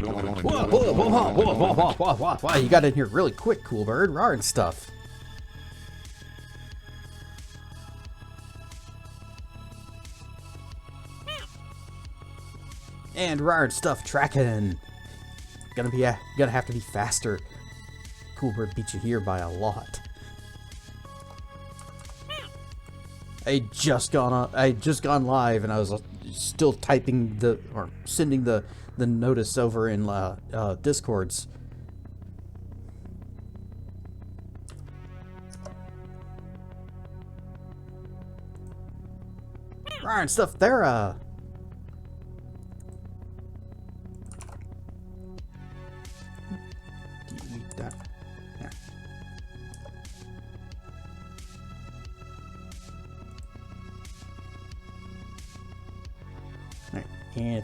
Whoa, you got in here really quick, cool bird. Rawr and stuff. And rawr and stuff tracking. Gonna have to be faster. Cool bird beat you here by a lot. I just gone live, and I was still typing sending the notice over in Discords. Rawr and stuff there. Delete that. There. All right, and.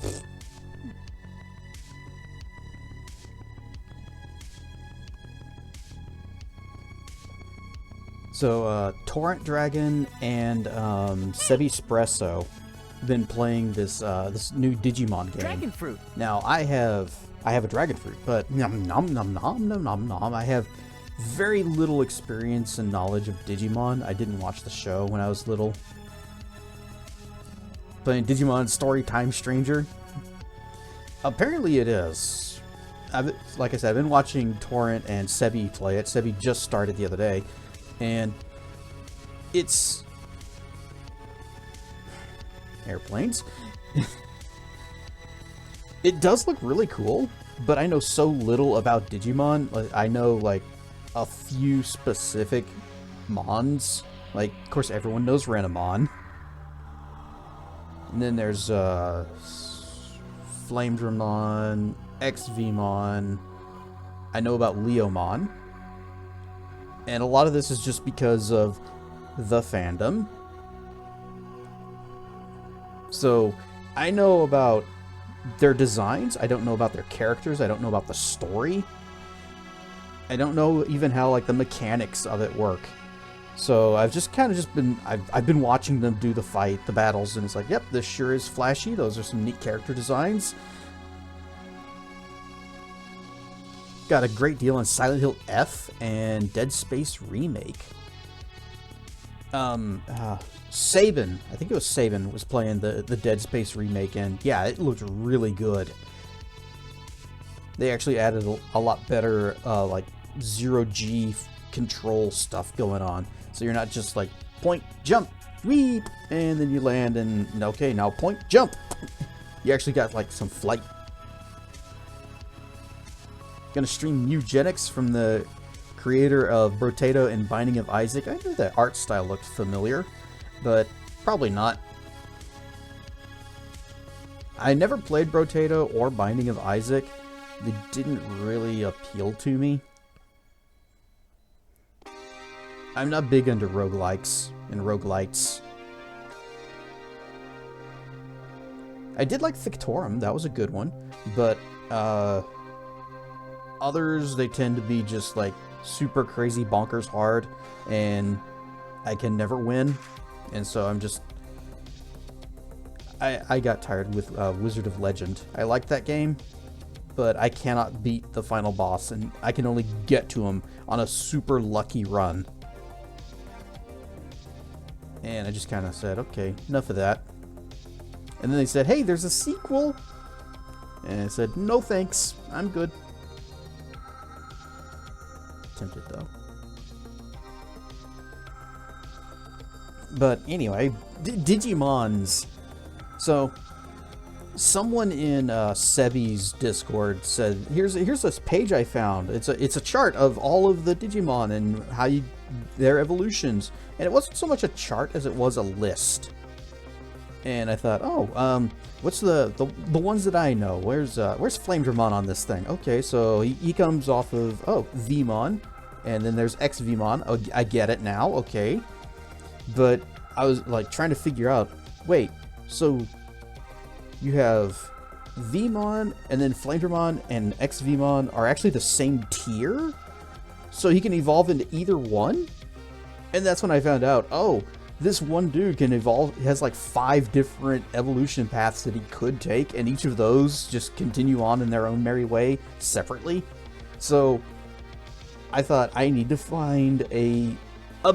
So, Torrent Dragon and Sebi Espresso have been playing this this new Digimon game. Dragon fruit. Now, I have a dragon fruit, but nom nom nom nom nom nom nom. I have very little experience and knowledge of Digimon. I didn't watch the show when I was little. Playing Digimon Story Time Stranger. Apparently, it is. Like I said, I've been watching Torrent and Sebi play it. Sebi just started the other day. And it's airplanes. It does look really cool, but I know so little about Digimon. I know like a few specific mons. Like, of course, everyone knows Renamon. And then there's Flamedramon, XVmon. I know about Leomon. And a lot of this is just because of the fandom. So, I know about their designs. I don't know about their characters. I don't know about the story. I don't know even how, like, the mechanics of it work. So, I've just kind of been... I've been watching them do the fight, the battles, and it's like, yep, this sure is flashy. Those are some neat character designs. Got a great deal on Silent Hill F and Dead Space Remake. Saban, I think it was Saban, was playing the Dead Space Remake, and yeah, it looked really good. They actually added a lot better, like, zero-G control stuff going on. So you're not just like, point, jump, weep, and then you land, and okay, now point, jump. You actually got, like, some flight. Gonna stream Eugenics from the creator of Brotato and Binding of Isaac. I knew that art style looked familiar, but probably not. I never played Brotato or Binding of Isaac. They didn't really appeal to me. I'm not big into roguelikes and roguelites. I did like Victorum, that was a good one, but others, they tend to be just like super crazy bonkers hard, and I can never win, and so I'm just... I got tired with Wizard of Legend. I like that game, but I cannot beat the final boss, and I can only get to him on a super lucky run. And I just kind of said, okay, enough of that. And then they said, hey, there's a sequel! And I said, no thanks, I'm good. Tempted though. But anyway, Digimons. So, someone in Sebi's Discord said, "Here's this page I found. It's a chart of all of the Digimon and how their evolutions." And it wasn't so much a chart as it was a list. And I thought, oh, what's the ones that I know? Where's Flamedramon on this thing? Okay, so he comes off of Vmon, and then there's XVmon. Oh, I get it now. Okay, but I was like trying to figure out. Wait, so you have Vmon, and then Flamedramon and XVmon are actually the same tier, so he can evolve into either one. And that's when I found out. Oh, this one dude can evolve, has like 5 different evolution paths that he could take, and each of those just continue on in their own merry way separately. So I thought I need to find a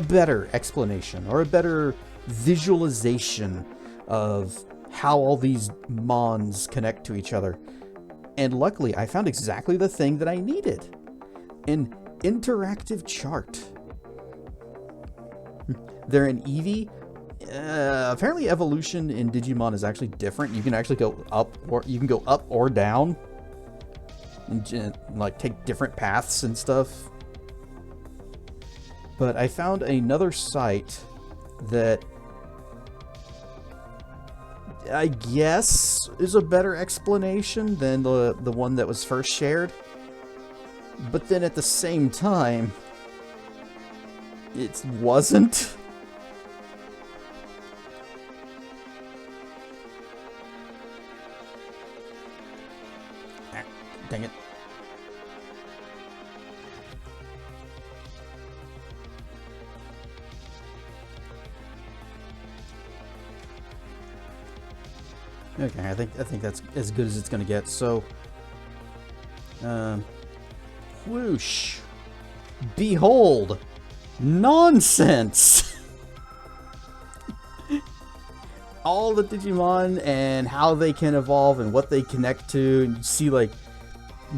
better explanation or a better visualization of how all these mons connect to each other. And luckily, I found exactly the thing that I needed. An interactive chart. They're an Eevee. Apparently evolution in Digimon is actually different. You can actually go up, or you can go up or down. And like take different paths and stuff. But I found another site that I guess is a better explanation than the one that was first shared. But then at the same time, it wasn't. Ah, dang it. Okay, I think that's as good as it's gonna get. So, whoosh! Behold, nonsense. All the Digimon and how they can evolve and what they connect to, and you see like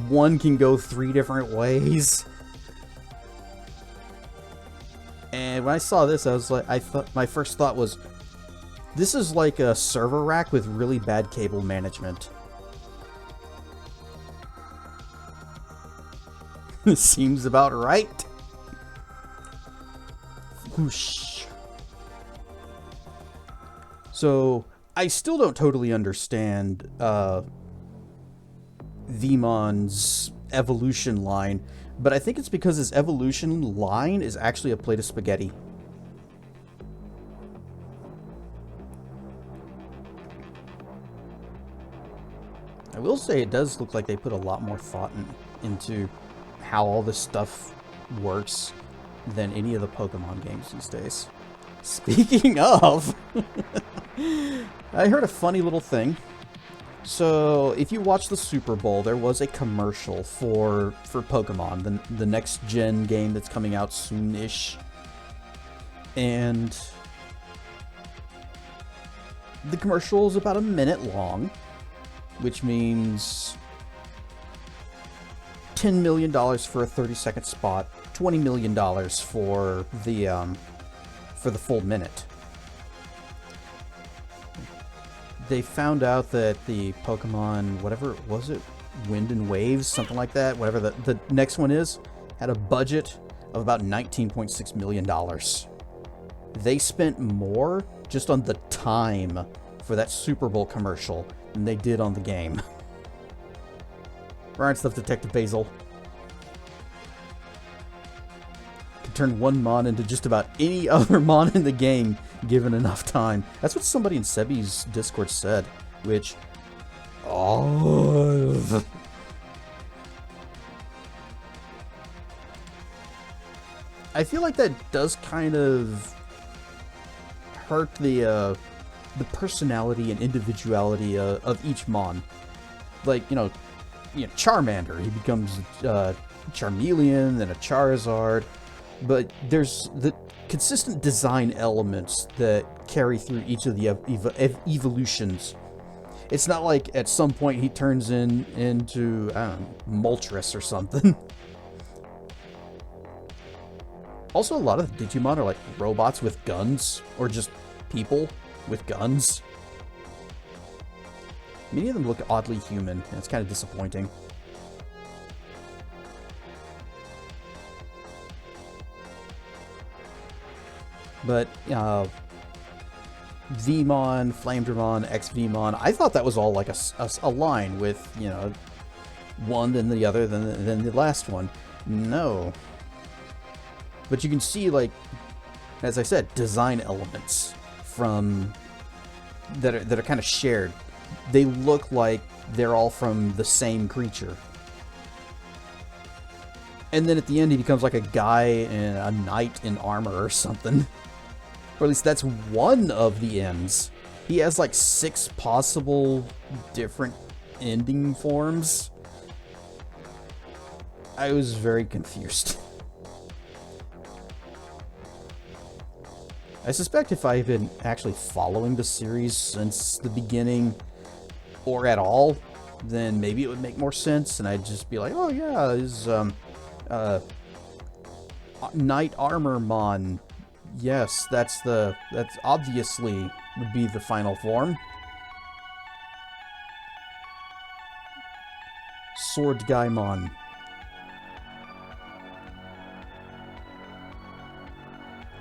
one can go 3 different ways. And when I saw this, I was like, my first thought was, this is like a server rack with really bad cable management. Seems about right. Whoosh. So, I still don't totally understand Veemon's evolution line, but I think it's because his evolution line is actually a plate of spaghetti. I will say it does look like they put a lot more thought into how all this stuff works than any of the Pokemon games these days. Speaking of, I heard a funny little thing. So, if you watch the Super Bowl, there was a commercial for Pokemon, the next gen game that's coming out soon-ish. And the commercial is about a minute long, which means $10 million for a 30-second spot, $20 million for the full minute. They found out that the Pokemon, whatever was it, Wind and Waves, something like that, whatever the next one is, had a budget of about $19.6 million. They spent more just on the time for that Super Bowl commercial than they did on the game. Right stuff, Detective Basil. Could turn one Mon into just about any other Mon in the game, given enough time. That's what somebody in Sebi's Discord said, which... Oh... I feel like that does kind of hurt the personality and individuality of each Mon. Like, you know, Charmander, he becomes Charmeleon, then a Charizard, but there's the consistent design elements that carry through each of the evolutions. It's not like at some point he turns into, I don't know, Moltres or something. Also, a lot of the Digimon are like robots with guns, or just people with guns. Many of them look oddly human, and it's kind of disappointing. But, Veemon, Flamedramon, X-Veemon, I thought that was all like a line with, you know, one, then the other, then the last one. No. But you can see, like, as I said, design elements from that are kind of shared. They look like they're all from the same creature. And then at the end, he becomes like a guy and a knight in armor or something. Or at least that's one of the ends. He has like 6 possible different ending forms. I was very confused. I suspect if I had been actually following the series since the beginning, or at all, then maybe it would make more sense, and I'd just be like, oh yeah, his Knight Armormon. Yes, that's obviously would be the final form. Sword Gaimon.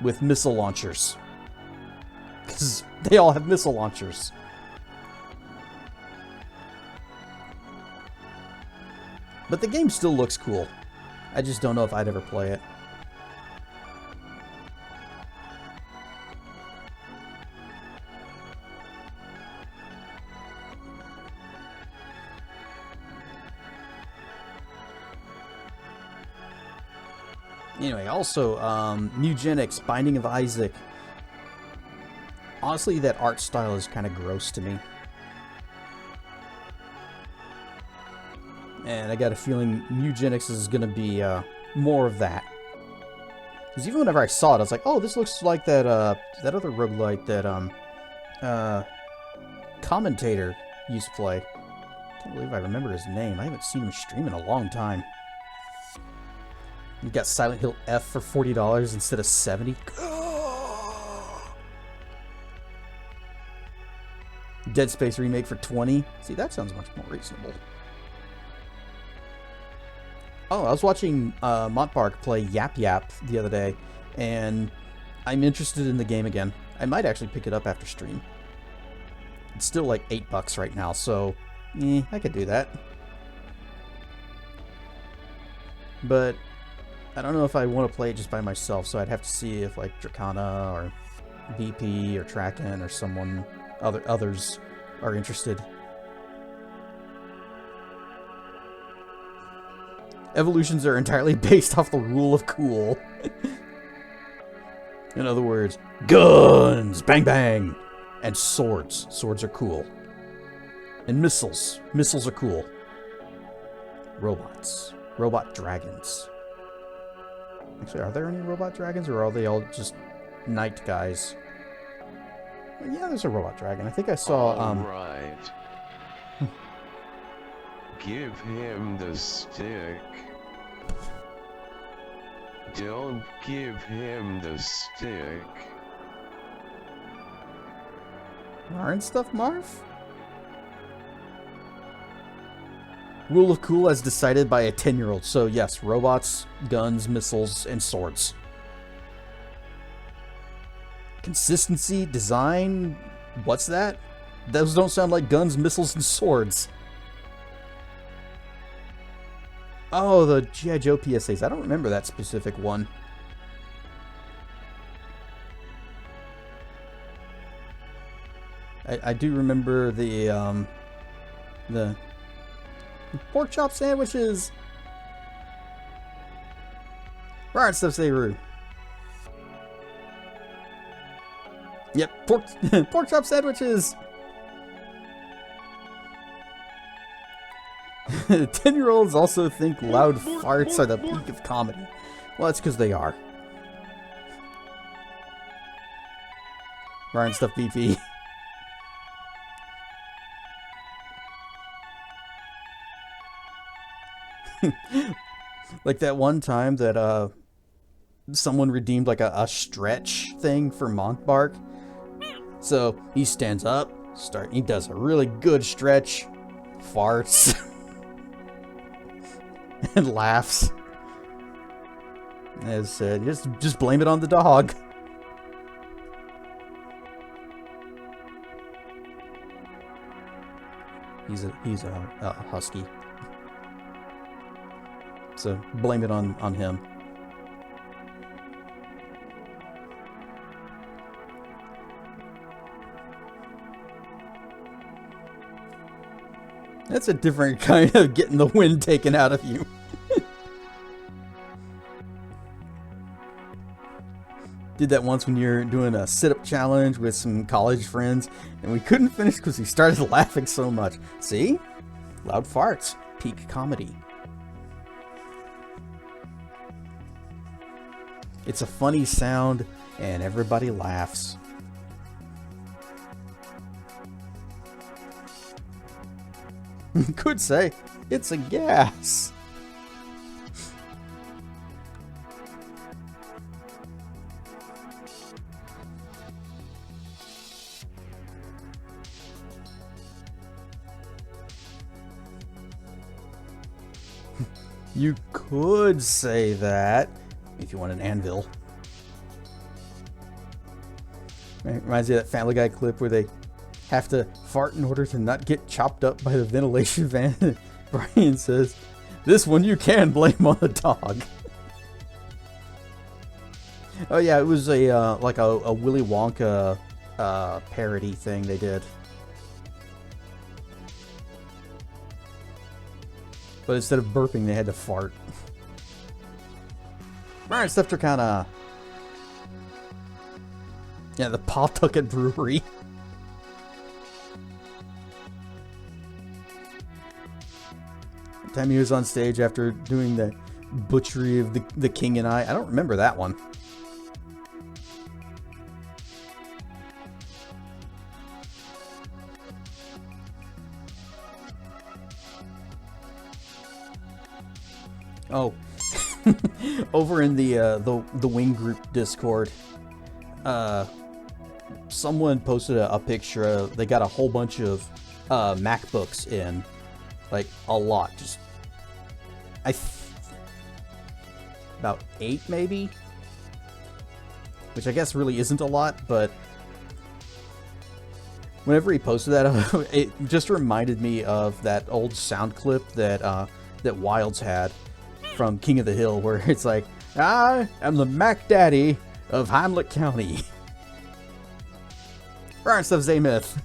With missile launchers. Because they all have missile launchers. But the game still looks cool. I just don't know if I'd ever play it. Anyway, also, Eugenics, Binding of Isaac. Honestly, that art style is kind of gross to me. And I got a feeling Eugenics is going to be more of that. Because even whenever I saw it, I was like, oh, this looks like that that other roguelite that Commentator used to play. I can't believe I remember his name. I haven't seen him stream in a long time. You got Silent Hill F for $40 instead of $70. Dead Space remake for $20. See, that sounds much more reasonable. Oh, I was watching Montbark play Yap Yap the other day, and I'm interested in the game again. I might actually pick it up after stream. It's still like $8 right now, so I could do that. But I don't know if I want to play it just by myself, so I'd have to see if like Dracana or BP or Traken or someone others are interested. Evolutions are entirely based off the rule of cool. In other words, guns, bang bang, and swords. Swords are cool. And missiles. Missiles are cool. Robots. Robot dragons. Actually, are there any robot dragons, or are they all just knight guys? Yeah, there's a robot dragon. I think I saw, Right. Give him the stick. Don't give him the stick. Aren't stuff, Marv? Rule of cool as decided by a 10-year-old. So yes, robots, guns, missiles, and swords. Consistency, design, what's that? Those don't sound like guns, missiles, and swords. Oh, the G.I. Joe PSAs. I don't remember that specific one. I do remember the pork chop sandwiches. Right stuff, Sayru. Yep, pork chop sandwiches. 10-year-olds also think loud farts are the peak of comedy. Well, that's because they are. Ryan stuff BP. Like that one time that someone redeemed like a stretch thing for Monkbark. So he stands up, he does a really good stretch, farts, and laughs. As said, just blame it on the dog. He's a husky. So blame it on him. That's a different kind of getting the wind taken out of you. Did that once when you're doing a sit-up challenge with some college friends, and we couldn't finish because we started laughing so much. See? Loud farts. Peak comedy. It's a funny sound, and everybody laughs. Could say, it's a gas. You could say that if you want an anvil. It reminds me of that Family Guy clip where they have to fart in order to not get chopped up by the ventilation van. Brian says, "This one you can blame on the dog." Oh yeah, it was a like a Willy Wonka parody thing they did. But instead of burping, they had to fart. Alright, stuff to kind of... Yeah, the Pawtucket Brewery. The time he was on stage after doing the butchery of the King and I don't remember that one. Oh, over in the Wing Group Discord, someone posted a picture of, they got a whole bunch of MacBooks in, like a lot, just about 8 maybe, which I guess really isn't a lot, but whenever he posted that, it just reminded me of that old sound clip that that Wilds had from King of the Hill, where it's like, I am the Mac Daddy of Heimlich County. Ernst of Zamith.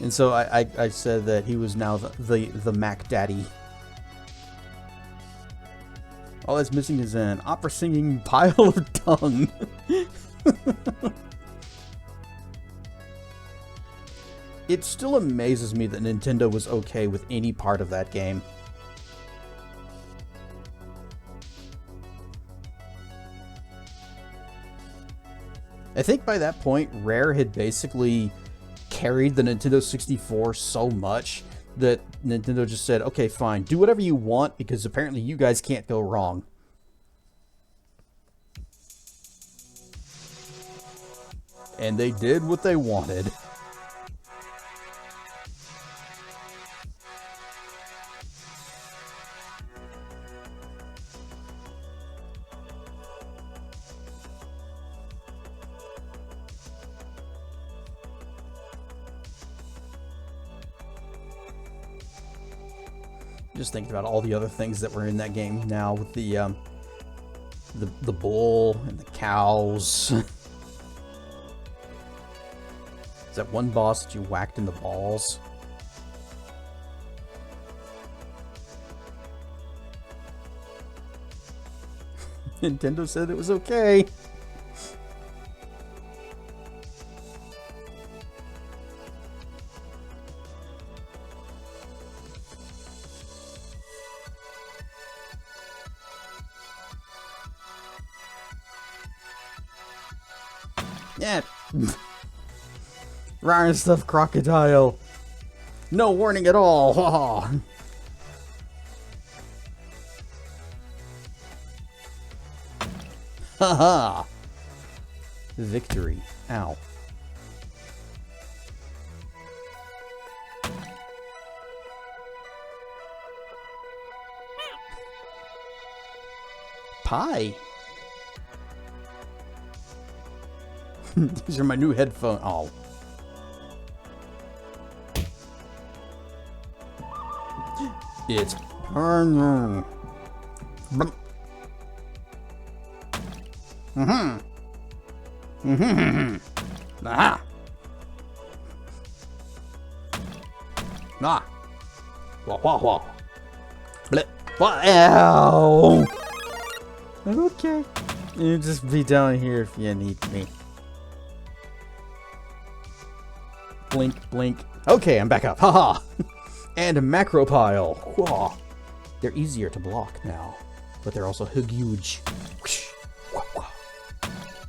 And so I said that he was now the Mac Daddy. All that's missing is an opera singing pile of tongue. It still amazes me that Nintendo was okay with any part of that game. I think by that point, Rare had basically carried the Nintendo 64 so much that Nintendo just said, okay, fine, do whatever you want, because apparently you guys can't go wrong. And they did what they wanted. Just thinking about all the other things that were in that game now with the bull and the cows. Is that one boss that you whacked in the balls? Nintendo said it was okay. Yeah. Ryan stuff crocodile. No warning at all. Haha. Victory. Ow. Pie. These are my new headphones. Oh. It's burning. Ah. Ah. Wah, wah, wah. Blip. Wah, ow! Okay. You just be down here if you need me. Blink, blink. Okay, I'm back up. Haha! And a macro pile. Wah. They're easier to block now, but they're also huge. Wah, wah.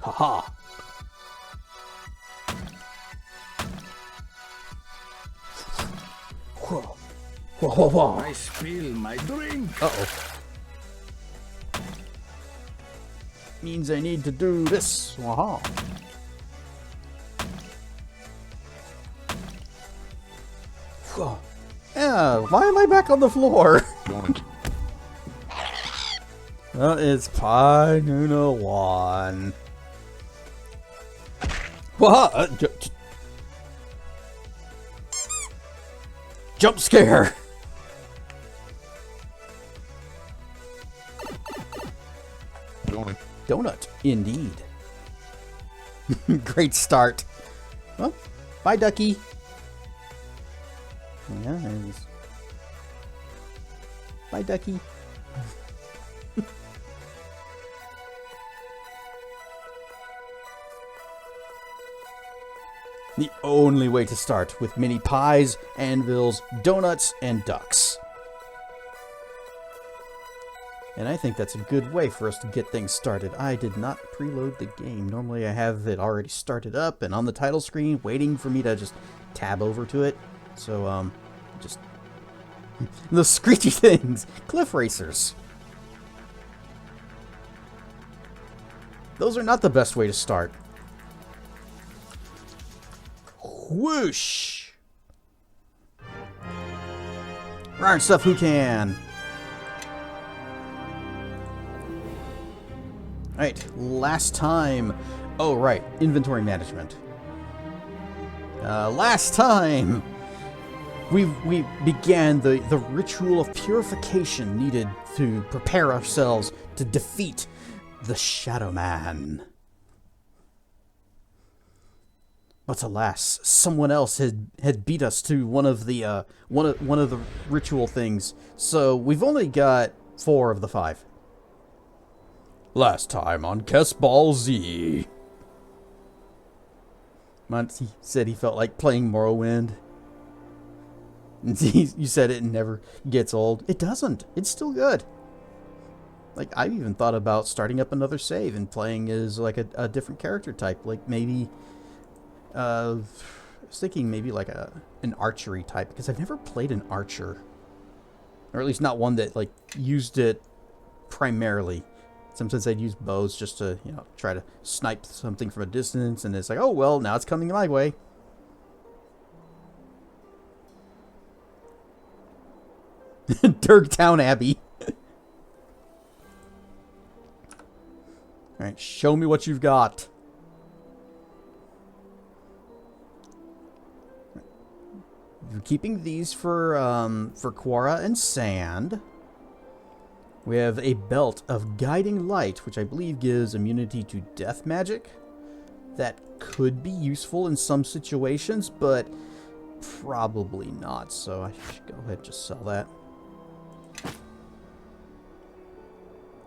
Haha! Whoa. Whoa, whoa, whoa. I spill my drink. Uh-oh. Means I need to do this. Waha. Whoa. Yeah, why am I back on the floor? Well, it's Pi Nuna 1. Waha! Jump scare! Donut, indeed. Great start. Well, bye, ducky. Yeah, there's... Bye, ducky. The only way to start with mini pies, anvils, donuts, and ducks. And I think that's a good way for us to get things started. I did not preload the game. Normally I have it already started up and on the title screen waiting for me to just tab over to it. So, just... Those screechy things! Cliff racers! Those are not the best way to start. Whoosh! Right stuff, who can? Alright, last time. Oh, right, inventory management. Last time, we began the ritual of purification needed to prepare ourselves to defeat the Shadow Man. But alas, someone else had beat us to one of the ritual things. So we've only got 4 of the 5. Last time on Kes Ball Z. Monty said he felt like playing Morrowind. You said it never gets old. It doesn't. It's still good. Like, I've even thought about starting up another save and playing as like a different character type. Like maybe, I was thinking maybe like an archery type, because I've never played an archer. Or at least not one that like used it primarily. Sometimes I'd use bows just to, you know, try to snipe something from a distance, and it's like, oh, well, now it's coming my way. Dirktown Abbey. Alright, show me what you've got. You're keeping these for Quora and Sand. We have a belt of guiding light, which I believe gives immunity to death magic. That could be useful in some situations, but probably not. So I should go ahead and just sell that.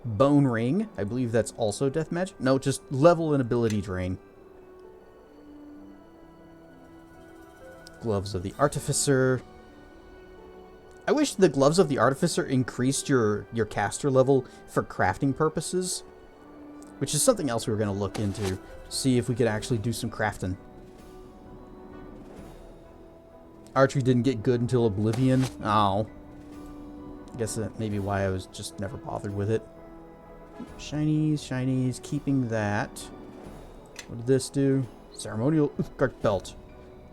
Bone ring. I believe that's also death magic. No, just level and ability drain. Gloves of the Artificer. I wish the Gloves of the Artificer increased your caster level for crafting purposes, which is something else we were going to look into, see if we could actually do some crafting. Archery didn't get good until Oblivion. Oh. I guess that may be why I was just never bothered with it. Shinies, shinies, keeping that. What did this do? Ceremonial Uthgardt belt.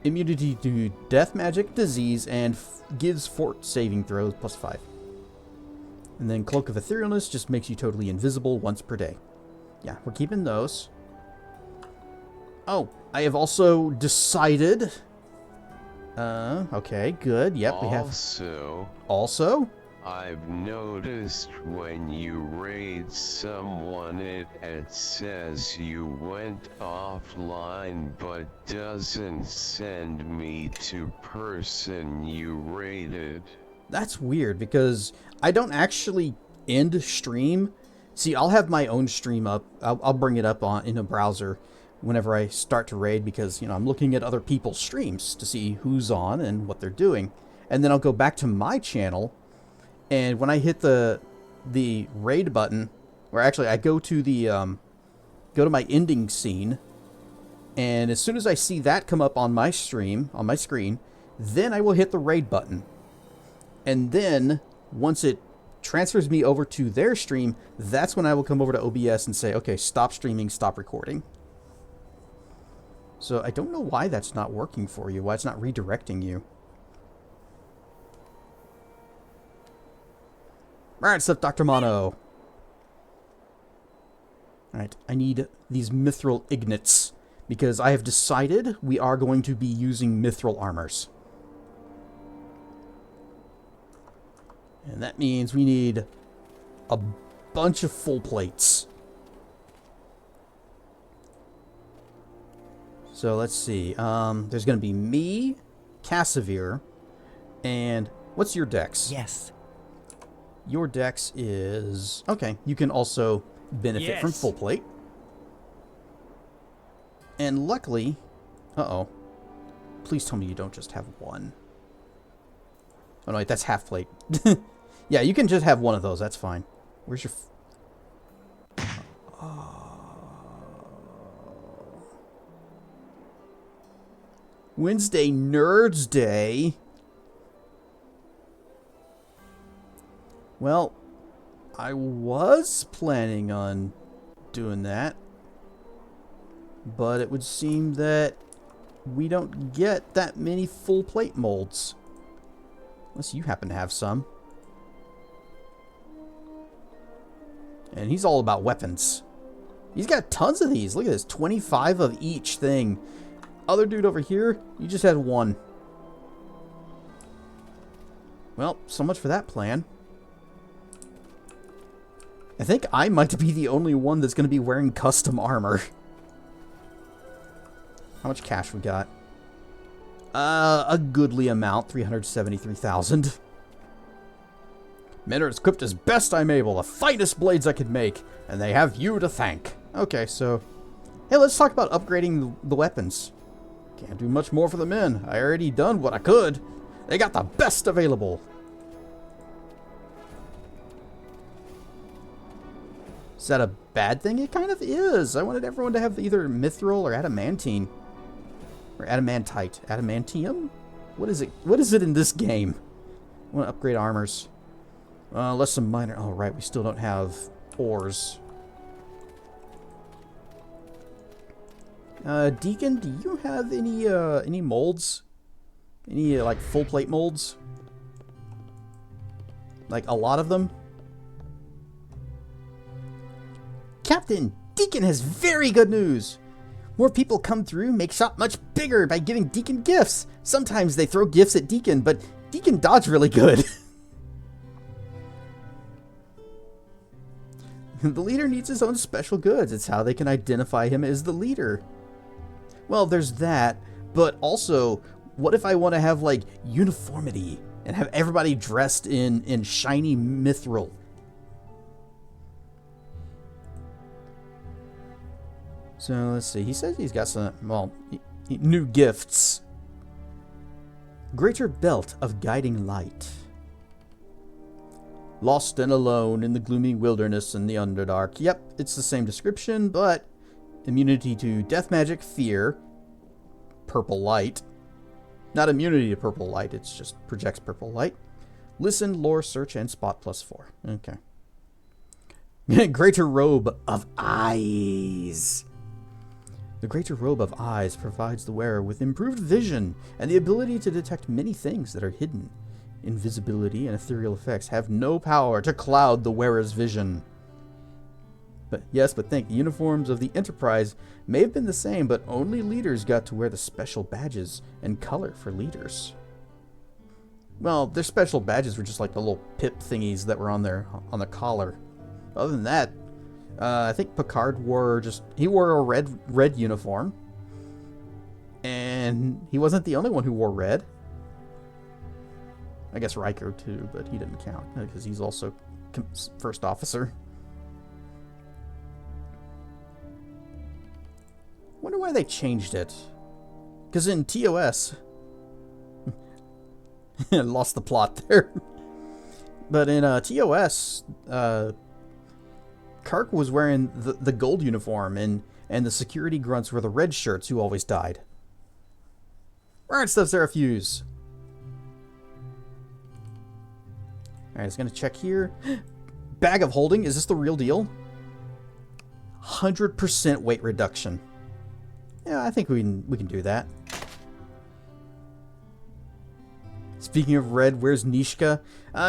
Immunity to death magic, disease, and gives fort saving throws +5. And then Cloak of Etherealness just makes you totally invisible once per day. Yeah, we're keeping those. Oh, I have also decided... okay, good. Yep, we have... Also? I've noticed when you raid someone it says you went offline but doesn't send me to person you raided. That's weird because I don't actually end stream. See, I'll have my own stream up. I'll bring it up in a browser whenever I start to raid because, I'm looking at other people's streams to see who's on and what they're doing. And then I'll go back to my channel, and when I hit the raid button, or actually I go to my ending scene, and as soon as I see that come up on my stream, on my screen, then I will hit the raid button. And then once it transfers me over to their stream, that's when I will come over to OBS and say, okay, stop streaming, stop recording. So I don't know why that's not working for you, why it's not redirecting you. Alright, so Dr. Mono. Alright, I need these mithril ignits, because I have decided we are going to be using mithril armors. And that means we need a bunch of full plates. So let's see. There's going to be me, Cassavir, and what's your dex? Yes. Your dex is... Okay, you can also benefit from full plate. And luckily... Uh-oh. Please tell me you don't just have one. Oh, no, wait, that's half plate. Yeah, you can just have one of those. That's fine. Where's your... Wednesday Nerds Day. Well, I was planning on doing that, but it would seem that we don't get that many full plate molds. Unless you happen to have some. And he's all about weapons. He's got tons of these. Look at this. 25 of each thing. Other dude over here, you just had one. Well, so much for that plan. I think I might be the only one that's going to be wearing custom armor. How much cash we got? A goodly amount. 373,000. Men are equipped as best I'm able. The finest blades I could make. And they have you to thank. Okay, so... Hey, let's talk about upgrading the weapons. Can't do much more for the men. I already done what I could. They got the best available. Is that a bad thing? It kind of is. I wanted everyone to have either mithril or adamantine. Or adamantite. Adamantium? What is it? What is it in this game? I want to upgrade armors. Unless some minor... Oh, right. We still don't have ores. Deacon, do you have any molds? Any, like, full plate molds? Like, a lot of them? Captain, Deacon has very good news! More people come through, make shop much bigger by giving Deacon gifts. Sometimes they throw gifts at Deacon, but Deacon dodge really good. The leader needs his own special goods. It's how they can identify him as the leader. Well, there's that, but also, what if I want to have, like, uniformity and have everybody dressed in shiny mithril? So, let's see. He says he's got some, well, new gifts. Greater belt of guiding light. Lost and alone in the gloomy wilderness in the Underdark. Yep, it's the same description, but immunity to death magic, fear, purple light. Not immunity to purple light, it's just projects purple light. Listen, lore, search, and spot +4. Okay. Greater robe of eyes. The Greater Robe of Eyes provides the wearer with improved vision and the ability to detect many things that are hidden. Invisibility and ethereal effects have no power to cloud the wearer's vision. But think, the uniforms of the Enterprise may have been the same, but only leaders got to wear the special badges and color for leaders. Well, their special badges were just like the little pip thingies that were on the collar. Other than that, I think Picard wore a red uniform. And he wasn't the only one who wore red. I guess Riker too, but he didn't count because he's also first officer. Wonder why they changed it. Because in TOS, lost the plot there. But in TOS, Kirk was wearing the gold uniform, and the security grunts were the red shirts who always died. Alright, stuff Zerafuse. Alright, it's gonna check here. Bag of holding, is this the real deal? 100% weight reduction. Yeah, I think we can do that. Speaking of red, where's Nishka?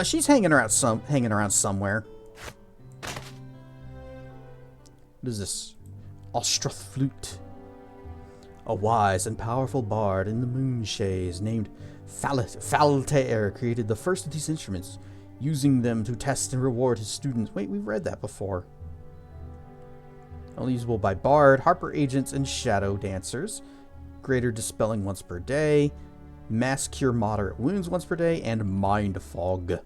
She's hanging around somewhere. What is this? Ostruth flute. A wise and powerful bard in the Moonshays named Faltair created the first of these instruments, using them to test and reward his students. Wait, we've read that before. Only usable by bard, harper agents, and shadow dancers. Greater dispelling once per day. Mass cure moderate wounds once per day, and mind fog.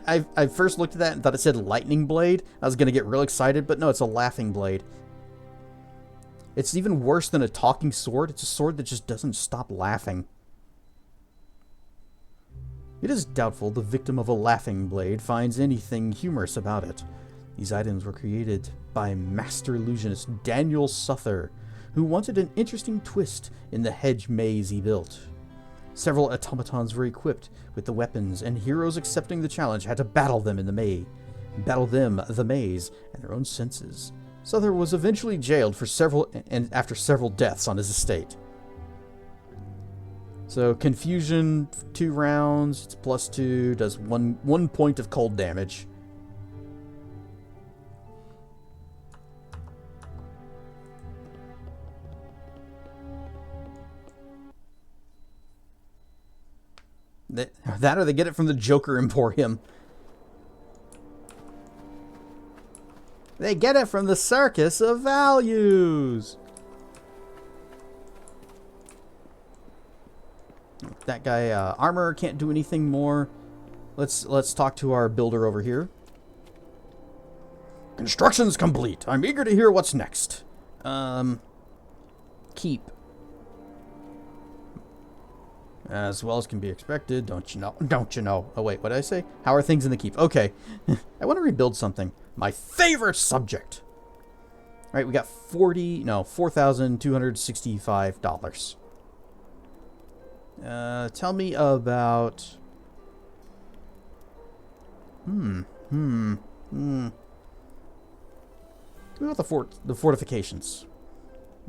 I first looked at that and thought it said lightning blade. I was going to get real excited, but no, it's a laughing blade. It's even worse than a talking sword. It's a sword that just doesn't stop laughing. It is doubtful the victim of a laughing blade finds anything humorous about it. These items were created by master illusionist Daniel Suther, who wanted an interesting twist in the hedge maze he built. Several automatons were equipped with the weapons, and heroes accepting the challenge had to battle them in the maze, and their own senses. Suther was eventually jailed for after several deaths on his estate. So confusion, 2 rounds, it's +2, does one point of cold damage. That or they get it from the Joker Emporium. They get it from the Circus of Values. That guy, armor, can't do anything more. Let's talk to our builder over here. Construction's complete. I'm eager to hear what's next. Keep. As well as can be expected, don't you know? Don't you know? Oh wait, what did I say? How are things in the keep? Okay. I want to rebuild something. My favorite subject. All right, we got $4,265. Tell me about... What about the fortifications?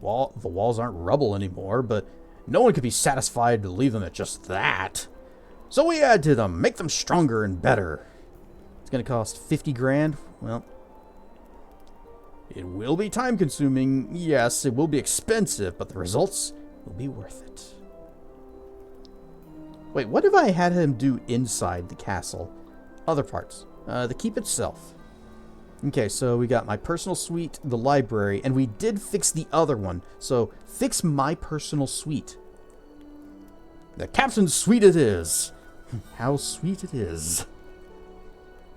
The walls aren't rubble anymore, but no one could be satisfied to leave them at just that. So we add to them, make them stronger and better. It's going to cost 50 grand. Well, it will be time consuming. Yes, it will be expensive, but the results will be worth it. Wait, what if I had him do inside the castle? Other parts. The keep itself. Okay, so we got my personal suite, the library, and we did fix the other one. So, fix my personal suite. The captain's suite it is. How sweet it is.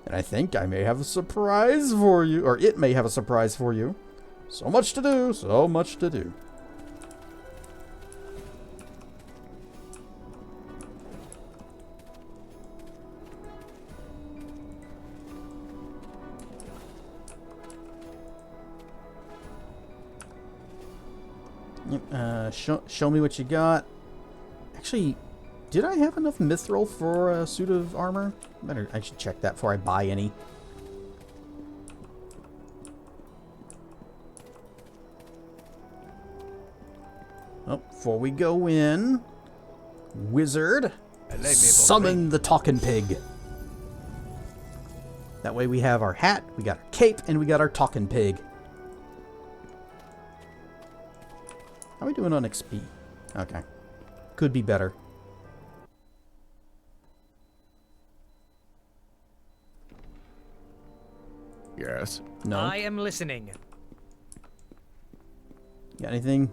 And I think I may have a surprise for you, or it may have a surprise for you. So much to do, so much to do. Show me what you got. Actually, did I have enough mithril for a suit of armor? I should check that before I buy any. Oh, before we go in, wizard, summon the talking pig. That way we have our hat, we got our cape, and we got our talking pig. How are we doing on XP? Okay. Could be better. Yes. No. I am listening. Got anything?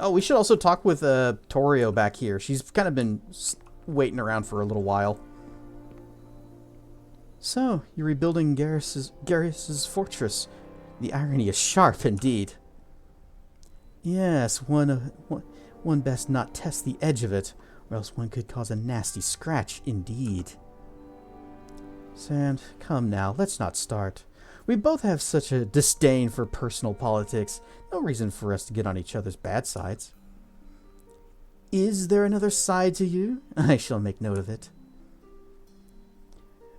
Oh, we should also talk with Torio back here. She's kind of been waiting around for a little while. So, you're rebuilding Garrus's fortress. The irony is sharp indeed. Yes, one best not test the edge of it, or else one could cause a nasty scratch indeed. Sand, come now, let's not start. We both have such a disdain for personal politics. No reason for us to get on each other's bad sides. Is there another side to you? I shall make note of it.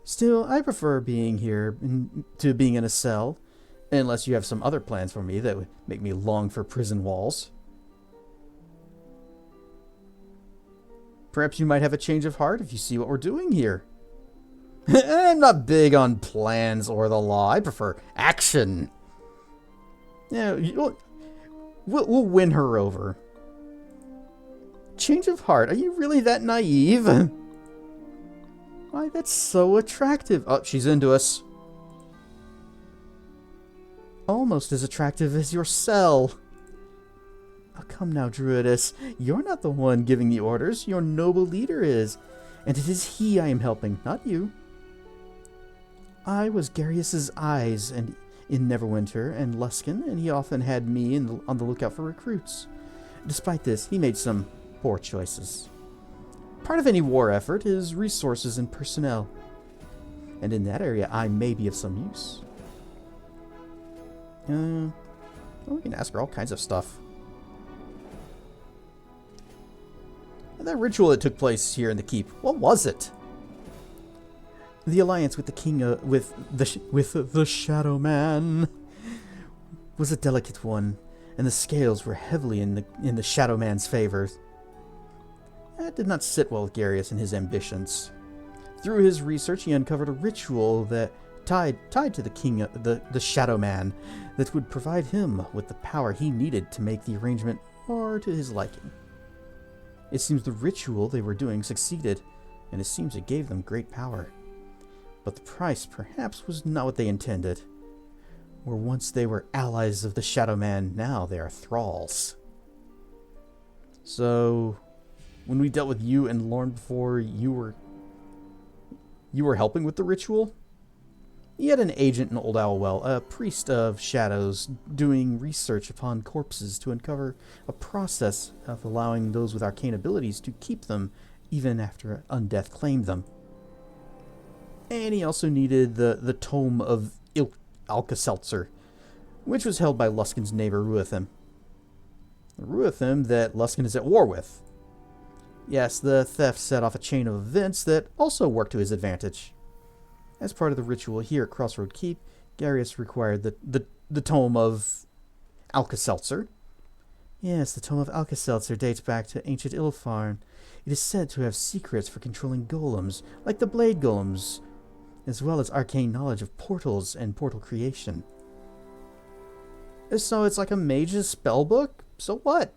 Still, I prefer being here to being in a cell, unless you have some other plans for me that would make me long for prison walls. Perhaps you might have a change of heart if you see what we're doing here. I'm not big on plans or the law. I prefer action. Yeah, we'll win her over. Change of heart? Are you really that naive? Why, that's so attractive. Oh, she's into us. Almost as attractive as your cell. Oh, come now, Druidess. You're not the one giving the orders. Your noble leader is. And it is he I am helping, not you. I was Garrus's eyes in Neverwinter and Luskan, and he often had me on the lookout for recruits. Despite this, he made some poor choices. Part of any war effort is resources and personnel. And in that area, I may be of some use. Well, we can ask her all kinds of stuff. And that ritual that took place here in the keep, what was it? The alliance with the king, with the Shadow Man, was a delicate one, and the scales were heavily in the Shadow Man's favor. That did not sit well with Garrus and his ambitions. Through his research, he uncovered a ritual that tied to the king, the Shadow Man, that would provide him with the power he needed to make the arrangement more to his liking. It seems the ritual they were doing succeeded, and it seems it gave them great power. But the price perhaps was not what they intended. Where once they were allies of the Shadow Man, now they are thralls. So, when we dealt with you and Lorne before, you were helping with the ritual? He had an agent in Old Owlwell, a priest of shadows, doing research upon corpses to uncover a process of allowing those with arcane abilities to keep them even after undeath claimed them. And he also needed the tome of Alka-Seltzer, which was held by Luskan's neighbor Ruithim. Ruithim that Luskan is at war with. Yes, the theft set off a chain of events that also worked to his advantage. As part of the ritual here at Crossroad Keep, Garrus required the tome of Alka-Seltzer. Yes, the tome of Alka-Seltzer dates back to ancient Ilfarn. It is said to have secrets for controlling golems, like the blade golems, as well as arcane knowledge of portals and portal creation. So it's like a mage's spellbook? So what?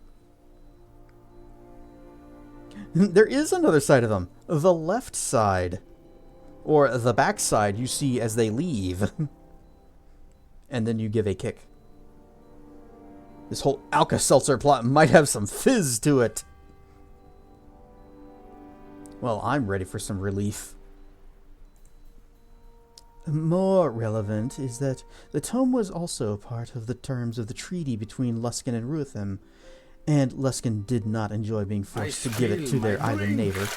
There is another side of them. The left side. Or the back side you see as they leave. And then you give a kick. This whole Alka-Seltzer plot might have some fizz to it. Well, I'm ready for some relief. More relevant is that the tome was also part of the terms of the treaty between Luskan and Ruithim, and Luskan did not enjoy being forced to give it to their island neighbor.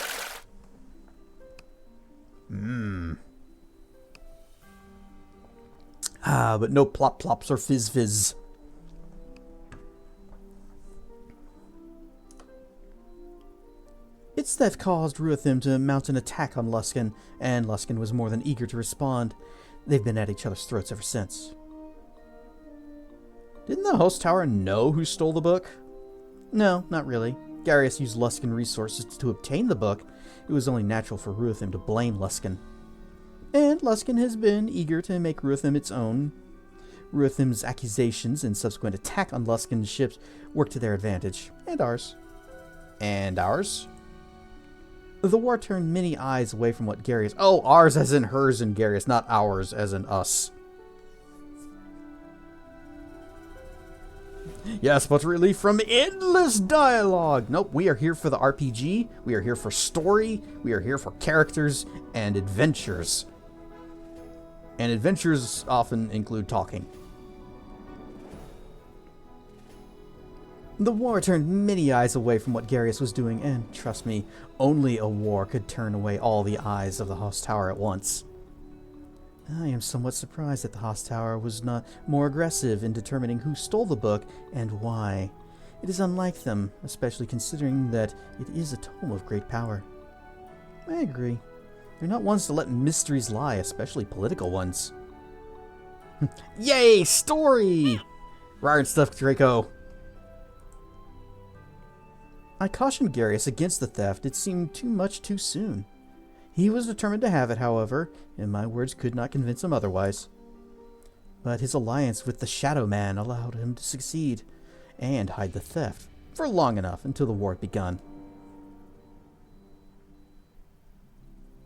But no plop plops or fizz fizz. Its theft caused Ruithim to mount an attack on Luskan, and Luskan was more than eager to respond. They've been at each other's throats ever since. Didn't the host tower know who stole the book? No, not really. Garrus used Luskan resources to obtain the book. It was only natural for Ruithim to blame Luskan. And Luskan has been eager to make Ruithim its own. Ruithim's accusations and subsequent attack on Luskan's ships worked to their advantage. And ours. And ours? The war turned many eyes away from what Garrus... Oh, ours as in hers and Garrus, not ours as in us. Yes, but relief from endless dialogue. Nope, we are here for the RPG. We are here for story. We are here for characters and adventures. And adventures often include talking. The war turned many eyes away from what Garius was doing, and trust me, only a war could turn away all the eyes of the Host Tower at once. I am somewhat surprised that the Host Tower was not more aggressive in determining who stole the book and why. It is unlike them, especially considering that it is a tome of great power. I agree. They're not ones to let mysteries lie, especially political ones. Yay, story! Rar and stuff, Draco. I cautioned Garius against the theft. It seemed too much too soon. He was determined to have it, however, and my words could not convince him otherwise. But his alliance with the Shadow Man allowed him to succeed and hide the theft for long enough until the war had begun.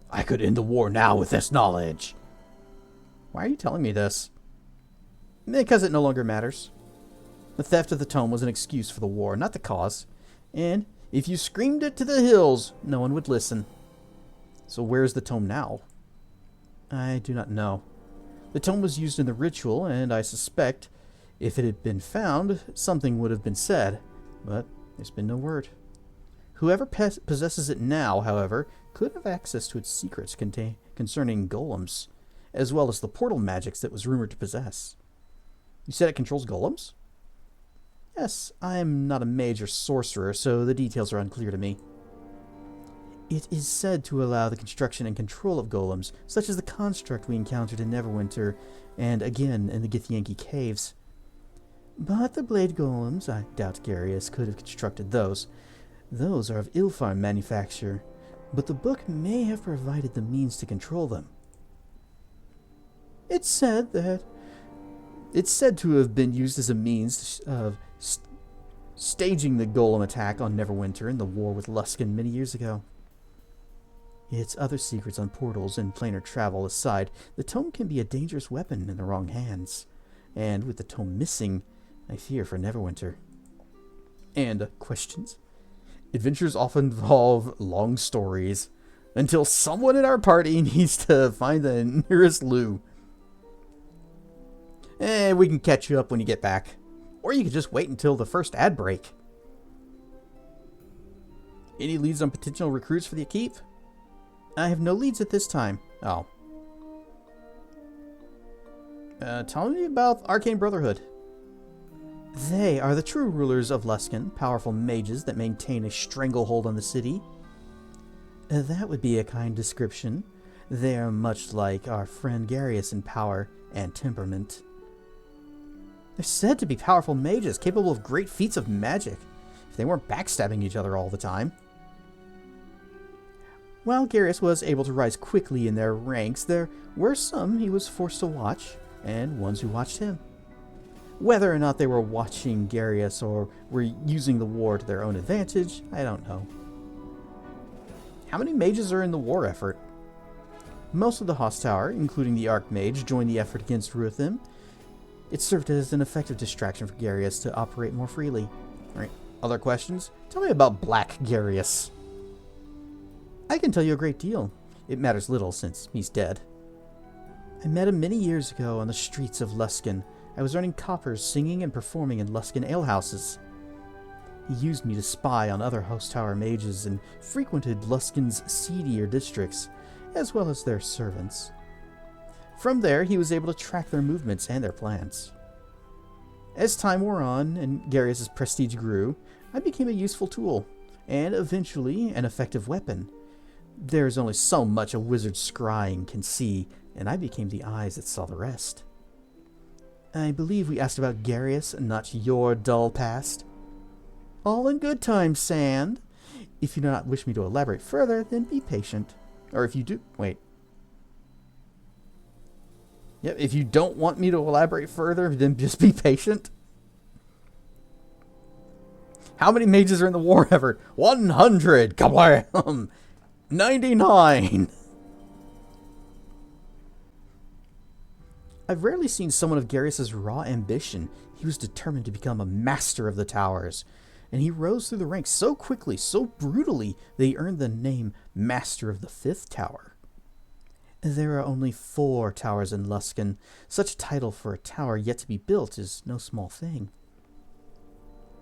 I could end the war now with this knowledge. Why are you telling me this? Because it no longer matters. The theft of the tome was an excuse for the war, not the cause. And if you screamed it to the hills, no one would listen. So where's the tome now? I do not know. The tome was used in the ritual, and I suspect if it had been found, something would have been said. But there's been no word. Whoever possesses it now, however, could have access to its secrets concerning golems, as well as the portal magics that was rumored to possess. You said it controls golems? Yes, I am not a mage or sorcerer, so the details are unclear to me. It is said to allow the construction and control of golems, such as the construct we encountered in Neverwinter, and again in the Githyanki caves. But the blade golems, I doubt Garius could have constructed those. Those are of Ilfarm manufacture, but the book may have provided the means to control them. It's said to have been used as a means of staging the golem attack on Neverwinter in the war with Luskan many years ago. Its other secrets on portals and planar travel aside, the tome can be a dangerous weapon in the wrong hands. And with the tome missing, I fear for Neverwinter. And questions? Adventures often involve long stories, until someone in our party needs to find the nearest loo. We can catch you up when you get back. Or you could just wait until the first ad break. Any leads on potential recruits for the keep? I have no leads at this time. Oh. Tell me about Arcane Brotherhood. They are the true rulers of Luskan, powerful mages that maintain a stranglehold on the city. That would be a kind description. They are much like our friend Garius in power and temperament. They're said to be powerful mages, capable of great feats of magic, if they weren't backstabbing each other all the time. While Garius was able to rise quickly in their ranks, there were some he was forced to watch, and ones who watched him. Whether or not they were watching Garius or were using the war to their own advantage, I don't know. How many mages are in the war effort? Most of the Host Tower, including the Archmage, joined the effort against Ruthim. It served as an effective distraction for Garius to operate more freely. Alright, other questions? Tell me about Black Garius. I can tell you a great deal. It matters little since he's dead. I met him many years ago on the streets of Luskan. I was earning coppers singing and performing in Luskan alehouses. He used me to spy on other Host Tower mages and frequented Luskan's seedier districts, as well as their servants. From there, he was able to track their movements and their plans. As time wore on and Garius' prestige grew, I became a useful tool, and eventually an effective weapon. There is only so much a wizard's scrying can see, and I became the eyes that saw the rest. I believe we asked about Garius, not your dull past. All in good time, Sand. If you do not wish me to elaborate further, then be patient. Or if you do... Wait. Yep, if you don't want me to elaborate further, then just be patient. How many mages are in the war effort? 100! Kablam! 99! I've rarely seen someone of Garius' raw ambition. He was determined to become a master of the towers, and he rose through the ranks so quickly, so brutally, that he earned the name Master of the Fifth Tower. There are only 4 towers in Luskan. Such a title for a tower yet to be built is no small thing.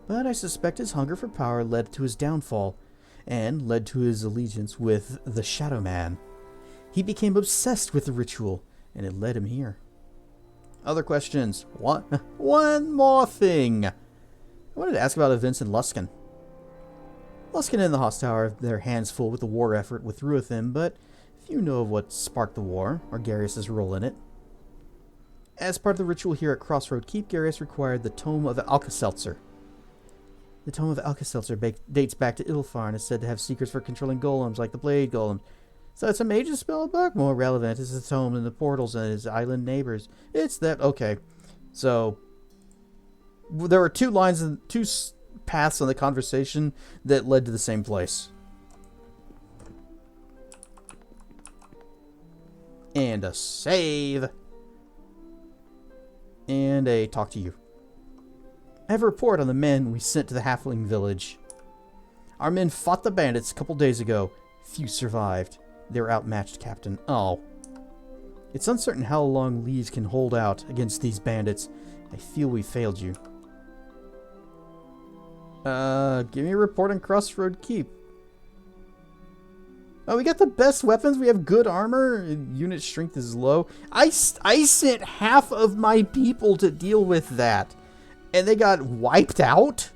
But I suspect his hunger for power led to his downfall, and led to his allegiance with the Shadow Man. He became obsessed with the ritual, and it led him here. Other questions? One more thing. I wanted to ask about events in Luskan. Luskan and the Hoss Tower have their hands full with the war effort with Ruathin, but few know of what sparked the war, or Garius' role in it. As part of the ritual here at Crossroad Keep, Garius required the Tome of Alka-Seltzer. The Tome of Alka-Seltzer dates back to Ilfar and is said to have secrets for controlling golems like the Blade Golem. So it's a mage's spell book? More relevant is the tome and the portals and his island neighbors. It's that... Okay. So, there were 2 lines and 2 paths on the conversation that led to the same place. And a save. And a talk to you. I have a report on the men we sent to the Halfling village. Our men fought the bandits a couple days ago. Few survived. They were outmatched, Captain. Oh. It's uncertain how long Lees can hold out against these bandits. I feel we failed you. Give me a report on Crossroad Keep. Oh, we got the best weapons. We have good armor. Unit strength is low. I sent half of my people to deal with that. And they got wiped out?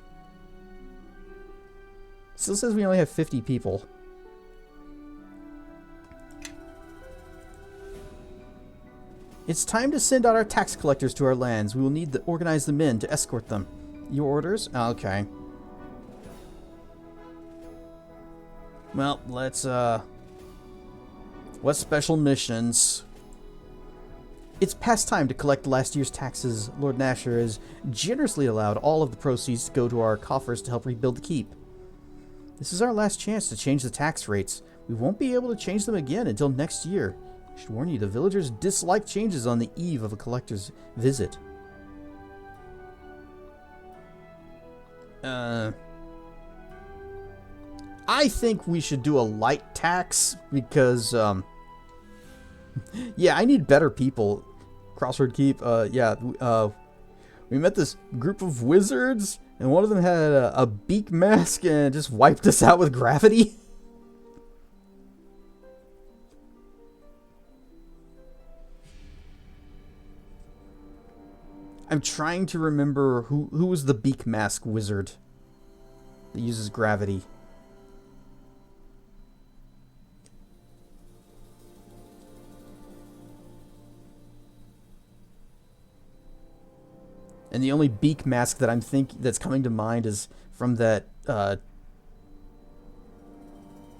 Still says we only have 50 people. It's time to send out our tax collectors to our lands. We will need to organize the men to escort them. Your orders? Okay. Well, let's, what special missions? It's past time to collect last year's taxes. Lord Nasher has generously allowed all of the proceeds to go to our coffers to help rebuild the keep. This is our last chance to change the tax rates. We won't be able to change them again until next year. I should warn you, the villagers dislike changes on the eve of a collector's visit. I think we should do a light tax because, yeah, I need better people. Crossroad Keep, we met this group of wizards, and one of them had a beak mask and just wiped us out with gravity. I'm trying to remember who was the beak mask wizard that uses gravity. And the only beak mask that that's coming to mind is from that that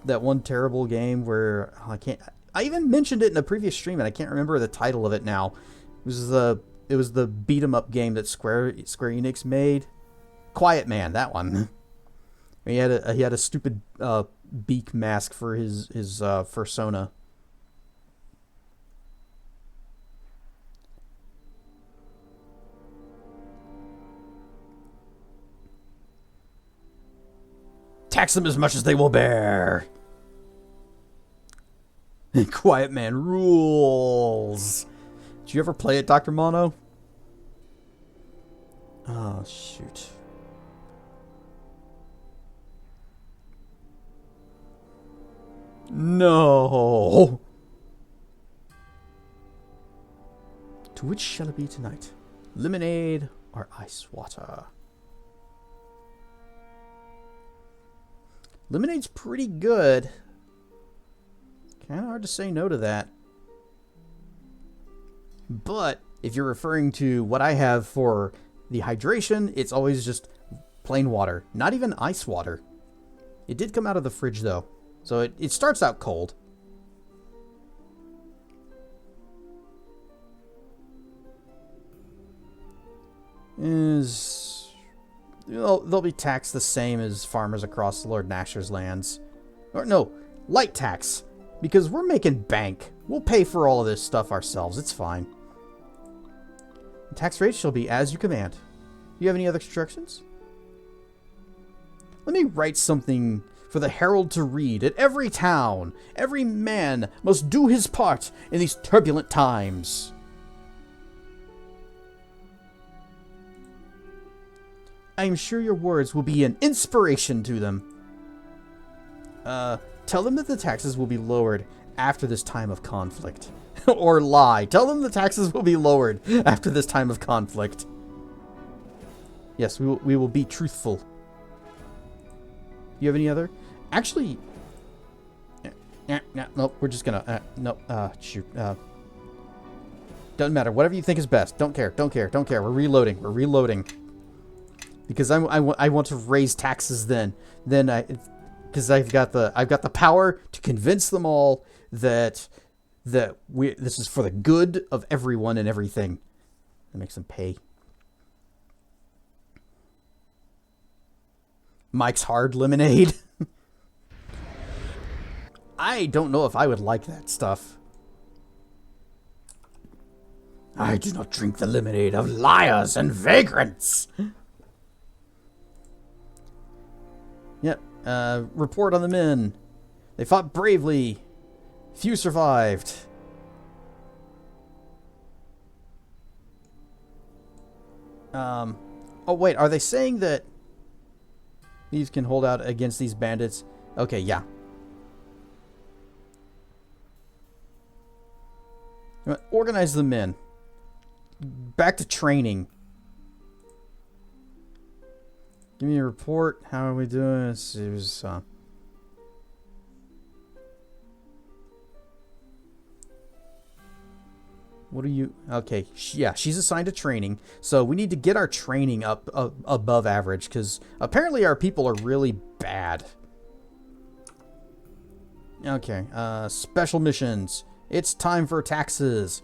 one terrible game where I even mentioned it in a previous stream and I can't remember the title of it now. It was the beat 'em up game that Square Enix made. Quiet Man, that one. He had a stupid beak mask for his persona. Tax them as much as they will bear. Quiet Man rules. Did you ever play it, Dr. Mono? Oh, shoot. No. To which shall it be tonight? Lemonade or ice water? Lemonade's pretty good. Kind of hard to say no to that. But if you're referring to what I have for the hydration, it's always just plain water. Not even ice water. It did come out of the fridge though. So it starts out cold. They'll be taxed the same as farmers across Lord Nasher's lands. Or no, light tax. Because we're making bank. We'll pay for all of this stuff ourselves. It's fine. The tax rate shall be as you command. Do you have any other instructions? Let me write something for the herald to read at every town. Every man must do his part in these turbulent times. I am sure your words will be an inspiration to them. Tell them that the taxes will be lowered after this time of conflict. Or lie. Tell them the taxes will be lowered after this time of conflict. Yes, we will be truthful. You have any other? Actually, nope. We're just gonna nope. Shoot. Doesn't matter. Whatever you think is best. Don't care. Don't care. Don't care. We're reloading. We're reloading. Because I want to raise taxes then because I've got the power to convince them all that this is for the good of everyone and everything. That makes them pay. Mike's Hard Lemonade. I don't know if I would like that stuff. I do not drink the lemonade of liars and vagrants. Yep. Report on the men. They fought bravely. Few survived. Oh wait, are they saying that these can hold out against these bandits? Okay, yeah. Organize the men. Back to training. Give me a report. How are we doing? It was, what are you... Okay, yeah, she's assigned to training. So we need to get our training up above average, because apparently our people are really bad. Okay, special missions. It's time for taxes.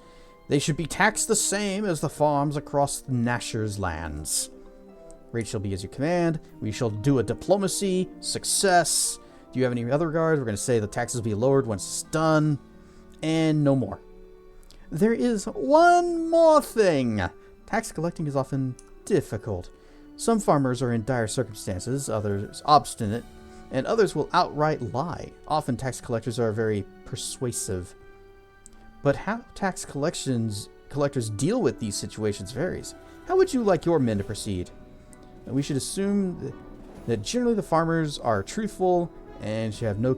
They should be taxed the same as the farms across Nasher's lands. Rate shall be as you command. We shall do a diplomacy. Success. Do you have any other regards? We're going to say the taxes will be lowered once it's done. And no more. There is one more thing. Tax collecting is often difficult. Some farmers are in dire circumstances, others obstinate, and others will outright lie. Often tax collectors are very persuasive. But how tax collectors deal with these situations varies. How would you like your men to proceed? We should assume that generally the farmers are truthful and should have no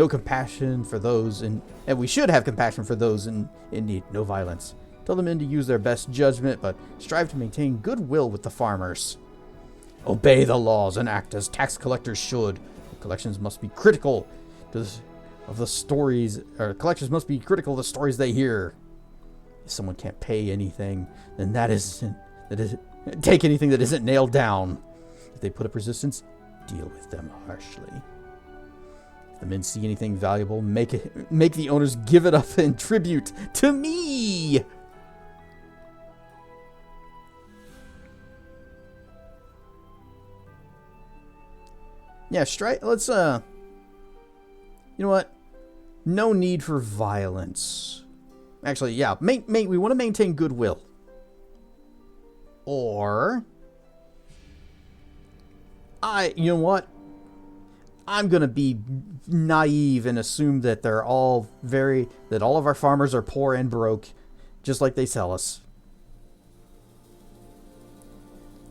compassion for those and we should have compassion for those in need. No violence. Tell the men to use their best judgment, but strive to maintain goodwill with the farmers. Obey the laws and act as tax collectors should. Collections must be critical of the stories, or collectors must be critical of the stories they hear. If someone can't pay anything, then take anything that isn't nailed down. If they put up resistance, deal with them harshly. If the men see anything valuable, make the owners give it up in tribute to me. Yeah, let's you know what? No need for violence. Actually, yeah, we want to maintain goodwill. Or you know what? I'm gonna be naive and assume that that all of our farmers are poor and broke, just like they sell us.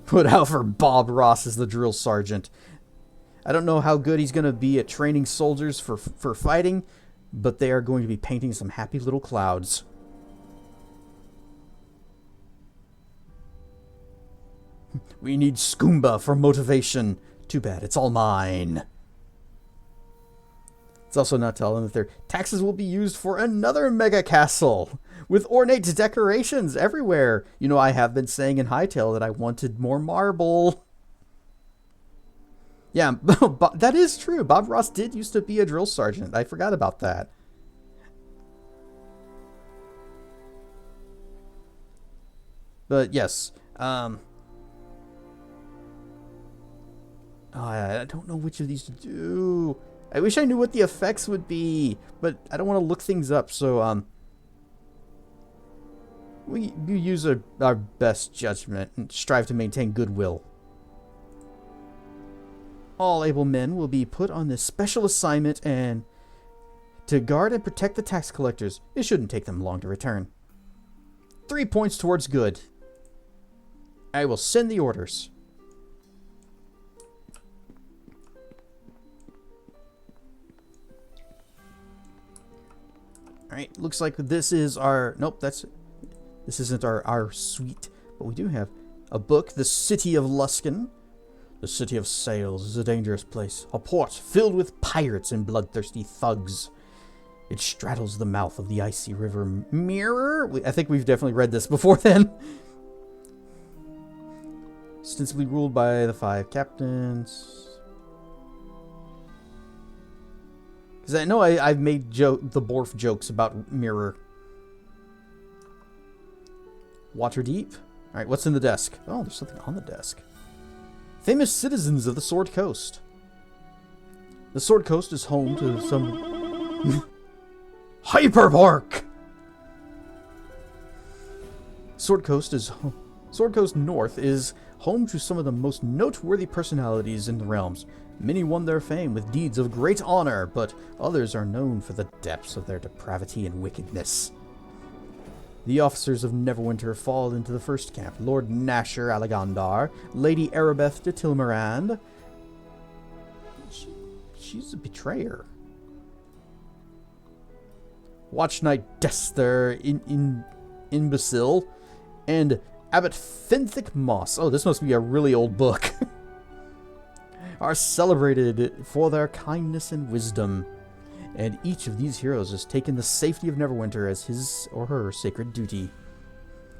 Put out for Bob Ross as the drill sergeant. I don't know how good he's gonna be at training soldiers for fighting, but they are going to be painting some happy little clouds. We need Skoomba for motivation. Too bad, it's all mine. It's also not telling that their taxes will be used for another mega castle with ornate decorations everywhere. You know, I have been saying in Hightail that I wanted more marble. Yeah, that is true. Bob Ross did used to be a drill sergeant. I forgot about that. But yes, I don't know which of these to do. I wish I knew what the effects would be, but I don't want to look things up, so, We use our best judgment and strive to maintain goodwill. All able men will be put on this special assignment and to guard and protect the tax collectors. It shouldn't take them long to return. 3 points towards good. I will send the orders. Alright, looks like this is our... Nope, this isn't our suite. But we do have a book, The City of Luskan. The City of Sails is a dangerous place. A port filled with pirates and bloodthirsty thugs. It straddles the mouth of the icy river Mirror. I think we've definitely read this before then. Ostensibly ruled by the 5 captains. Because I know I've made the Borf jokes about Mirror. Waterdeep. Alright, what's in the desk? Oh, there's something on the desk. Famous citizens of the Sword Coast. The Sword Coast is home to some... Hyperpark! Sword Coast North is home to some of the most noteworthy personalities in the realms. Many won their fame with deeds of great honor, but others are known for the depths of their depravity and wickedness. The officers of Neverwinter fall into the first camp. Lord Nasher Alagandar, Lady Arabeth de Tilmarand. She's a betrayer. Watch Knight Dester Imbecile, and Abbot Finthic Moss. Oh, this must be a really old book. Are celebrated for their kindness and wisdom. And each of these heroes has taken the safety of Neverwinter as his or her sacred duty.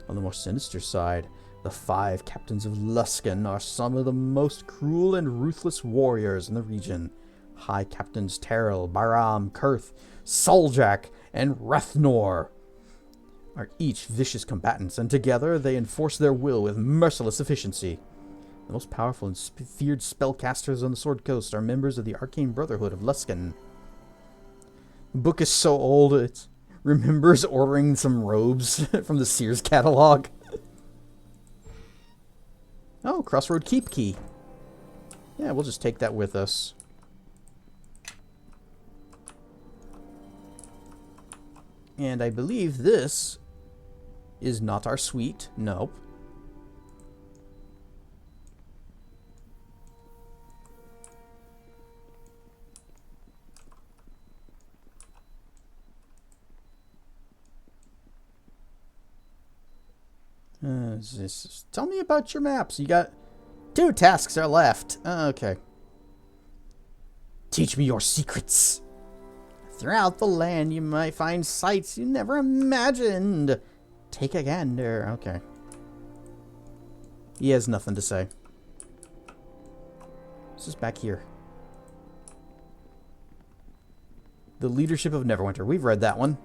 On the more sinister side, the 5 captains of Luskan are some of the most cruel and ruthless warriors in the region. High Captains Terrell, Baram, Kurth, Soljak, and Rathnor are each vicious combatants, and together they enforce their will with merciless efficiency. The most powerful and feared spellcasters on the Sword Coast are members of the Arcane Brotherhood of Luskan. The book is so old, it remembers ordering some robes from the Sears catalog. Oh, Crossroad Keep key. Yeah, we'll just take that with us. And I believe this is not our suite. Nope. Tell me about your maps. You got 2 tasks are left. Okay. Teach me your secrets. Throughout the land, you might find sights you never imagined. Take a gander. Okay. He has nothing to say. This is back here. The Leadership of Neverwinter. We've read that one.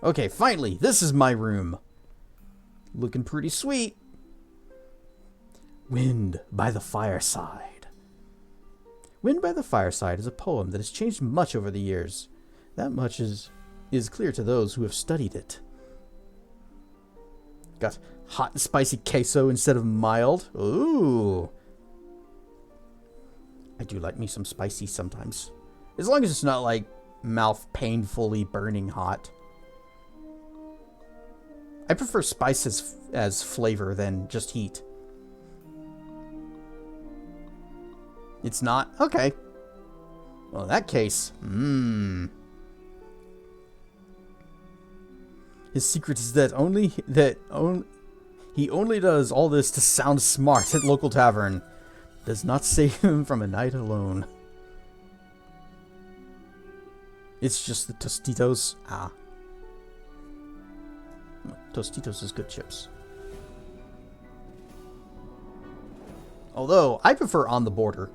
Okay, finally, this is my room. Looking pretty sweet. Wind by the Fireside. Wind by the Fireside is a poem that has changed much over the years. That much is clear to those who have studied it. Got hot and spicy queso instead of mild. Ooh. I do like me some spicy sometimes. As long as it's not like mouth painfully burning hot. I prefer spice as flavor than just heat. It's not? Okay. Well, in that case, His secret is that he only does all this to sound smart at local tavern. Does not save him from a night alone. It's just the Tostitos. Ah. Tostitos is good chips. Although, I prefer On the Border.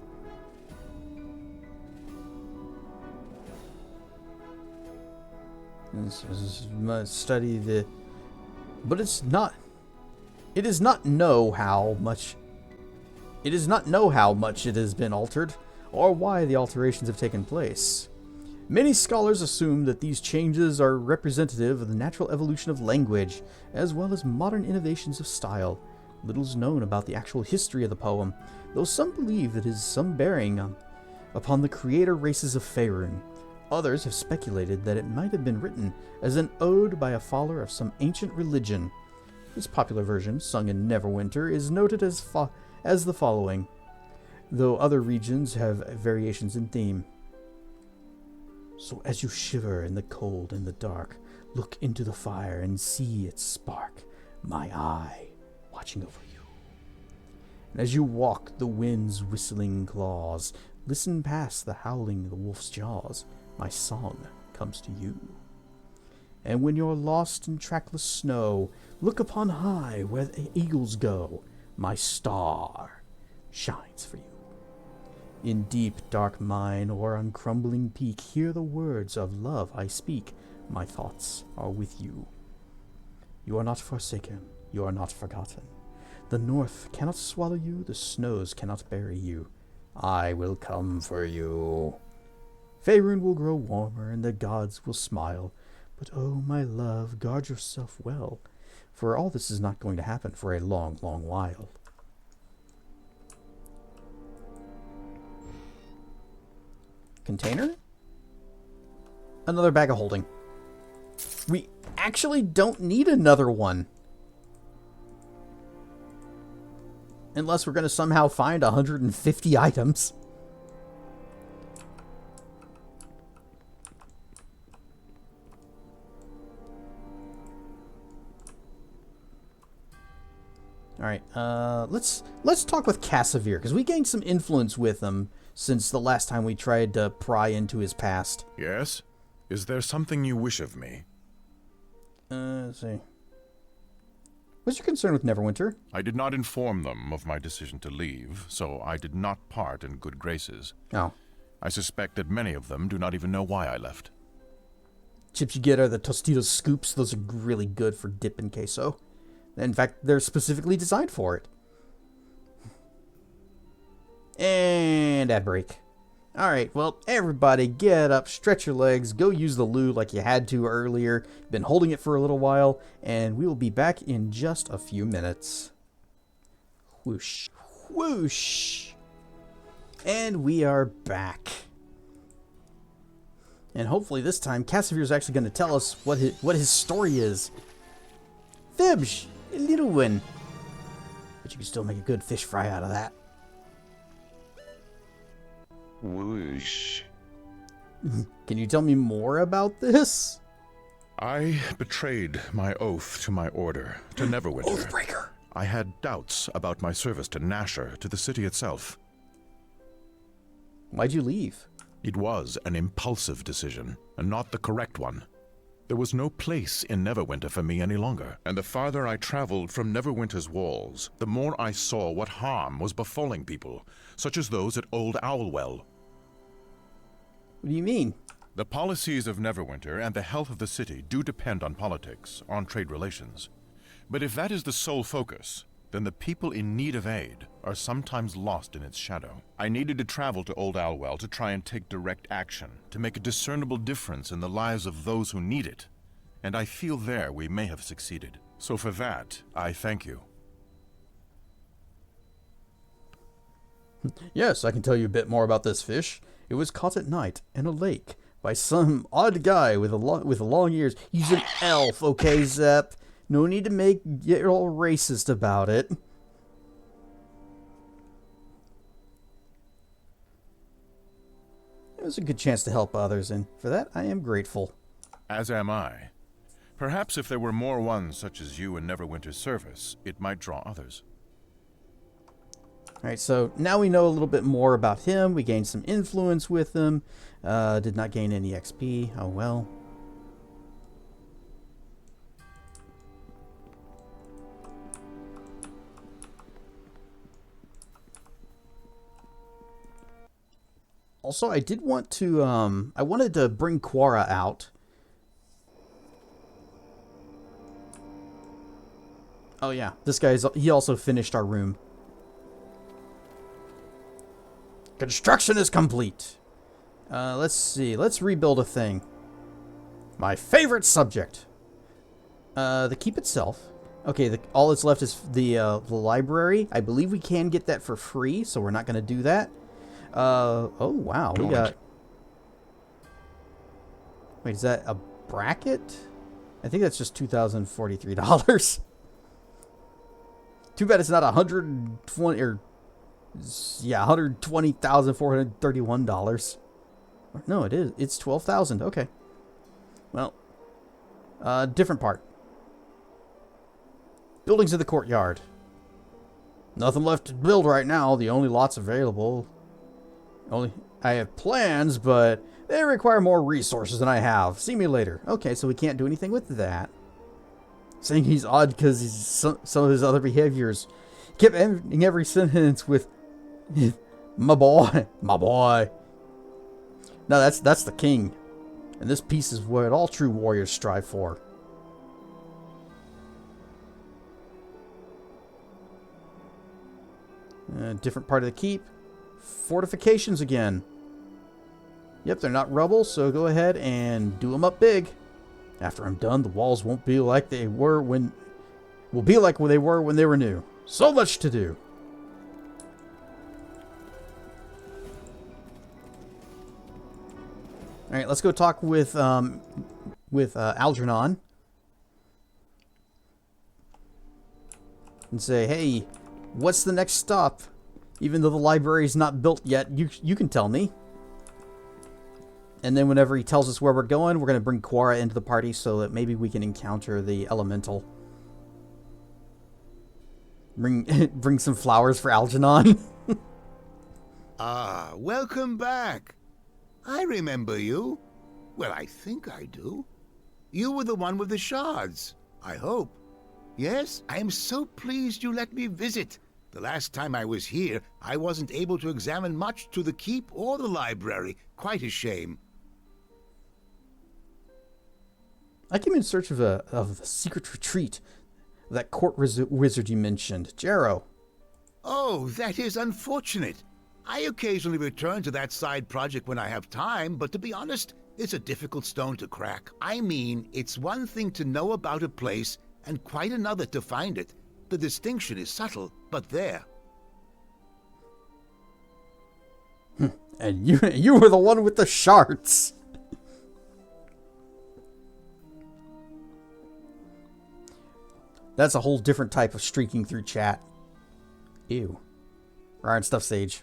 This is study the... But it's not... It is not know how much It does not know how much it has been altered, or why the alterations have taken place. Many scholars assume that these changes are representative of the natural evolution of language, as well as modern innovations of style. Little is known about the actual history of the poem, though some believe that it has some bearing upon the creator races of Faerun. Others have speculated that it might have been written as an ode by a follower of some ancient religion. This popular version, sung in Neverwinter, is noted as the following, though other regions have variations in theme. So as you shiver in the cold and the dark, look into the fire and see its spark, my eye watching over you. And as you walk the wind's whistling claws, listen past the howling of the wolf's jaws, my song comes to you. And when you're lost in trackless snow, look upon high where the eagles go, my star shines for you. In deep dark mine or on crumbling peak, hear the words of love I speak, my thoughts are with you. You are not forsaken, you are not forgotten. The north cannot swallow you, the snows cannot bury you. I will come for you. Faerun will grow warmer and the gods will smile. But oh, my love, guard yourself well, for all this is not going to happen for a long, long while. Container? Another bag of holding. We actually don't need another one. Unless we're going to somehow find 150 items. Alright, let's talk with Cassavir, because we gained some influence with him since the last time we tried to pry into his past. Yes? Is there something you wish of me? Let's see. What's your concern with Neverwinter? I did not inform them of my decision to leave, so I did not part in good graces. Oh. I suspect that many of them do not even know why I left. Chips you get are the Tostitos scoops. Those are really good for dipping queso. In fact, they're specifically designed for it. And ad break. Alright, well, everybody get up, stretch your legs, go use the loo like you had to earlier. Been holding it for a little while, and we will be back in just a few minutes. Whoosh. Whoosh. And we are back. And hopefully this time, Cassavir is actually going to tell us what his story is. Fibs, a little one. But you can still make a good fish fry out of that. Whoosh. Can you tell me more about this? I betrayed my oath to my order, to Neverwinter. Oathbreaker. I had doubts about my service to Nasher, to the city itself. Why'd you leave? It was an impulsive decision, and not the correct one. There was no place in Neverwinter for me any longer, and the farther I traveled from Neverwinter's walls, the more I saw what harm was befalling people, such as those at Old Owlwell. What do you mean? The policies of Neverwinter and the health of the city do depend on politics, on trade relations. But if that is the sole focus, then the people in need of aid are sometimes lost in its shadow. I needed to travel to Old Owlwell to try and take direct action, to make a discernible difference in the lives of those who need it. And I feel there we may have succeeded. So for that, I thank you. Yes, I can tell you a bit more about this fish. It was caught at night in a lake by some odd guy with long ears. He's an elf, okay, Zep? No need to get all racist about it. It was a good chance to help others, and for that I am grateful. As am I. Perhaps if there were more ones such as you in Neverwinter's service, it might draw others. Alright, so now we know a little bit more about him. We gained some influence with him. Did not gain any XP. Oh well. Also, I did want to, I wanted to bring Quara out. Oh yeah, this guy's, he also finished our room. Construction is complete. Let's see. Let's rebuild a thing. My favorite subject. The keep itself. Okay, all that's left is the library. I believe we can get that for free, so we're not going to do that. Oh, wow. We got... Wait, is that a bracket? I think that's just $2,043. Too bad it's not $120,431. No, it is. It's $12,000. Okay. Well, different part. Buildings in the courtyard. Nothing left to build right now. The only lots available. I have plans, but they require more resources than I have. See me later. Okay, so we can't do anything with that. Saying he's odd because some of his other behaviors kept ending every sentence with my boy, my boy. No, that's the king. And this peace is what all true warriors strive for. Different part of the keep. Fortifications again. Yep, they're not rubble, so go ahead and do them up big. After I'm done, the walls won't be like they were when... will be like they were when they were new. So much to do. All right, let's go talk with Algernon. And say, hey, what's the next stop? Even though the library's not built yet, you can tell me. And then whenever he tells us where we're going, we're going to bring Quora into the party so that maybe we can encounter the elemental. Bring some flowers for Algernon. Ah, welcome back. I remember you. Well, I think I do. You were the one with the shards, I hope. Yes, I am so pleased you let me visit. The last time I was here, I wasn't able to examine much to the keep or the library. Quite a shame. I came in search of a secret retreat. That court wizard you mentioned, Jerro. Oh, that is unfortunate. I occasionally return to that side project when I have time, but to be honest, it's a difficult stone to crack. I mean, it's one thing to know about a place, and quite another to find it. The distinction is subtle, but there. And you were the one with the shards. That's a whole different type of streaking through chat. Ew. Alright, stuff, Sage.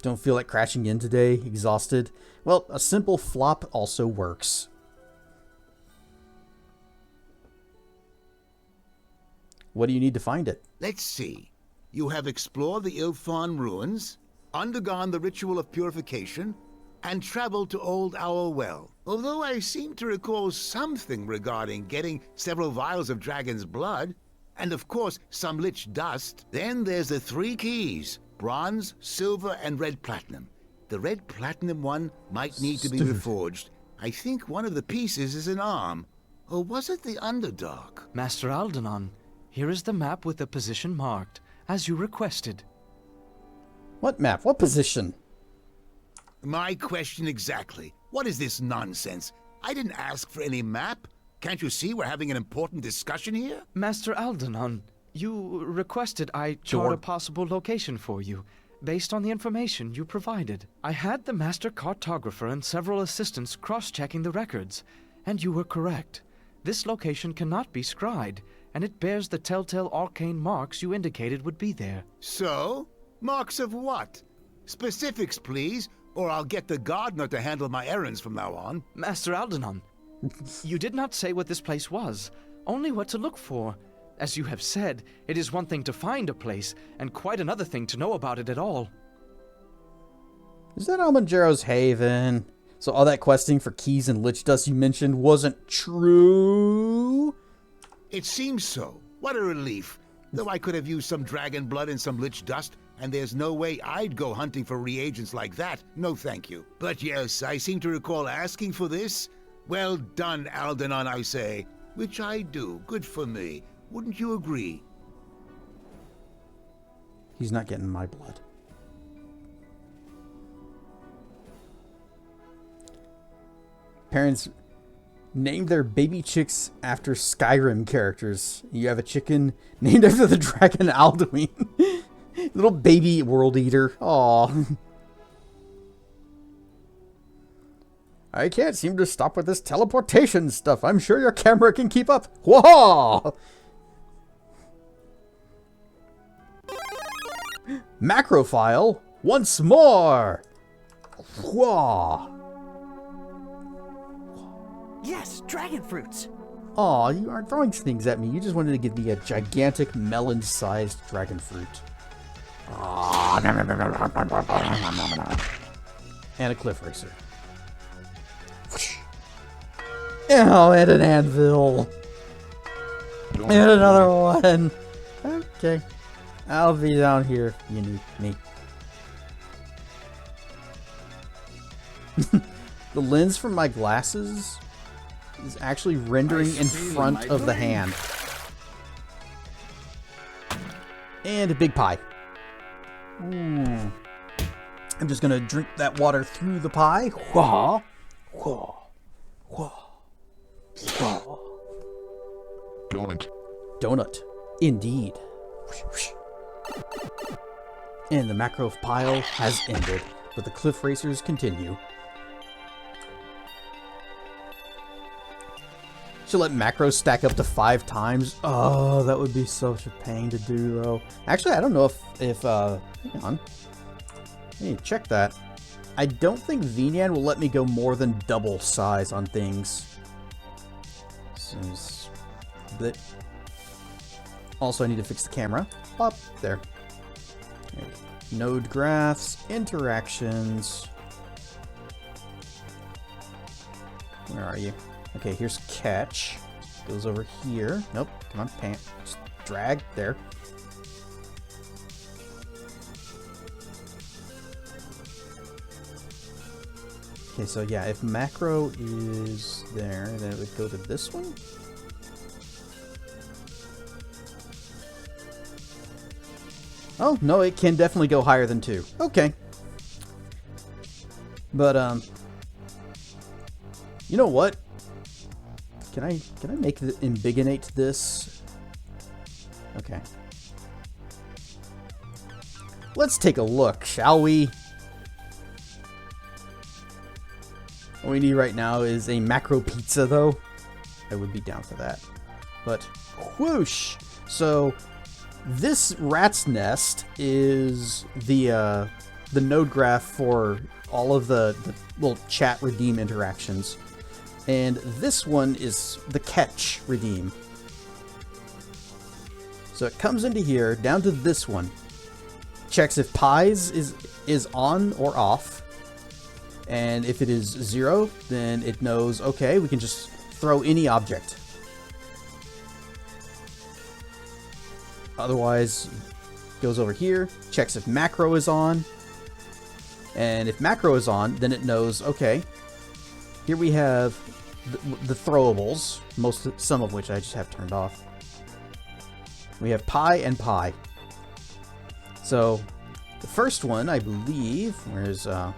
Don't feel like crashing in today? Exhausted? Well, a simple flop also works. What do you need to find it? Let's see. You have explored the Ilfon ruins, undergone the ritual of purification, and traveled to Old Owl Well. Although I seem to recall something regarding getting several vials of dragon's blood, and of course some lich dust, then there's the 3 keys: bronze, silver, and red platinum. The red platinum one might need to be reforged. I think one of the pieces is an arm. Or was it the Underdark? Master Algernon, here is the map with the position marked, as you requested. What map? What position? My question exactly. What is this nonsense? I didn't ask for any map. Can't you see we're having an important discussion here? Master Algernon, you requested I chart a possible location for you, based on the information you provided. I had the master cartographer and several assistants cross-checking the records, and you were correct. This location cannot be scryed, and it bears the telltale arcane marks you indicated would be there. So? Marks of what? Specifics, please, or I'll get the gardener to handle my errands from now on. Master Algernon, you did not say what this place was, only what to look for. As you have said, it is one thing to find a place, and quite another thing to know about it at all. Is that Almanjero's Haven? So all that questing for keys and lich dust you mentioned wasn't true? It seems so. What a relief. Though I could have used some dragon blood and some lich dust, and there's no way I'd go hunting for reagents like that. No thank you. But yes, I seem to recall asking for this. Well done, Algernon, I say. Which I do. Good for me. Wouldn't you agree? He's not getting my blood. Parents named their baby chicks after Skyrim characters. You have a chicken named after the dragon Alduin. Little baby world eater. Aw. I can't seem to stop with this teleportation stuff. I'm sure your camera can keep up. Whoa! Macrophile once more. Whoa! Yes, dragon fruits. Aw, you aren't throwing things at me. You just wanted to give me a gigantic melon-sized dragon fruit. Aww. And a cliff racer. Oh, and an anvil. And another one. Okay. I'll be down here if you need me. The lens from my glasses is actually rendering in front of the hand. And a big pie. Ooh. I'm just gonna drink that water through the pie. Whoa. Whoa. Whoa. Whoa. Donut. Indeed. And the macro pile has ended, but the cliff racers continue. Should let macros stack up to 5 times. Oh, that would be such a pain to do, though. Actually, I don't know if hang on. I need to check that. I don't think VNAN will let me go more than double size on things. But also, I need to fix the camera. Up there. Node graphs, interactions. Where are you? Okay, here's catch. Goes over here. Nope. Come on, pant. Just drag. There. Okay, so yeah, if macro is there, then it would go to this one. Oh, no, it can definitely go higher than 2. Okay. But, you know what? Can I make the ambigonate this? Okay. Let's take a look, shall we? What we need right now is a macro pizza, though. I would be down for that. But, whoosh! So, this rat's nest is the node graph for all of the little chat redeem interactions. And this one is the catch redeem. So it comes into here, down to this one. Checks if pies is on or off. And if it is 0, then it knows, okay, we can just throw any object. Otherwise, goes over here, checks if macro is on. And if macro is on, then it knows, okay, here we have the throwables, some of which I just have turned off. We have pie and pie. So, the first one, I believe, where's, what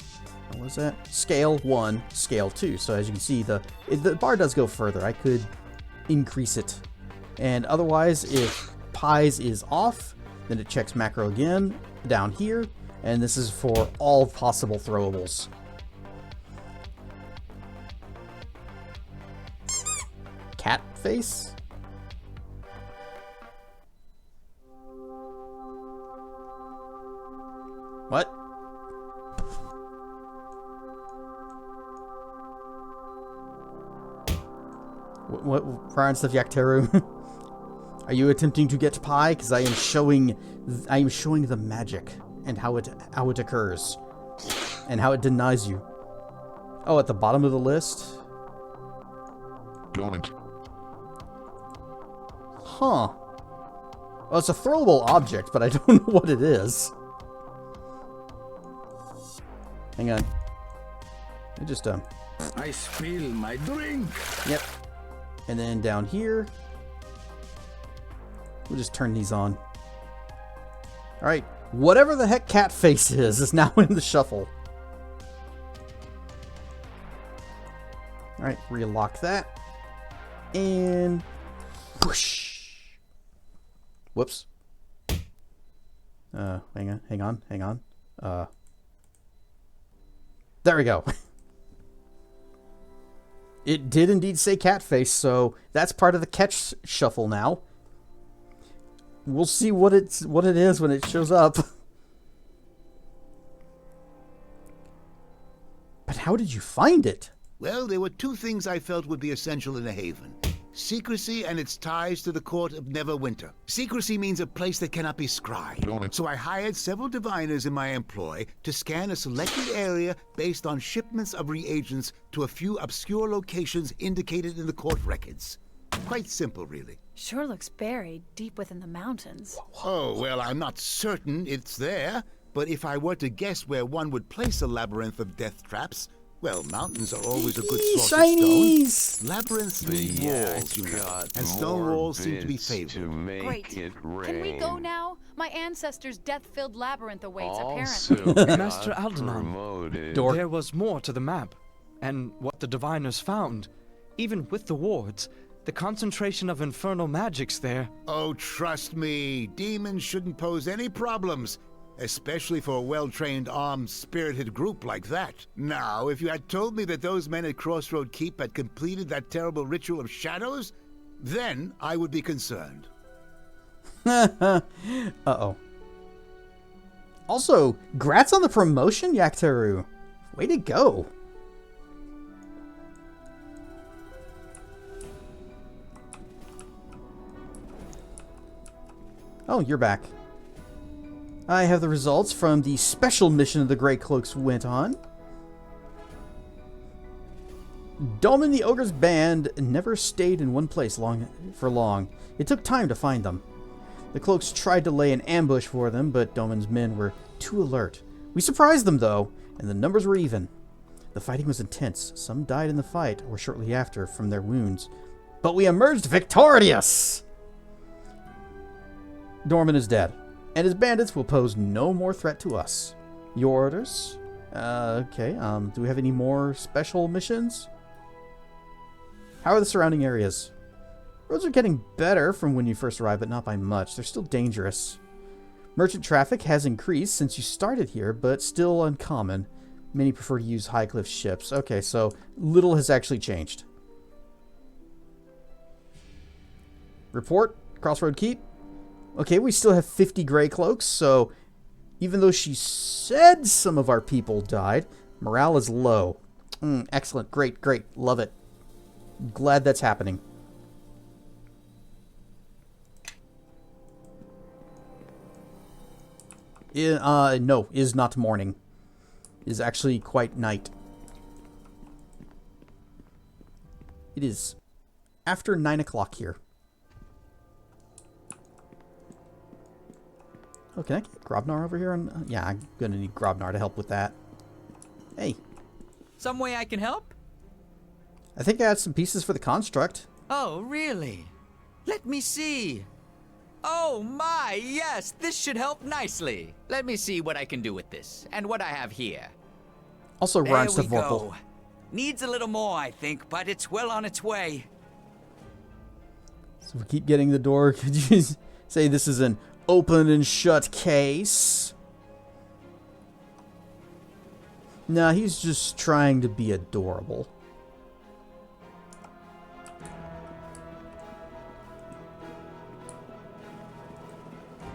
was that? Scale 1, scale 2. So as you can see, the bar does go further. I could increase it. And otherwise, if pies is off, then it checks macro again down here. And this is for all possible throwables. Cat face? What? What? Brian stuff Yakteru? Are you attempting to get pie? Because I am showing the magic and how it occurs and how it denies you. Oh, at the bottom of the list. Don't. Huh. Well, it's a throwable object, but I don't know what it is. Hang on. I just I spill my drink. Yep. And then down here, we'll just turn these on. All right. Whatever the heck cat face is now in the shuffle. Alright, relock that. And... whoosh! Whoops. Hang on. There we go. It did indeed say cat face, so that's part of the catch shuffle now. We'll see what it is when it shows up. But how did you find it? Well, there were two things I felt would be essential in a haven. Secrecy and its ties to the court of Neverwinter. Secrecy means a place that cannot be scryed. So I hired several diviners in my employ to scan a selected area based on shipments of reagents to a few obscure locations indicated in the court records. Quite simple, really. Sure looks buried deep within the mountains. Oh, well, I'm not certain it's there, but if I were to guess where one would place a labyrinth of death traps, well, mountains are always a good source Shinies! of stone. Labyrinths need walls, you know, and stone walls seem to be favored. Great. Can we go now? My ancestors' death-filled labyrinth awaits, Also, apparently. Master Aldenon, there was more to the map, and what the diviners found. Even with the wards, the concentration of infernal magics there. Oh, trust me, demons shouldn't pose any problems, especially for a well-trained, armed, spirited group like that. Now, if you had told me that those men at Crossroad Keep had completed that terrible ritual of shadows, then I would be concerned. Uh-oh. Also, grats on the promotion, Yaktaru. Way to go. Oh, you're back. I have the results from the special mission the Grey Cloaks went on. Dolmen the Ogre's band never stayed in one place for long. It took time to find them. The Cloaks tried to lay an ambush for them, but Dolmen's men were too alert. We surprised them, though, and the numbers were even. The fighting was intense. Some died in the fight, or shortly after, from their wounds. But we emerged victorious! Dorman is dead, and his bandits will pose no more threat to us. Your orders? Okay, do we have any more special missions? How are the surrounding areas? Roads are getting better from when you first arrived, but not by much. They're still dangerous. Merchant traffic has increased since you started here, but still uncommon. Many prefer to use high-cliff ships. Okay, so little has actually changed. Report, Crossroad Keep. Okay, we still have 50 Grey Cloaks, so even though she said some of our people died, morale is low. Excellent, great, love it. Glad that's happening. No, is not morning. Is actually quite night. It is after 9 o'clock here. Oh, can I get Grobnar over here? Yeah, I'm gonna need Grobnar to help with that. Hey. Some way I can help? I think I had some pieces for the construct. Oh, really? Let me see. Oh my, yes, this should help nicely. Let me see what I can do with this, and what I have here. Also, There rhymes to we Vorpal. go. Needs a little more, I think, but it's well on its way. So we keep getting the door. Could you say this is an open and shut case? Nah, he's just trying to be adorable.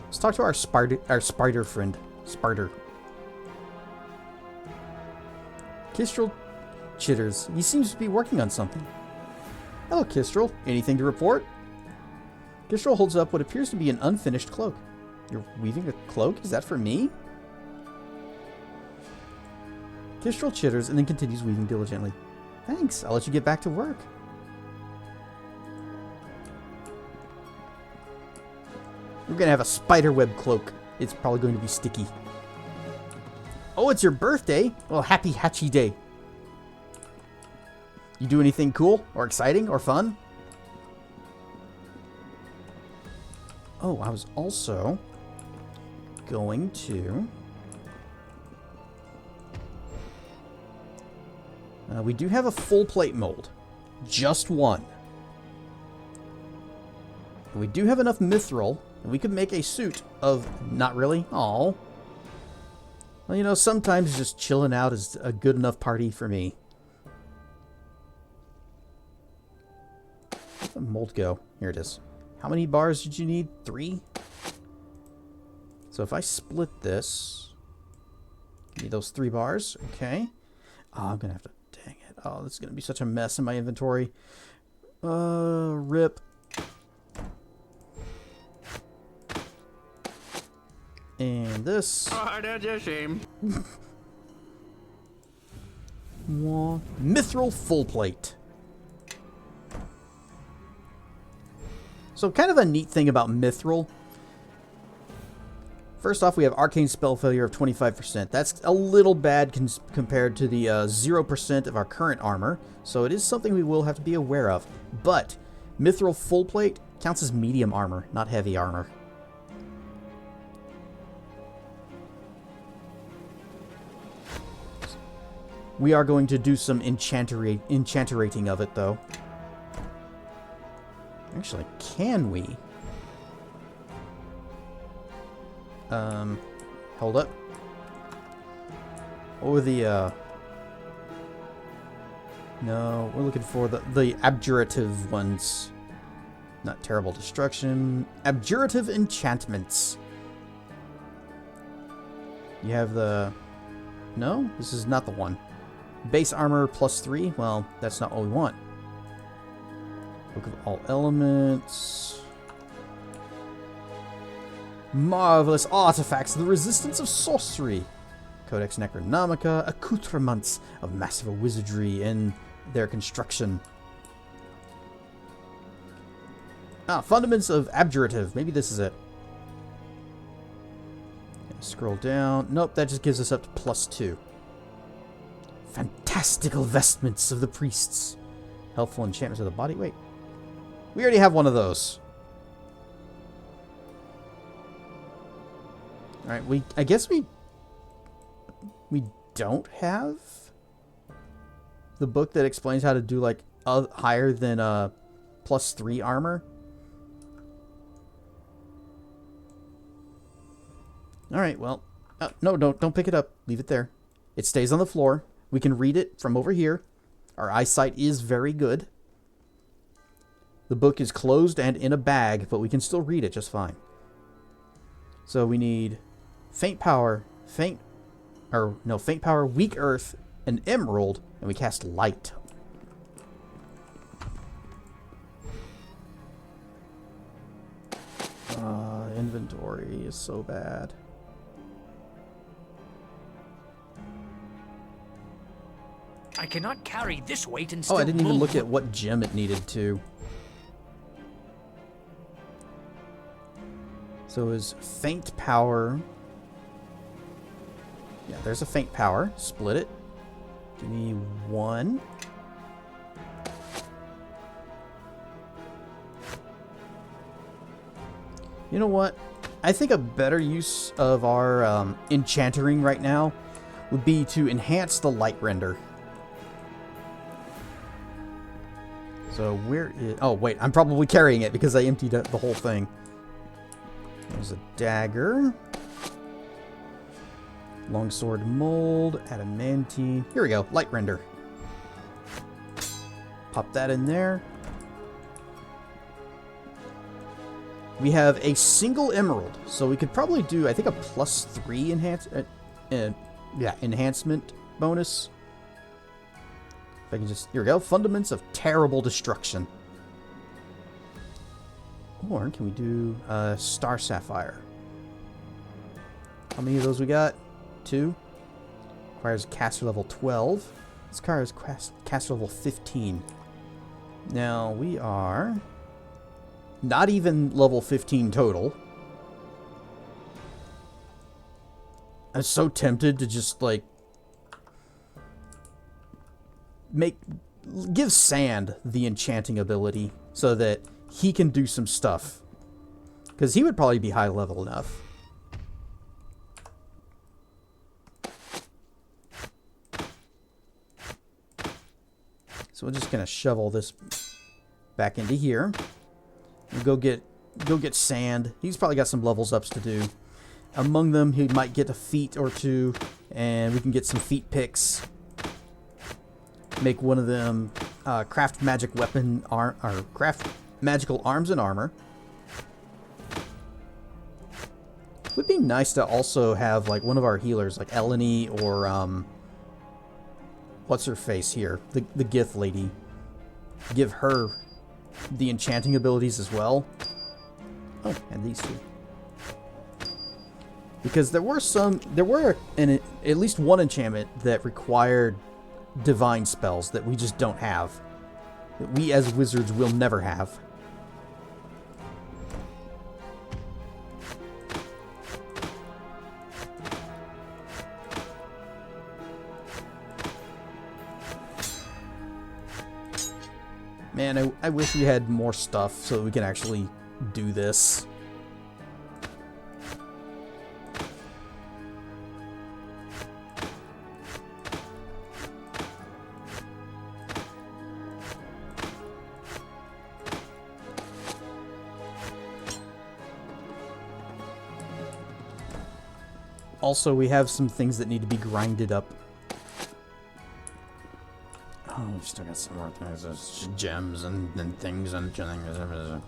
Let's talk to our spider friend, Sparter. Kistrel chitters. He seems to be working on something. Hello, Kistrel. Anything to report? Kistrel holds up what appears to be an unfinished cloak. You're weaving a cloak? Is that for me? Kistrel chitters and then continues weaving diligently. Thanks. I'll let you get back to work. We're going to have a spiderweb cloak. It's probably going to be sticky. Oh, it's your birthday? Well, happy Hatchy Day. You do anything cool or exciting or fun? Oh, I was also going to... we do have a full plate mold. Just one. We do have enough mithril, and we could make a suit of... Not really? Aw. Well, you know, sometimes just chilling out is a good enough party for me. Where'd the mold go? Here it is. How many bars did you need? 3? So if I split this... Need those 3 bars. Okay. Oh, I'm going to have to... Dang it. Oh, this is going to be such a mess in my inventory. Rip. And this. Oh, that's a shame. Mithril full plate. So kind of a neat thing about mithril. First off, we have arcane spell failure of 25%. That's a little bad compared to the 0% of our current armor. So it is something we will have to be aware of. But mithril full plate counts as medium armor, not heavy armor. We are going to do some enchanterating of it, though. Actually, can we? Hold up. What were the, No, we're looking for the abjurative ones. Not terrible destruction. Abjurative enchantments. You have the... No, this is not the one. Base armor +3? Well, that's not what we want. Book of all elements. Marvelous artifacts of the resistance of sorcery. Codex Necronomica. Accoutrements of massive wizardry in their construction. Fundaments of abjurative. Maybe this is it. Okay, scroll down. Nope, that just gives us up to +2. Fantastical vestments of the priests. Helpful enchantments of the body. Wait. We already have one of those. Alright, I guess we don't have the book that explains how to do, like, higher than +3 armor. Alright, well. No, don't pick it up. Leave it there. It stays on the floor. We can read it from over here. Our eyesight is very good. The book is closed and in a bag, but we can still read it just fine. So we need faint power, faint power, weak earth, an emerald, and we cast light. Inventory is so bad. I cannot carry this weight and Oh, still I didn't even move. look at what gem it needed to. So is faint power. Yeah, there's a faint power. Split it. Give me 1. You know what? I think a better use of our enchantering right now would be to enhance the light render. So where is... Oh, wait. I'm probably carrying it because I emptied the whole thing. There's a dagger. Longsword mold. Adamantine. Here we go. Light render. Pop that in there. We have a single emerald. So we could probably do, I think, a +3 enhancement bonus. If I can just... Here we go. Fundaments of terrible destruction. Or can we do Star Sapphire? How many of those we got? 2. Requires caster level 12. This card is caster level 15. Now we are not even level 15 total. I'm so tempted to just like give Sand the enchanting ability so that he can do some stuff. Because he would probably be high level enough. So we're just gonna shovel this back into here. And go get sand. He's probably got some levels ups to do. Among them, he might get a feat or two, and we can get some feat picks. Make one of them craft magic weapon or craft magical arms and armor. Would be nice to also have like one of our healers, like Eleni or what's her face here, the Gith lady. Give her the enchanting abilities as well. Oh, and these two. Because there were at least one enchantment that required divine spells that we just don't have. That we as wizards will never have. Man, I wish we had more stuff so that we can actually do this. Also, we have some things that need to be grinded up. Oh, we've still got some more things. There's gems and things and things.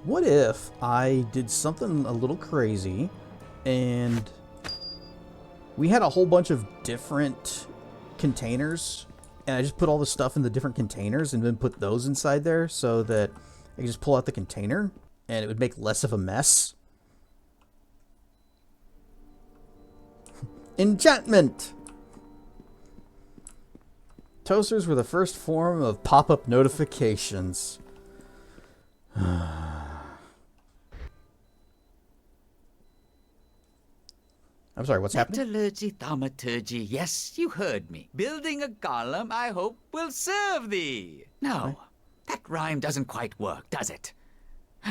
What if I did something a little crazy and we had a whole bunch of different containers and I just put all the stuff in the different containers and then put those inside there so that I can just pull out the container and it would make less of a mess? Enchantment! Toasters were the first form of pop-up notifications. I'm sorry, what's happening? Metallurgy, thaumaturgy, yes, you heard me. Building a golem, I hope, will serve thee. No, that rhyme doesn't quite work, does it?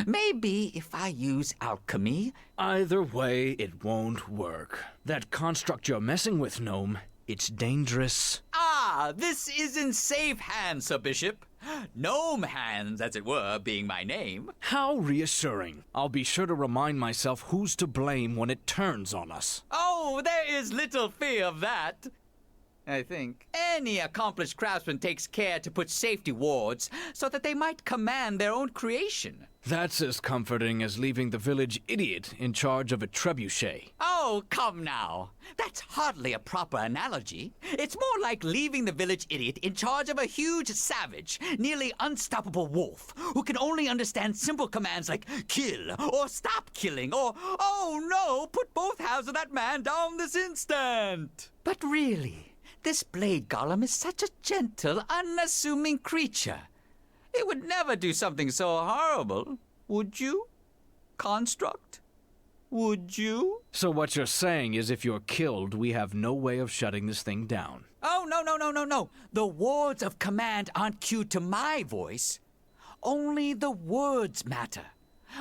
Maybe if I use alchemy... Either way, it won't work. That construct you're messing with, Gnome, it's dangerous. Ah, this is in safe hands, Sir Bishop. Gnome hands, as it were, being my name. How reassuring. I'll be sure to remind myself who's to blame when it turns on us. Oh, there is little fear of that. I think. Any accomplished craftsman takes care to put safety wards so that they might command their own creation. That's as comforting as leaving the village idiot in charge of a trebuchet. Oh, come now. That's hardly a proper analogy. It's more like leaving the village idiot in charge of a huge savage, nearly unstoppable wolf, who can only understand simple commands like kill, or stop killing, or, oh no, put both halves of that man down this instant. But really, this blade golem is such a gentle, unassuming creature. It would never do something so horrible, would you? Construct? Would you? So what you're saying is if you're killed, we have no way of shutting this thing down. Oh, no. The wards of command aren't cued to my voice. Only the words matter.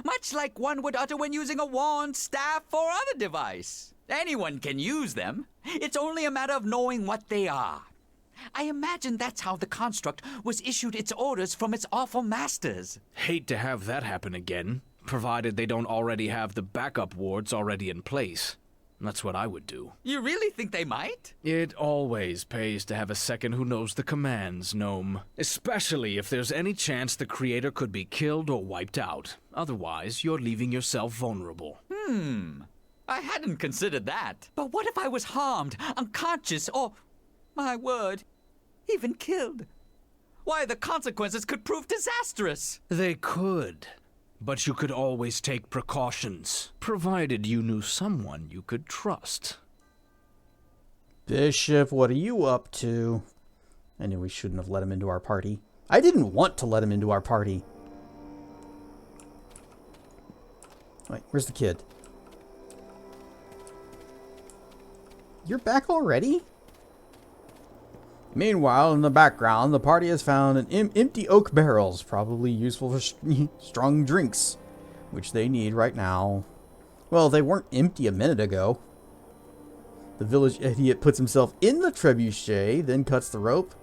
Much like one would utter when using a wand, staff, or other device. Anyone can use them. It's only a matter of knowing what they are. I imagine that's how the construct was issued its orders from its awful masters. Hate to have that happen again, provided they don't already have the backup wards already in place. That's what I would do. You really think they might? It always pays to have a second who knows the commands, Gnome. Especially if there's any chance the creator could be killed or wiped out. Otherwise, you're leaving yourself vulnerable. I hadn't considered that. But what if I was harmed, unconscious, or, my word, even killed? Why, the consequences could prove disastrous. They could. But you could always take precautions, provided you knew someone you could trust. Bishop, what are you up to? I knew we shouldn't have let him into our party. I didn't want to let him into our party. Wait, where's the kid? You're back already? Meanwhile, in the background, the party has found empty oak barrels, probably useful for strong drinks. which they need right now. Well, they weren't empty a minute ago. The village idiot puts himself in the trebuchet, then cuts the rope.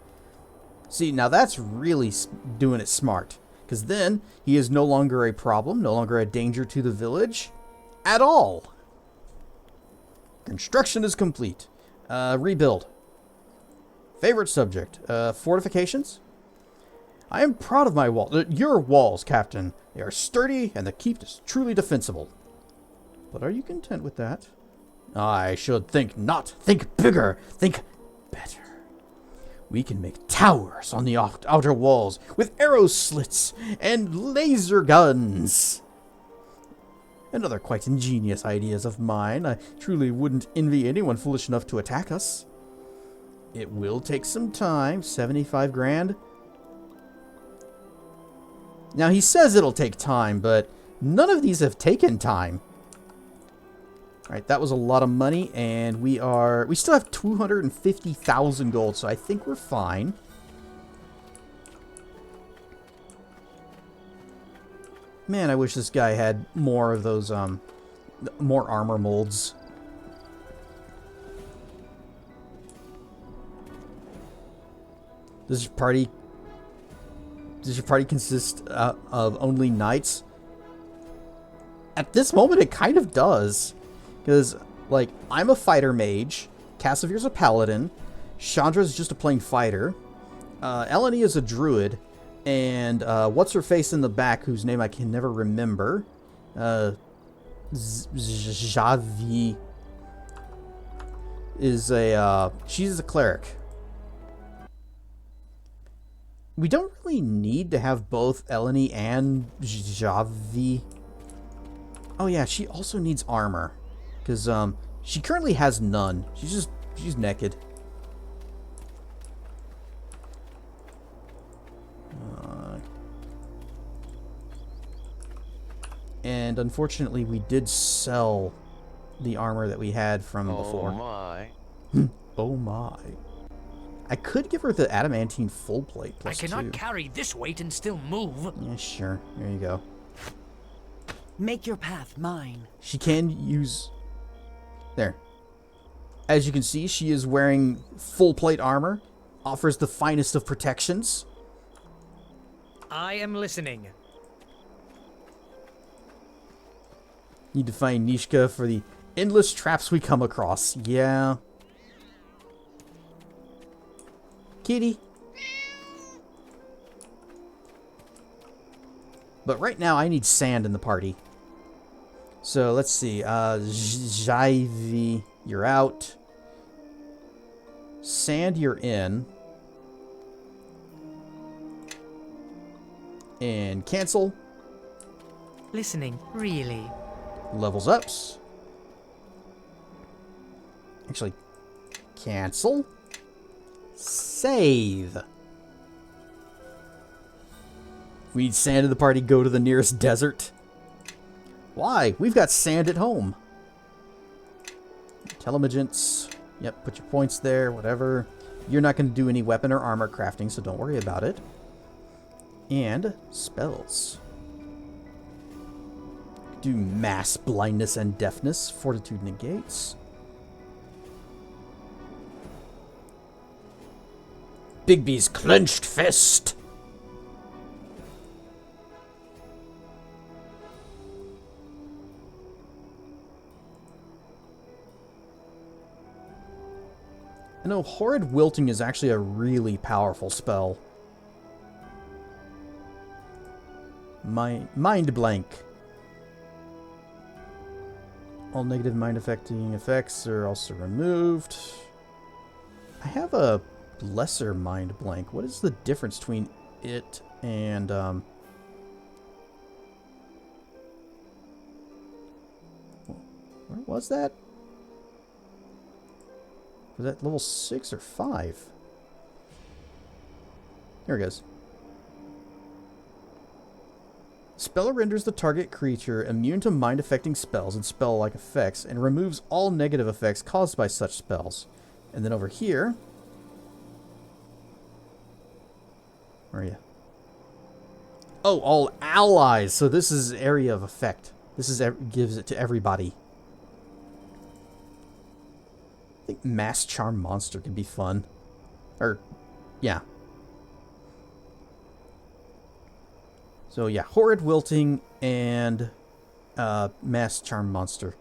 See, now that's really doing it smart. Because then he is no longer a problem, no longer a danger to the village at all. Construction is complete. Rebuild. Favorite subject. Fortifications. I am proud of my walls. Your walls, Captain. They are sturdy and the keep is truly defensible. But are you content with that? I should think not. Think bigger. Think better. We can make towers on the outer walls with arrow slits and laser guns. And other quite ingenious ideas of mine. I truly wouldn't envy anyone foolish enough to attack us. It will take some time. 75 grand. Now he says it'll take time, but none of these have taken time. Alright, that was a lot of money, and we still have 250,000 gold, so I think we're fine. Man, I wish this guy had more of those, more armor molds. Does your party consist of only knights? At this moment, it kind of does. Because, like, I'm a fighter mage, Cassavir's a paladin, Chandra's just a plain fighter, Eleni is a druid, and what's-her-face in the back, whose name I can never remember, Javi, is she's a cleric. We don't really need to have both Eleni and Javi. Oh yeah, she also needs armor. Because, she currently has none. She's naked. And unfortunately, we did sell the armor that we had from before. Oh my. Oh my. I could give her the adamantine full plate plus 2. I cannot carry this weight and still move. Yeah, sure. There you go. Make your path mine. She can use... There. As you can see, she is wearing full plate armor. Offers the finest of protections. I am listening. Need to find Nishka for the endless traps we come across. Yeah. Kitty. But right now, I need sand in the party. So, let's see. Jaivi, you're out. Sand, you're in. And cancel. Listening, really. Levels ups. Actually, cancel. Save. We need sand in the party, go to the nearest desert. Why? We've got sand at home. Intelligence. Yep, put your points there, whatever. You're not going to do any weapon or armor crafting, so don't worry about it. And spells. Do mass blindness and deafness. Fortitude negates. Bigby's clenched fist. I know Horrid Wilting is actually a really powerful spell. Mind Blank. All negative mind affecting effects are also removed. I have a lesser Mind Blank. What is the difference between it and where was that? Was that level 6 or 5? Here it goes. Spell renders the target creature immune to mind-affecting spells and spell-like effects, and removes all negative effects caused by such spells. And then over here... Where are you? Oh, all allies. So this is area of effect. This is gives it to everybody. I think Mass Charm Monster could be fun. Or, yeah. So yeah, Horrid Wilting and Mass Charm Monster.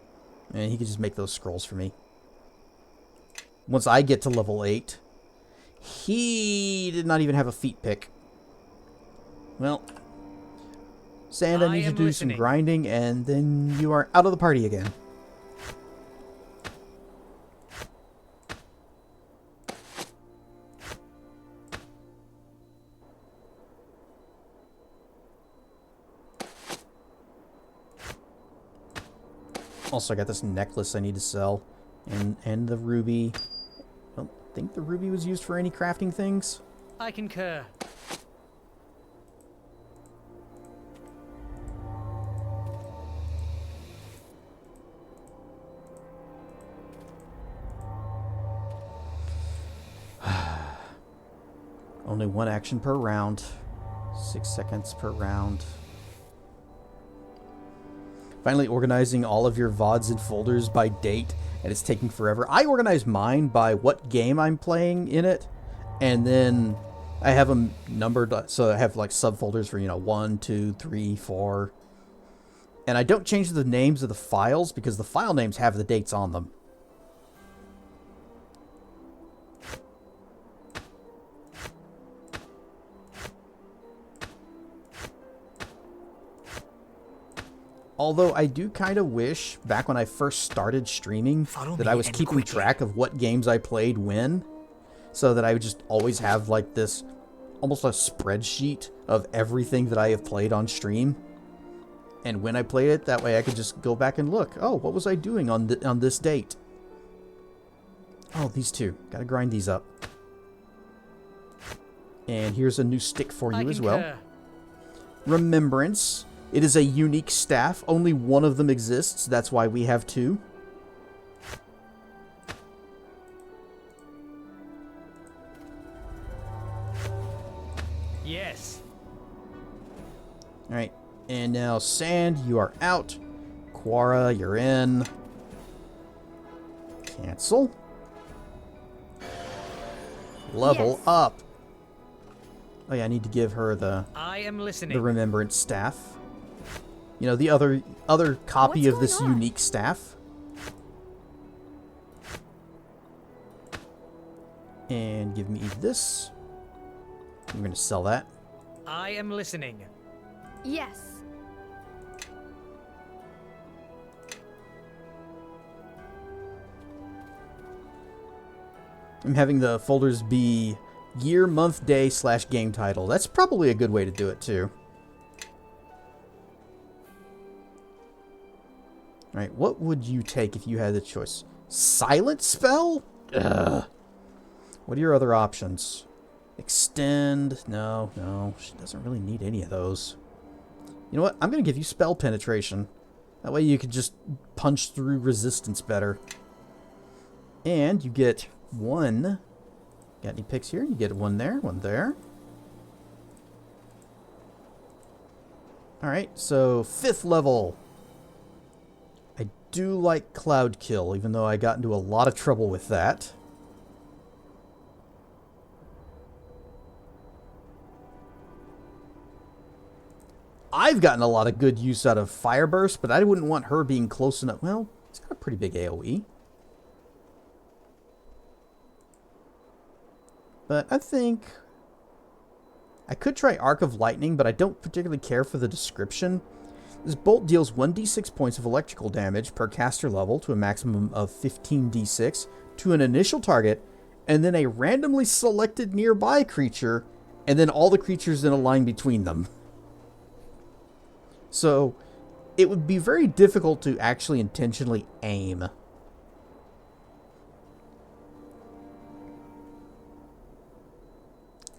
And he could just make those scrolls for me. Once I get to level 8, he did not even have a feat pick. Well, Sand, I need to do some grinding, and then you are out of the party again. Also, I got this necklace I need to sell, and the ruby. I don't think the ruby was used for any crafting things. I concur. Only one action per round. 6 seconds per round. Finally organizing all of your VODs and folders by date, and it's taking forever. I organize mine by what game I'm playing in it, and then I have them numbered, so I have like subfolders for, 1, 2, 3, 4. And I don't change the names of the files because the file names have the dates on them. Although I do kind of wish, back when I first started streaming, that I was keeping track of what games I played when, so that I would just always have like this, almost a spreadsheet of everything that I have played on stream. And when I played it, that way I could just go back and look. Oh, what was I doing on this date? Oh, these two. Gotta grind these up. And here's a new stick for you as well. Remembrance. It is a unique staff. Only one of them exists. That's why we have two. Yes. Alright. And now, Sand, you are out. Quara, you're in. Cancel. Level up. Oh yeah, I need to give her the remembrance staff. The other copy of this unique staff. And give me this. I'm going to sell that. I am listening. Yes. I'm having the folders be year, month, day / game title. That's probably a good way to do it too. Alright, what would you take if you had the choice? Silent spell? Ugh. What are your other options? Extend? No. She doesn't really need any of those. You know what? I'm going to give you spell penetration. That way you could just punch through resistance better. And you get one. Got any picks here? You get one there, one there. Alright, so 5th level. I do like Cloud Kill, even though I got into a lot of trouble with that. I've gotten a lot of good use out of Fire Burst, but I wouldn't want her being close enough. Well, it's got a pretty big AoE. But I think I could try Arc of Lightning, but I don't particularly care for the description. This bolt deals 1d6 points of electrical damage per caster level to a maximum of 15d6 to an initial target, and then a randomly selected nearby creature, and then all the creatures in a line between them. So, it would be very difficult to actually intentionally aim.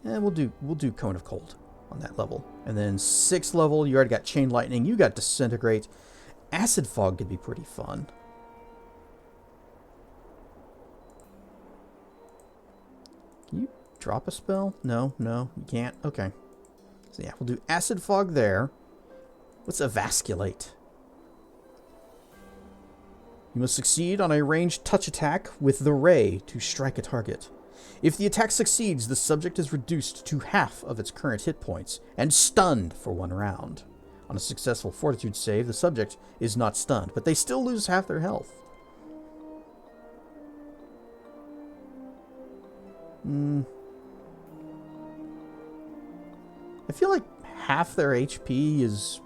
And we'll do Cone of Cold on that level. And then 6th level, you already got Chain Lightning, you got Disintegrate. Acid Fog could be pretty fun. Can you drop a spell? No, you can't. Okay. So yeah, we'll do Acid Fog there. What's Evasculate? You must succeed on a ranged touch attack with the ray to strike a target. If the attack succeeds, the subject is reduced to half of its current hit points and stunned for 1 round. On a successful fortitude save, the subject is not stunned, but they still lose half their health. I feel like half their HP is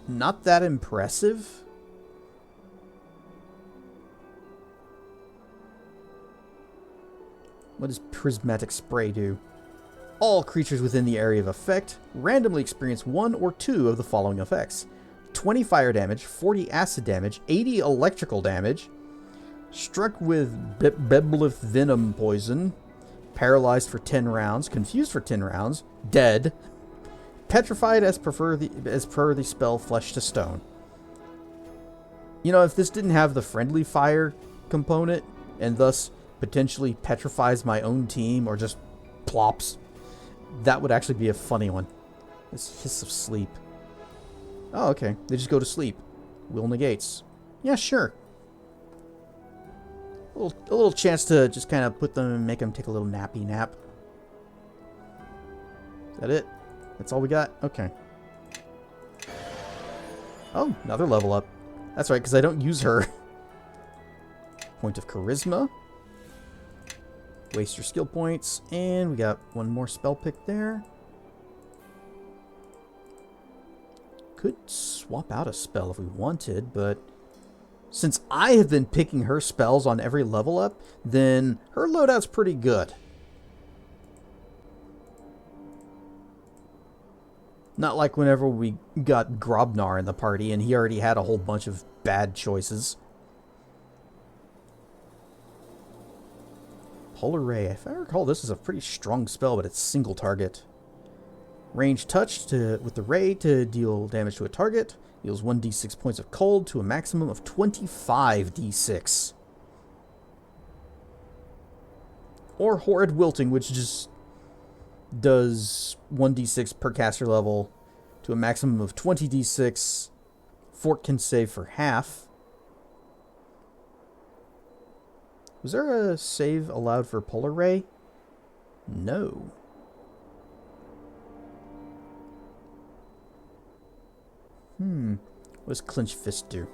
not that impressive. What does Prismatic Spray do? All creatures within the area of effect randomly experience 1 or 2 of the following effects. 20 fire damage, 40 acid damage, 80 electrical damage, struck with Beblith Venom poison, paralyzed for 10 rounds, confused for 10 rounds, dead, petrified as per the spell Flesh to Stone. You know, if this didn't have the friendly fire component, and thus potentially petrifies my own team, or just plops, that would actually be a funny one. This Hiss of Sleep. Oh, okay. They just go to sleep. Will negates. Yeah, sure. A little chance to just kind of put them and make them take a little nappy nap. Is that it? That's all we got? Okay. Oh, another level up. That's right, because I don't use her. Point of Charisma. Waste your skill points. And we got one more spell pick there. Could swap out a spell if we wanted, but since I have been picking her spells on every level up, then her loadout's pretty good. Not like whenever we got Grobnar in the party and he already had a whole bunch of bad choices. Polar Ray. If I recall, this is a pretty strong spell, but it's single target. Range touch with the ray to deal damage to a target. Deals 1d6 points of cold to a maximum of 25d6. Or Horrid Wilting, which just does 1d6 per caster level to a maximum of 20d6. Fort can save for half. Was there a save allowed for Polar Ray? No. What does Clinch Fist do?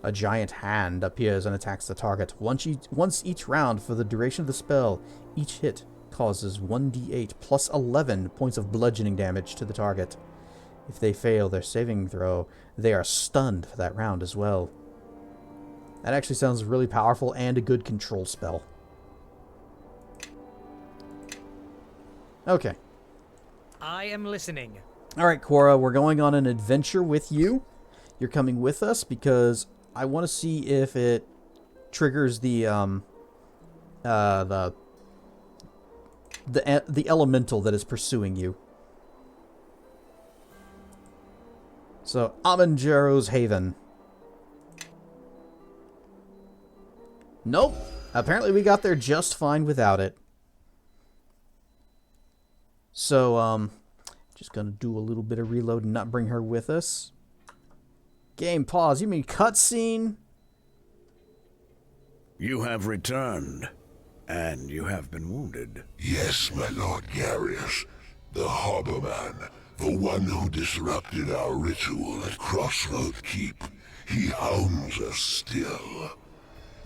A giant hand appears and attacks the target. Once each round for the duration of the spell, each hit causes 1d8 plus 11 points of bludgeoning damage to the target. If they fail their saving throw, they are stunned for that round as well. That actually sounds really powerful and a good control spell. Okay. I am listening. Alright, Quora, we're going on an adventure with you. You're coming with us because I want to see if it triggers the elemental that is pursuing you. So, Ammon Jerro's Haven. Nope. Apparently we got there just fine without it. So, just gonna do a little bit of reload and not bring her with us. Game pause. You mean cutscene? You have returned, and you have been wounded. Yes, my Lord Garius, the Harborman, the one who disrupted our ritual at Crossroad Keep. He hounds us still.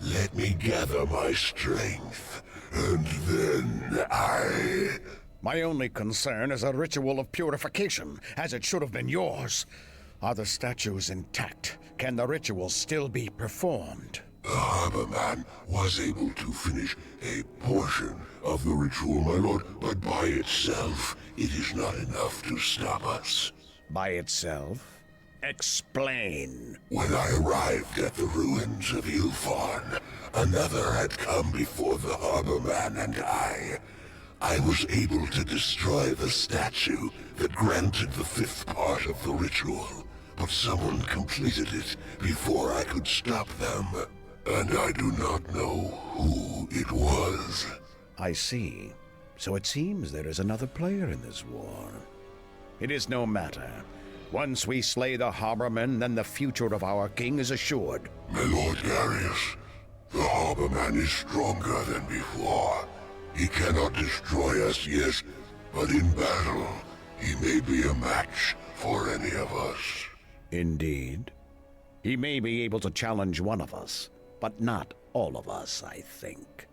Let me gather my strength, and then I... My only concern is a ritual of purification, as it should have been yours. Are the statues intact? Can the ritual still be performed? The Harborman was able to finish a portion of the ritual, my lord, but by itself, it is not enough to stop us. By itself? Explain. When I arrived at the ruins of Ilfarn, another had come before the Harborman and I was able to destroy the statue that granted the 5th part of the ritual, but someone completed it before I could stop them, and I do not know who it was. I see. So it seems there is another player in this war. It is no matter. Once we slay the Harbormen, then the future of our king is assured. My Lord Darius, the Harborman is stronger than before. He cannot destroy us, yes, but in battle, he may be a match for any of us. Indeed. He may be able to challenge one of us, but not all of us, I think.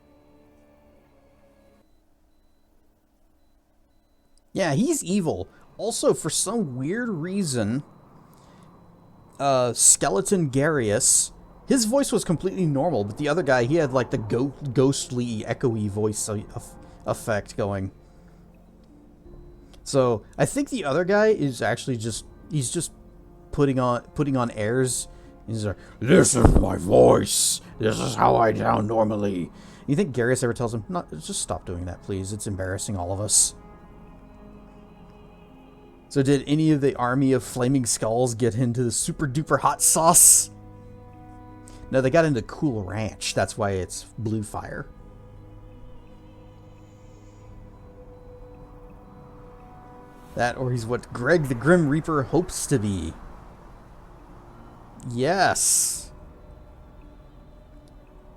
Yeah, he's evil. Also, for some weird reason, Skeleton Garius, his voice was completely normal, but the other guy, he had like the ghostly, echoey voice effect going. So I think the other guy is actually he's just putting on airs. He's like, "This is my voice. This is how I sound normally." You think Garius ever tells him, "No, just stop doing that, please. It's embarrassing all of us." So did any of the army of flaming skulls get into the super duper hot sauce? No, they got into Cool Ranch. That's why it's blue fire. That, or he's what Greg the Grim Reaper hopes to be. Yes.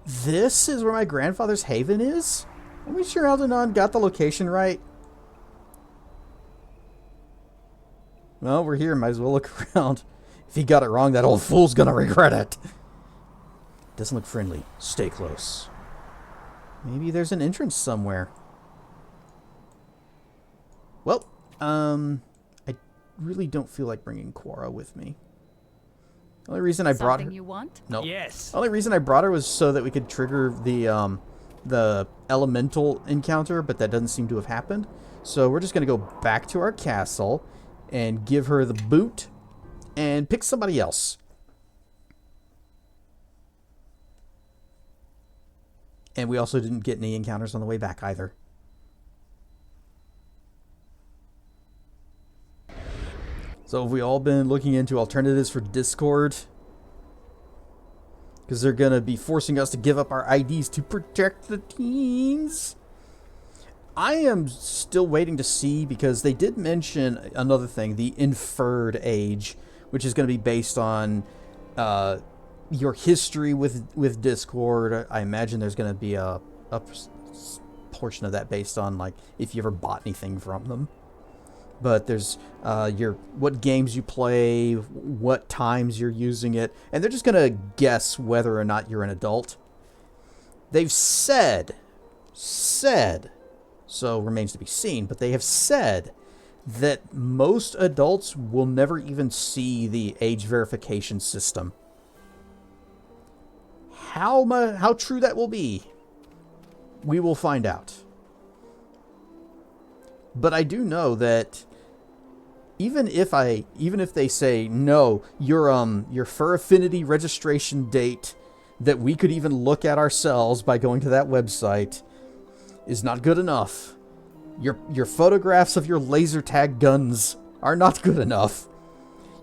This is where my grandfather's haven is? Are we sure Aldenon got the location right? Well, we're here. Might as well look around. If he got it wrong, that old fool's gonna regret it. Doesn't look friendly. Stay close. Maybe there's an entrance somewhere. Well, I really don't feel like bringing Quora with me. The only reason I brought her... Something you want? No. Yes. The only reason I brought her was so that we could trigger the elemental encounter, but that doesn't seem to have happened. So we're just gonna go back to our castle and give her the boot and pick somebody else. And we also didn't get any encounters on the way back either. So have we all been looking into alternatives for Discord? Because they're going to be forcing us to give up our IDs to protect the teens. I am still waiting to see, because they did mention another thing, the inferred age, which is going to be based on your history with Discord. I imagine there's going to be a portion of that based on like if you ever bought anything from them. But there's what games you play, what times you're using it, and they're just going to guess whether or not you're an adult. They've said, so remains to be seen, but they have said that most adults will never even see the age verification system. How true that will be, we will find out. But I do know that even if they say no, your fur affinity registration date that we could even look at ourselves by going to that website is not good enough. Your photographs of your laser tag guns are not good enough.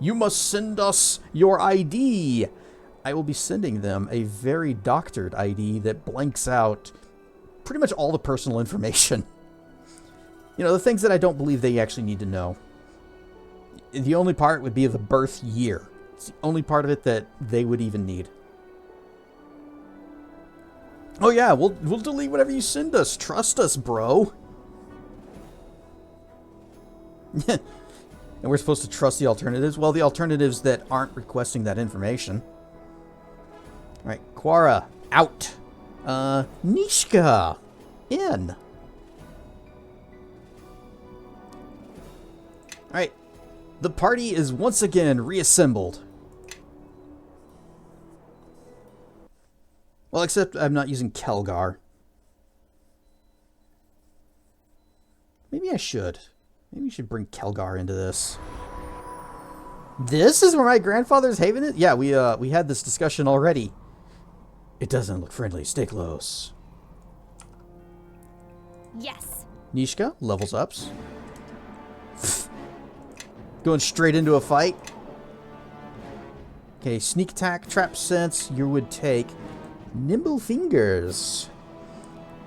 You must send us your ID. I will be sending them a very doctored ID that blanks out pretty much all the personal information. You know, the things that I don't believe they actually need to know. The only part would be the birth year. It's the only part of it that they would even need. Oh yeah, we'll delete whatever you send us. Trust us, bro. And we're supposed to trust the alternatives? Well, the alternatives that aren't requesting that information. Alright, Quora, out. Nishka, in. Alright, the party is once again reassembled. Well, except I'm not using Kelgar. Maybe I should. Maybe you should bring Kelgar into this. This is where my grandfather's haven is? Yeah, we had this discussion already. It doesn't look friendly. Stay close. Yes. Nishka, levels ups. Going straight into a fight. Okay, sneak attack, trap sense, you would take Nimble Fingers.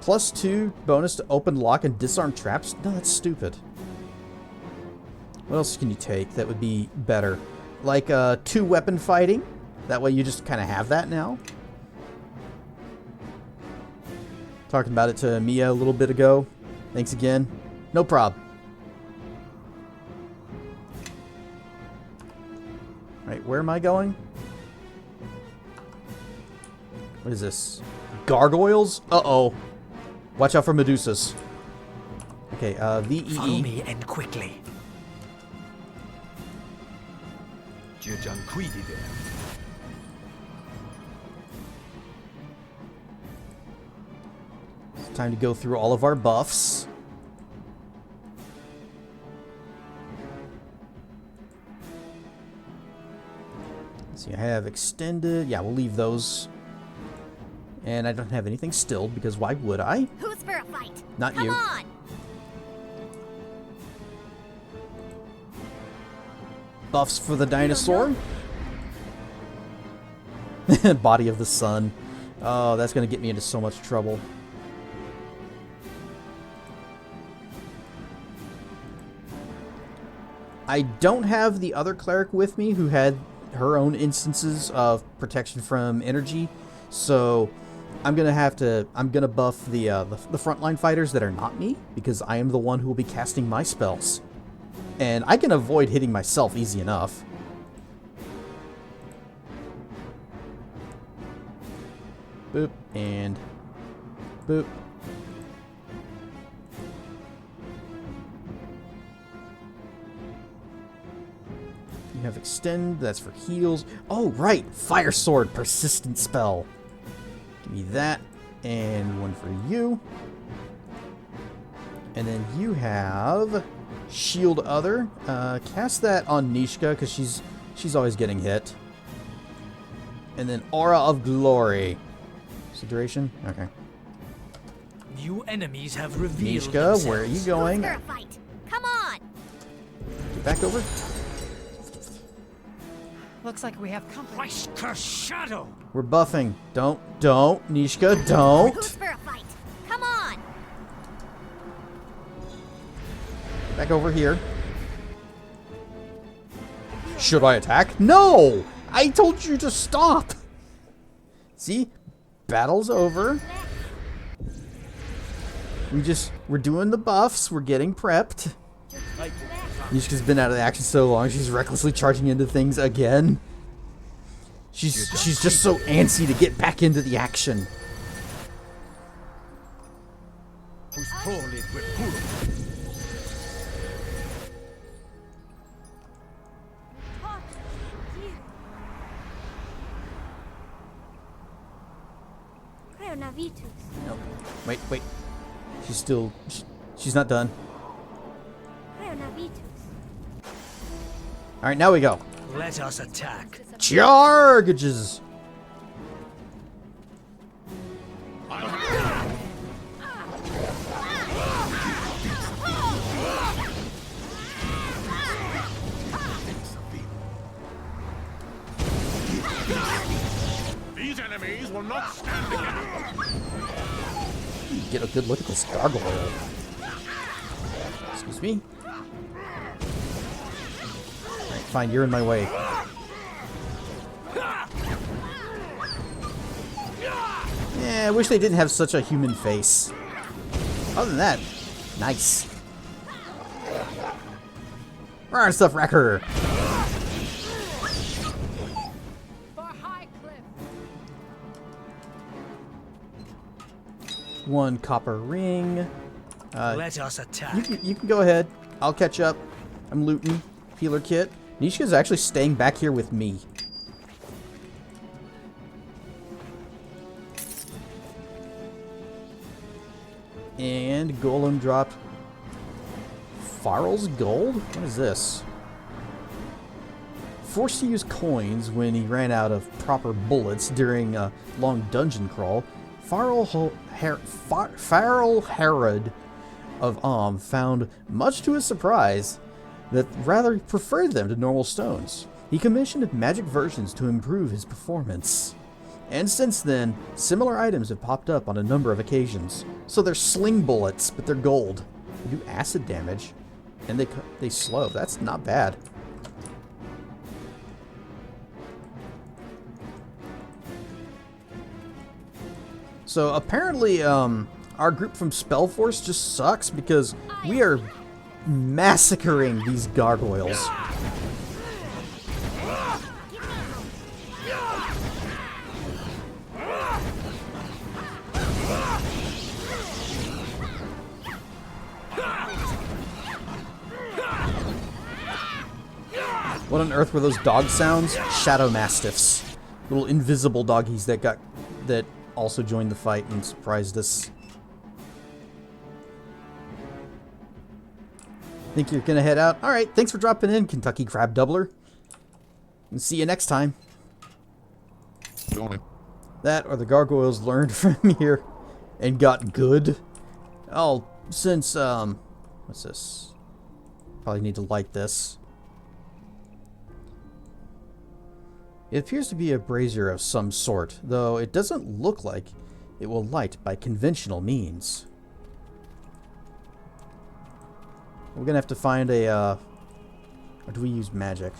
+2 bonus to open, lock, and disarm traps? No, that's stupid. What else can you take that would be better? Like 2 weapon fighting. That way you just kind of have that now. Talking about it to Mia a little bit ago. Thanks again. No prob. Right, where am I going? What is this? Gargoyles? Uh-oh. Watch out for Medusas. Okay, VEE. Follow me and quickly. It's time to go through all of our buffs. Let's see, I have extended. Yeah, we'll leave those. And I don't have anything stilled, because why would I? Who's for a fight? Not Come you. on! Buffs for the dinosaur. Body of the sun. Oh, that's going to get me into so much trouble. I don't have the other cleric with me who had her own instances of protection from energy, so I'm gonna buff the frontline fighters that are not me, because I am the one who will be casting my spells, and I can avoid hitting myself easy enough. Boop and boop. You have extend, that's for heals. Oh, right, fire sword, persistent spell. Give me that, and one for you. And then you have shield other. Cast that on Nishka, because she's always getting hit. And then aura of glory. Is the duration? Okay. New enemies have revealed Nishka, themselves. where are you going? Who's for a fight? Come on! Get back over. Looks like we have company. Weisker Shadow! We're buffing. Don't, Nishka, don't. Who's for a fight? Come on! Back over here. Should I attack? No! I told you to stop! See? Battle's over. We're doing the buffs. We're getting prepped. Nishka's been out of the action so long, she's recklessly charging into things again. She's just so antsy to get back into the action. No. Wait. She's not done. Alright, now we go. Let us attack. Charges! These enemies will not stand against. Get a good look at this gargoyle. Excuse me. Alright, fine, you're in my way. Yeah, I wish they didn't have such a human face. Other than that, nice. Run stuff, Wrecker! One copper ring. Let us attack. You can go ahead. I'll catch up. I'm looting. Healer kit. Nishka's actually staying back here with me. And Golem dropped Farrell's gold? What is this? Forced to use coins when he ran out of proper bullets during a long dungeon crawl, Farrell Herod of found, much to his surprise, that rather preferred them to normal stones. He commissioned magic versions to improve his performance, And since then, similar items have popped up on a number of occasions. So they're sling bullets, but they're gold. They do acid damage, and they slow. That's not bad. So apparently, our group from Spellforce just sucks because we are massacring these gargoyles. What on earth were those dog sounds? Shadow Mastiffs. Little invisible doggies that also joined the fight and surprised us. Think you're gonna head out? Alright, thanks for dropping in, Kentucky Crab Doubler. And see you next time. That or the gargoyles learned from here and got good. Oh, since, what's this? Probably need to light this. It appears to be a brazier of some sort, though it doesn't look like it will light by conventional means. We're gonna have to find a, or do we use magic?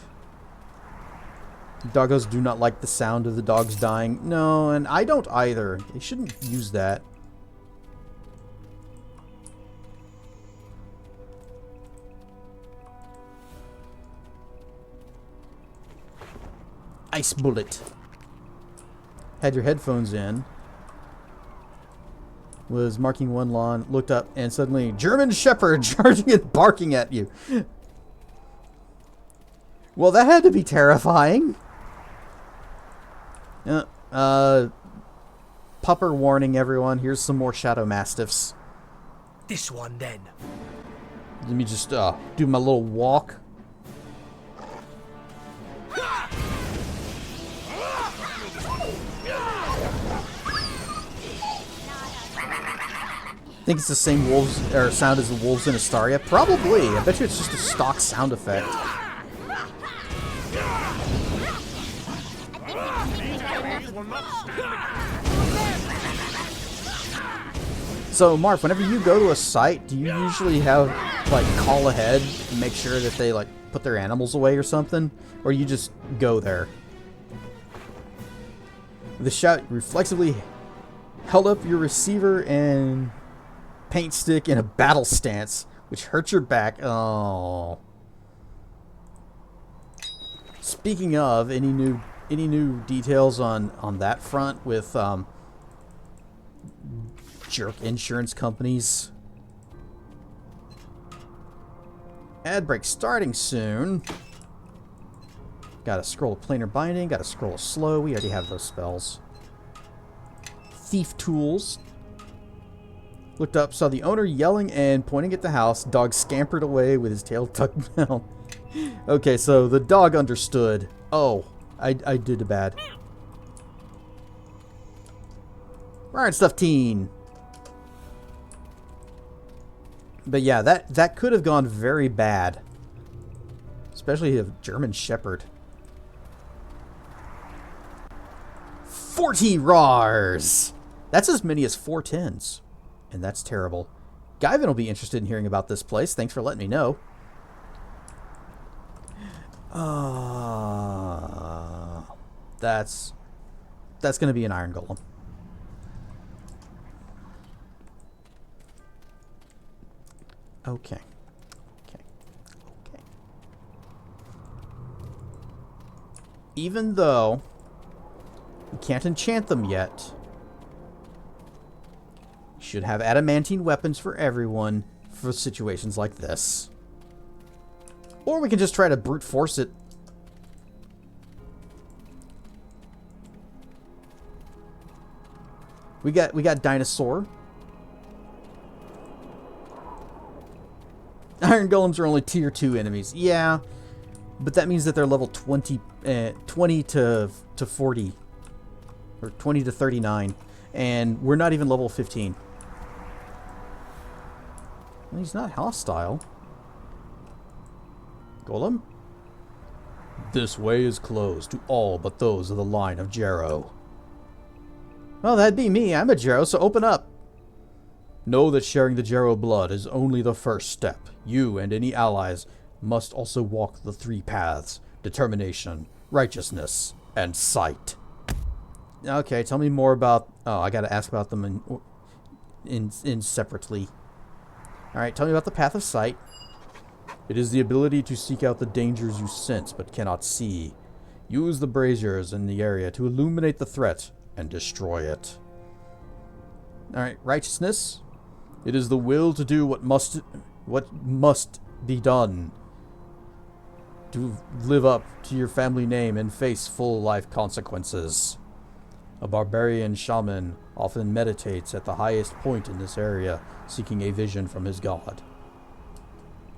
Doggos do not like the sound of the dogs dying. No, and I don't either. They shouldn't use that. Ice bullet. Had your headphones in. Was marking one lawn, looked up, and suddenly German Shepherd charging and barking at you. Well, that had to be terrifying. Pupper warning, everyone. Here's some more Shadow Mastiffs. This one, then. Let me just do my little walk. Think it's the same wolves or sound as the wolves in Astaria? Probably. I bet you it's just a stock sound effect. So, Mark, whenever you go to a site, do you usually have, like, call ahead and make sure that they, like, put their animals away or something? Or you just go there? The shout reflexively held up your receiver and paint stick in a battle stance, which hurt your back. Oh. Speaking of, any new details on that front with jerk insurance companies? Ad break starting soon. Got a scroll of planar binding, got a scroll of slow. We already have those spells. Thief tools. Looked up, saw the owner yelling and pointing at the house. Dog scampered away with his tail tucked down. Okay, so the dog understood. Oh, I did bad. Alright, stuff teen. But yeah, that could have gone very bad. Especially a German Shepherd. 40 RARs! That's as many as 4 10s. And that's terrible. Guyvin will be interested in hearing about this place. Thanks for letting me know. That's going to be an Iron Golem. Okay. Even though we can't enchant them yet, we should have adamantine weapons for everyone for situations like this. Or we can just try to brute force it. We got Dinosaur. Iron Golems are only tier 2 enemies. Yeah, but that means that they're level 20 to 40. Or 20 to 39. And we're not even level 15. Well, he's not hostile. Golem? This way is closed to all but those of the line of Jerro. Well, that'd be me. I'm a Jerro, so open up. Know that sharing the Jerro blood is only the first step. You and any allies must also walk the 3 paths: determination, righteousness, and sight. Okay, tell me more about... Oh, I gotta ask about them in separately. Alright, tell me about the path of sight. It is the ability to seek out the dangers you sense but cannot see. Use the braziers in the area to illuminate the threat and destroy it. Alright, righteousness. It is the will to do what must be done. To live up to your family name and face full life consequences. A barbarian shaman often meditates at the highest point in this area, seeking a vision from his god.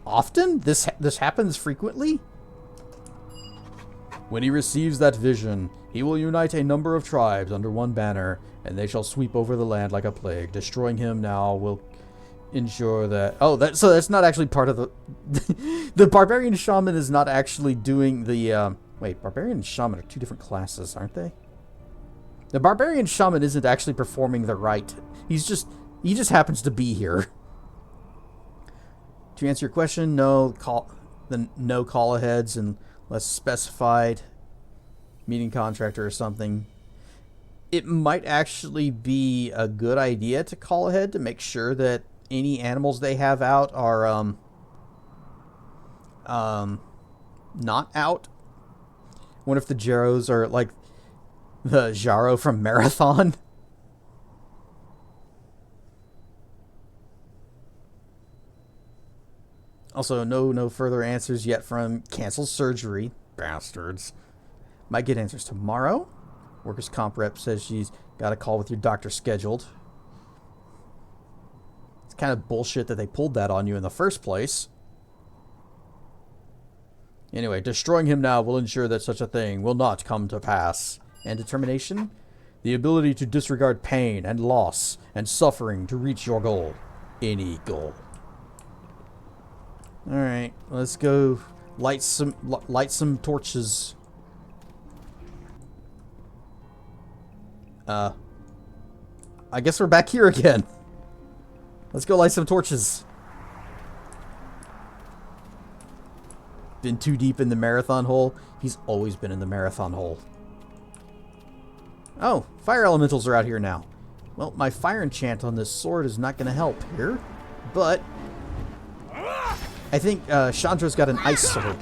Often? This happens frequently? When he receives that vision, he will unite a number of tribes under one banner, and they shall sweep over the land like a plague. Destroying him now will ensure that... Oh, so that's not actually part of the... The barbarian shaman is not actually doing the... Wait, barbarian and shaman are 2 different classes, aren't they? The barbarian shaman isn't actually performing the rite. He just happens to be here. To answer your question, no call aheads unless specified. Meeting contractor or something. It might actually be a good idea to call ahead to make sure that any animals they have out are not out. What if the Jerros are like the Jerro from Marathon? Also, no further answers yet from canceled surgery. Bastards. Might get answers tomorrow. Workers' comp rep says she's got a call with your doctor scheduled. It's kind of bullshit that they pulled that on you in the first place. Anyway, destroying him now will ensure that such a thing will not come to pass. And determination? The ability to disregard pain and loss and suffering to reach your goal. Any goal. Alright, let's go light some torches. I guess we're back here again. Let's go light some torches. Been too deep in the marathon hole? He's always been in the marathon hole. Oh, fire elementals are out here now. Well, my fire enchant on this sword is not going to help here, but I think Chandra's got an ice sword.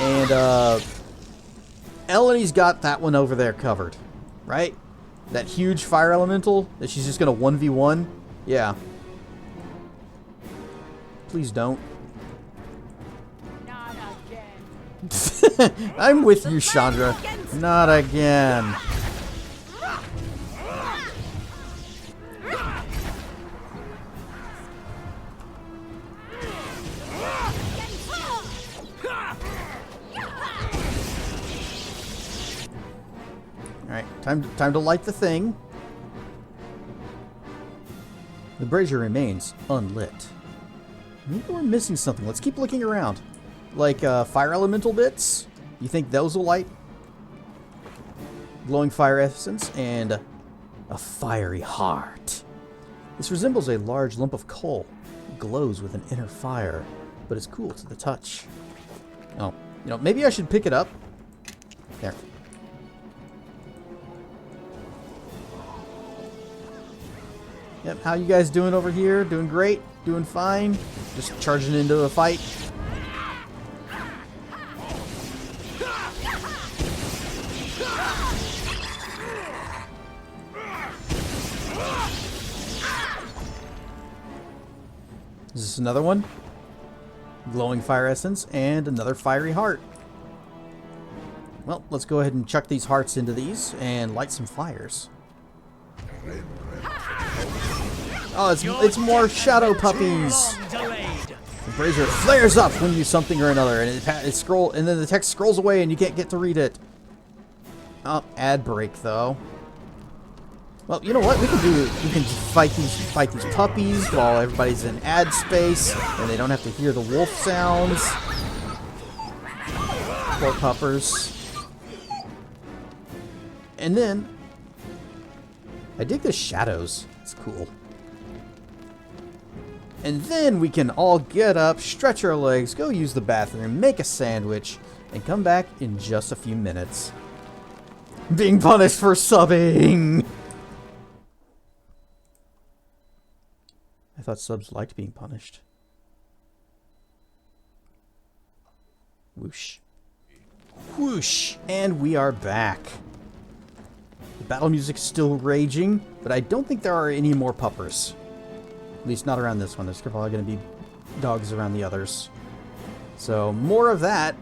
And Eleni's got that one over there covered, right? That huge fire elemental that she's just going to 1v1? Yeah. Please don't. Not again. I'm with you, Chandra. Not again. Alright, time to light the thing. The brazier remains unlit. Maybe we're missing something. Let's keep looking around. Like fire elemental bits. You think those will light? Glowing fire essence and a fiery heart. This resembles a large lump of coal. It glows with an inner fire, but is cool to the touch. Oh, you know, maybe I should pick it up. There. Yep, how you guys doing over here? Doing great? Doing fine? Just charging into the fight? Is this another one? Glowing fire essence and another fiery heart. Well, let's go ahead and chuck these hearts into these and light some fires. Oh, it's more shadow puppies. The brazier flares up when you do something or another, and and then the text scrolls away, and you can't get to read it. Oh, ad break though. Well, you know what? We can fight these puppies while everybody's in ad space, and they don't have to hear the wolf sounds. Poor puppers. And then, I dig the shadows. It's cool. And then we can all get up, stretch our legs, go use the bathroom, make a sandwich, and come back in just a few minutes. Being punished for subbing! I thought subs liked being punished. Whoosh. Whoosh! And we are back. The battle music is still raging, but I don't think there are any more puppers. At least not around this one. There's probably going to be dogs around the others. So, more of that.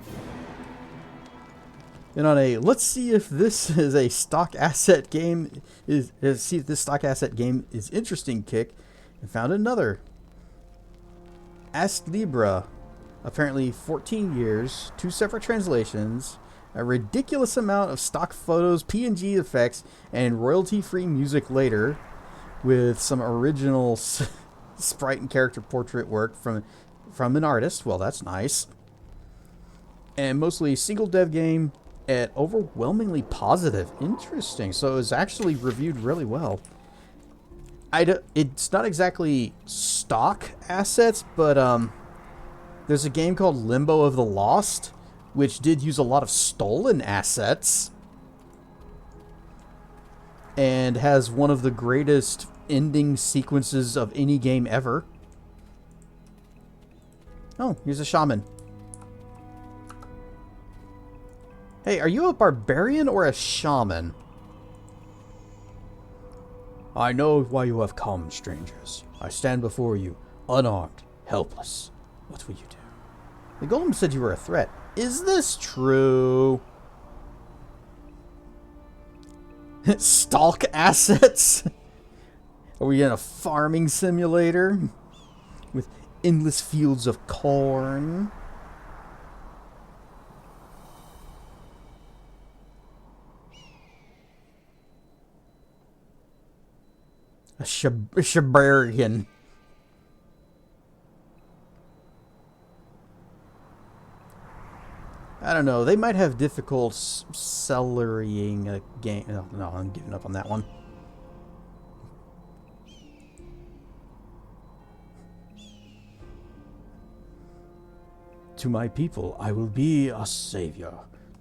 And on a, let's see if this is a stock asset game, see if this stock asset game is interesting kick, and found another. Ast Libra. Apparently 14 years, 2 separate translations, a ridiculous amount of stock photos, PNG effects, and royalty-free music later, with some original sprite and character portrait work from an artist. Well, that's nice. And mostly single dev game at overwhelmingly positive. Interesting. So it was actually reviewed really well. It's not exactly stock assets, but there's a game called Limbo of the Lost, which did use a lot of stolen assets and has one of the greatest ending sequences of any game ever. Oh, here's a shaman. Hey, are you a barbarian or a shaman? I know why you have come, strangers. I stand before you, unarmed, helpless. What will you do? The golem said you were a threat. Is this true? Stalk assets? Are we in a farming simulator? With endless fields of corn? A Shibarian. I don't know. They might have difficult celerying a game. No, I'm giving up on that one. To my people, I will be a savior.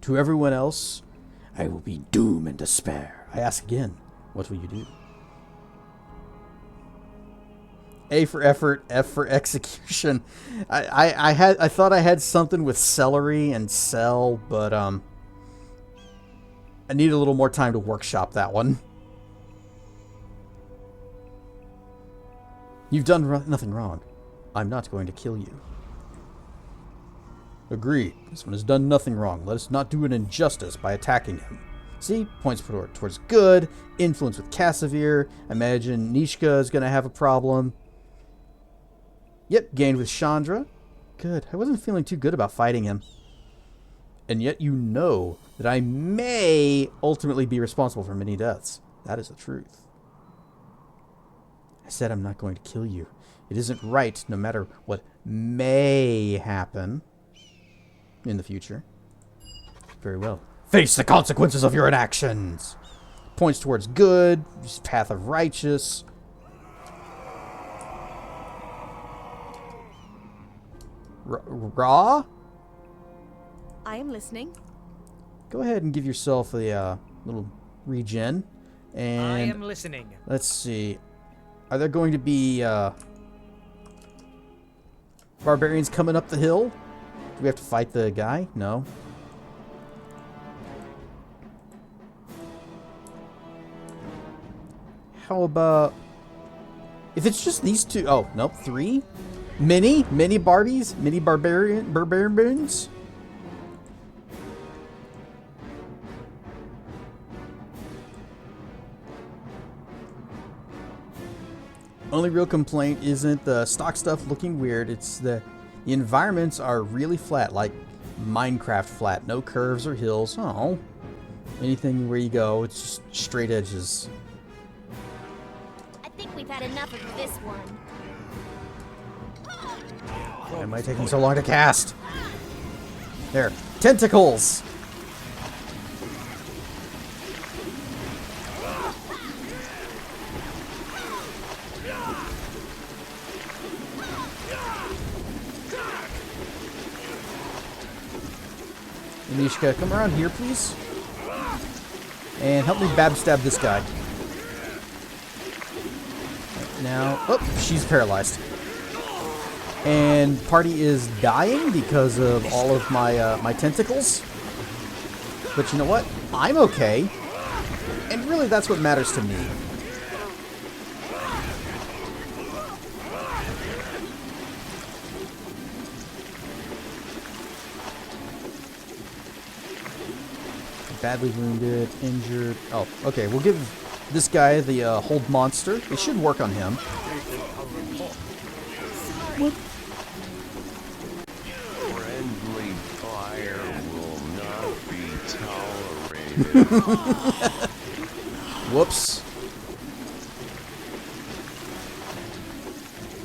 To everyone else, I will be doom and despair. I ask again, what will you do? A for effort, F for execution. I thought I had something with celery and sell, but I need a little more time to workshop that one. You've done nothing wrong. I'm not going to kill you. Agreed. This one has done nothing wrong. Let us not do an injustice by attacking him. See? Points towards good. Influence with Casimir. Imagine Nishka is going to have a problem. Yep, gained with Chandra. Good. I wasn't feeling too good about fighting him. And yet you know that I may ultimately be responsible for many deaths. That is the truth. I said I'm not going to kill you. It isn't right, no matter what may happen in the future. Very well. Face the consequences of your inactions. Points towards good. Path of righteous. Raw? I am listening. Go ahead and give yourself a little regen. And I am listening. Let's see. Are there going to be barbarians coming up the hill? Do we have to fight the guy? No. How about if it's just these two? Oh, nope, 3. Mini Barbies? Mini barbarians? Only real complaint isn't the stock stuff looking weird. It's the environments are really flat, like Minecraft flat. No curves or hills. Oh. Anything where you go, it's just straight edges. I think we've had enough of this one. Why am I taking so long to cast? There. Tentacles! Mishka, come around here, please. And help me stab this guy. Now, oh, she's paralyzed. And party is dying because of all of my my tentacles. But you know what? I'm okay. And really, that's what matters to me. Badly wounded, injured. Oh, okay. We'll give this guy the hold monster. It should work on him. What? Friendly fire will not be tolerated. Whoops.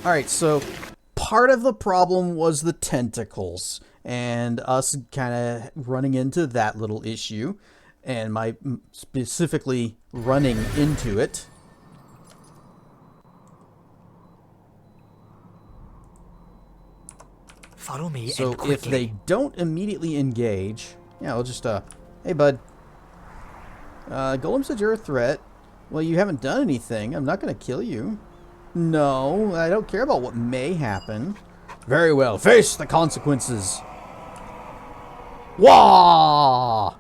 Alright, so part of the problem was the tentacles. And us kind of running into that little issue. And my specifically running into it. Follow me. So if they don't immediately engage, yeah, I'll just hey bud. Golem said you're a threat. Well, you haven't done anything. I'm not gonna kill you. No, I don't care about what may happen. Very well, face the consequences. Wah!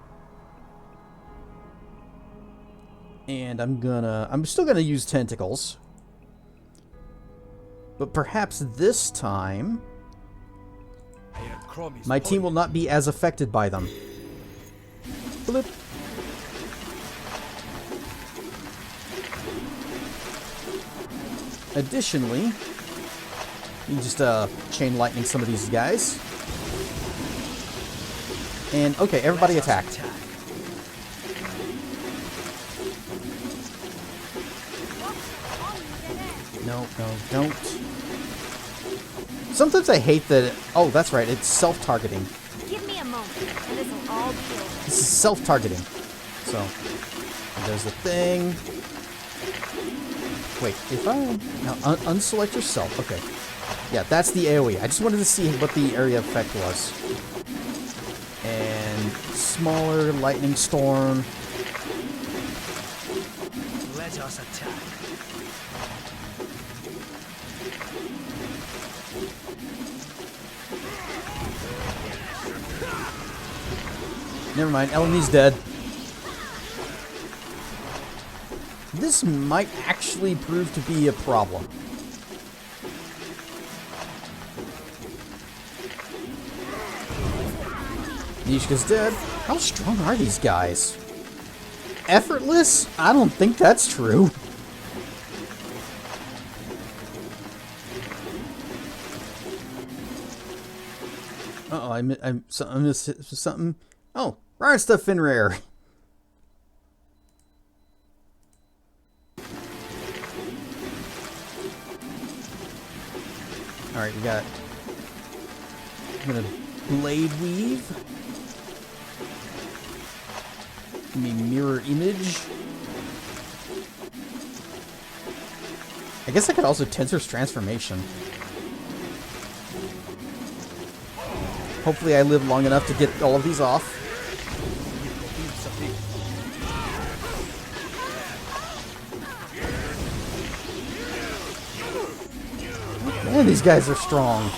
And I'm still gonna use tentacles. But perhaps this time my team will not be as affected by them. Blip. Additionally, you just chain lightning some of these guys. And okay, everybody attack. No, don't. Sometimes I hate that. Oh, that's right. It's self-targeting. Give me a moment, and this will all be over. This is self-targeting. So, there's the thing. Wait, if I now unselect yourself. Okay, yeah, that's the AOE. I just wanted to see what the area effect was. And smaller lightning storm. Let us attack. Never mind, Elamy's dead. This might actually prove to be a problem. Nishka's dead. How strong are these guys? Effortless? I don't think that's true. Uh-oh, I missed something. Oh, rare stuff in rare. Alright, we got... I'm gonna blade weave. Give me mirror image. I guess I could also Tensor's transformation. Hopefully I live long enough to get all of these off. Man, these guys are strong.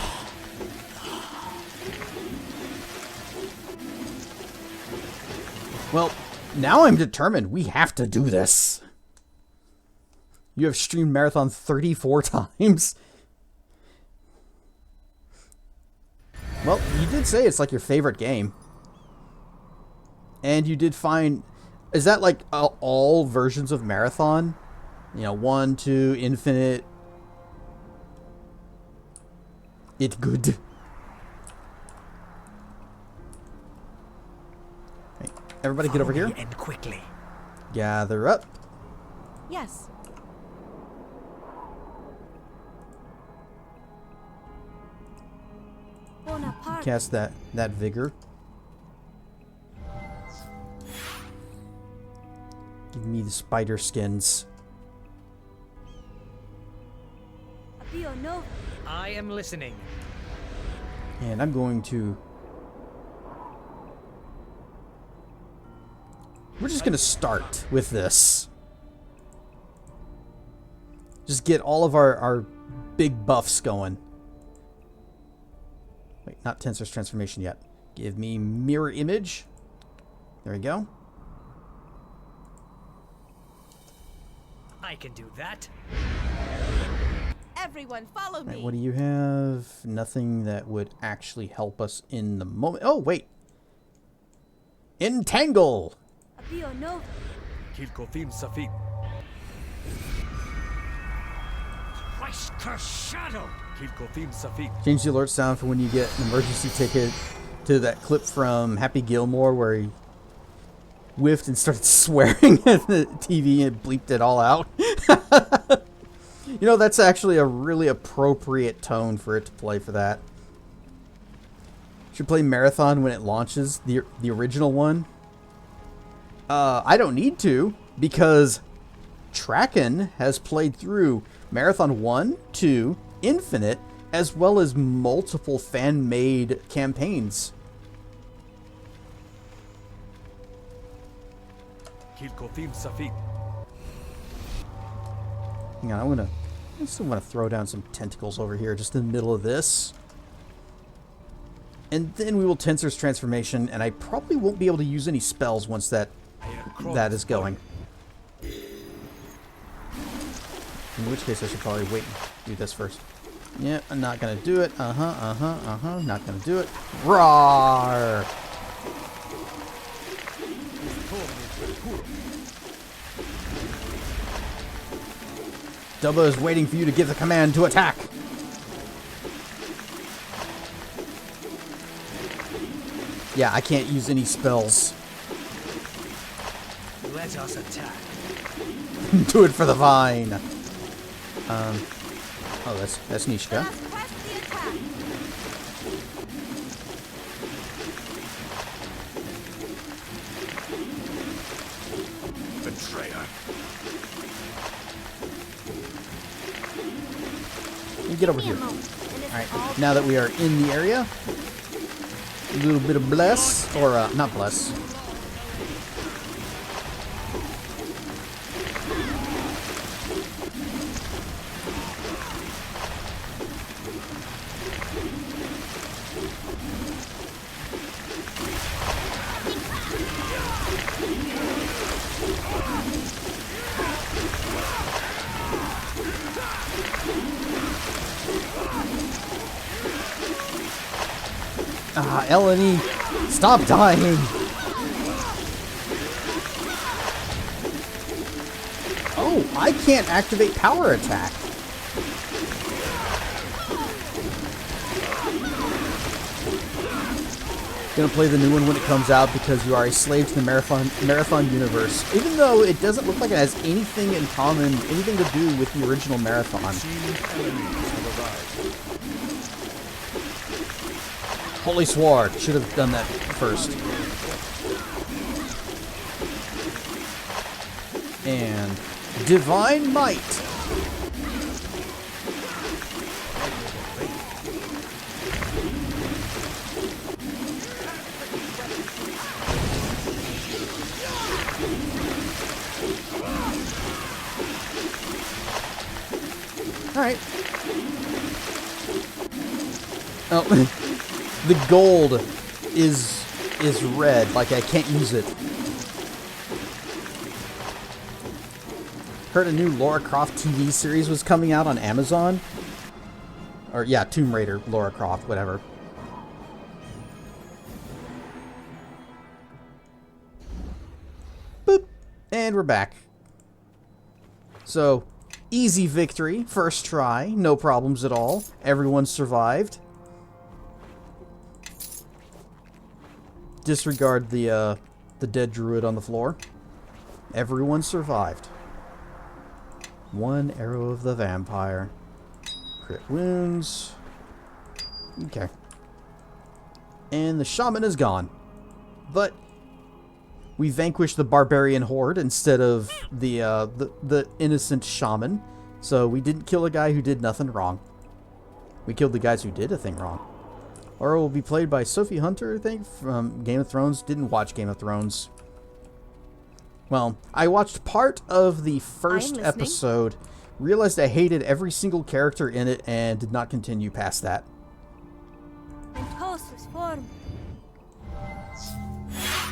Well, now I'm determined. We have to do this. You have streamed Marathon 34 times. Well, you did say it's like your favorite game. And you did find... Is that like all versions of Marathon? You know, 1, 2, Infinite... It's good. Hey, everybody get over here. And quickly. Gather up. Yes. Cast that vigor. Give me the spider skins. I am listening. And I'm going to We're just going to start with this. Just get all of our big buffs going. Wait, not Tensor's transformation yet. Give me mirror image. There we go. I can do that. Everyone, follow me. Right, what do you have? Nothing that would actually help us in the moment. Oh, wait. Entangle. Abio Nova. Kilkofim Safim. Christ curse shadow. Kilkofim Safim. Change the alert sound for when you get an emergency ticket to that clip from Happy Gilmore where he whiffed and started swearing at the TV and bleeped it all out. You know, that's actually a really appropriate tone for it to play for that. Should play Marathon when it launches, the original one. I don't need to, because Traken has played through Marathon 1, 2, Infinite, as well as multiple fan-made campaigns. Kilkofim Safim. Hang on, I still want to throw down some tentacles over here, just in the middle of this. And then we will Tensor's transformation, and I probably won't be able to use any spells once that is going. In which case I should probably wait and do this first. Yeah, I'm not gonna do it. Not gonna do it. Roar! Dubba is waiting for you to give the command to attack. Yeah, I can't use any spells. Let us attack. Do it for the vine. Oh, that's Nishka. Betrayer. You get over here. Alright, now that we are in the area, a little bit of bless, or not bless. Ah, Eleni, stop dying! Oh, I can't activate power attack. Gonna play the new one when it comes out because you are a slave to the Marathon universe. Even though it doesn't look like it has anything in common, anything to do with the original Marathon. Holy Sword. Should have done that first. And Divine Might. Alright. Oh. The gold is red, like I can't use it. Heard a new Lara Croft TV series was coming out on Amazon. Or yeah, Tomb Raider, Lara Croft, whatever. Boop. And we're back. So, easy victory, first try, no problems at all. Everyone survived. Disregard the dead druid on the floor. Everyone survived. One arrow of the vampire. Crit wounds. Okay. And the shaman is gone. But we vanquished the barbarian horde instead of the innocent shaman. So we didn't kill a guy who did nothing wrong. We killed the guys who did a thing wrong. Or will be played by Sophie Hunter, I think, from Game of Thrones. Didn't watch Game of Thrones. Well, I watched part of the first episode, realized I hated every single character in it, and did not continue past that.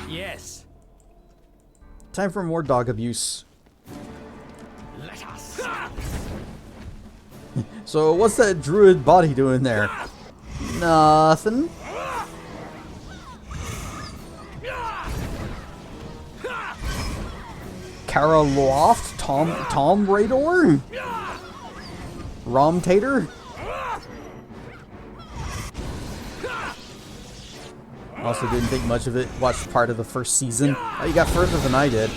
Yes. Time for more dog abuse. Let us. So, what's that druid body doing there? Nothing. Kara Loft, Tom Rador, Rom Tater. Also didn't think much of it. Watched part of the first season. Oh, you got further than I did.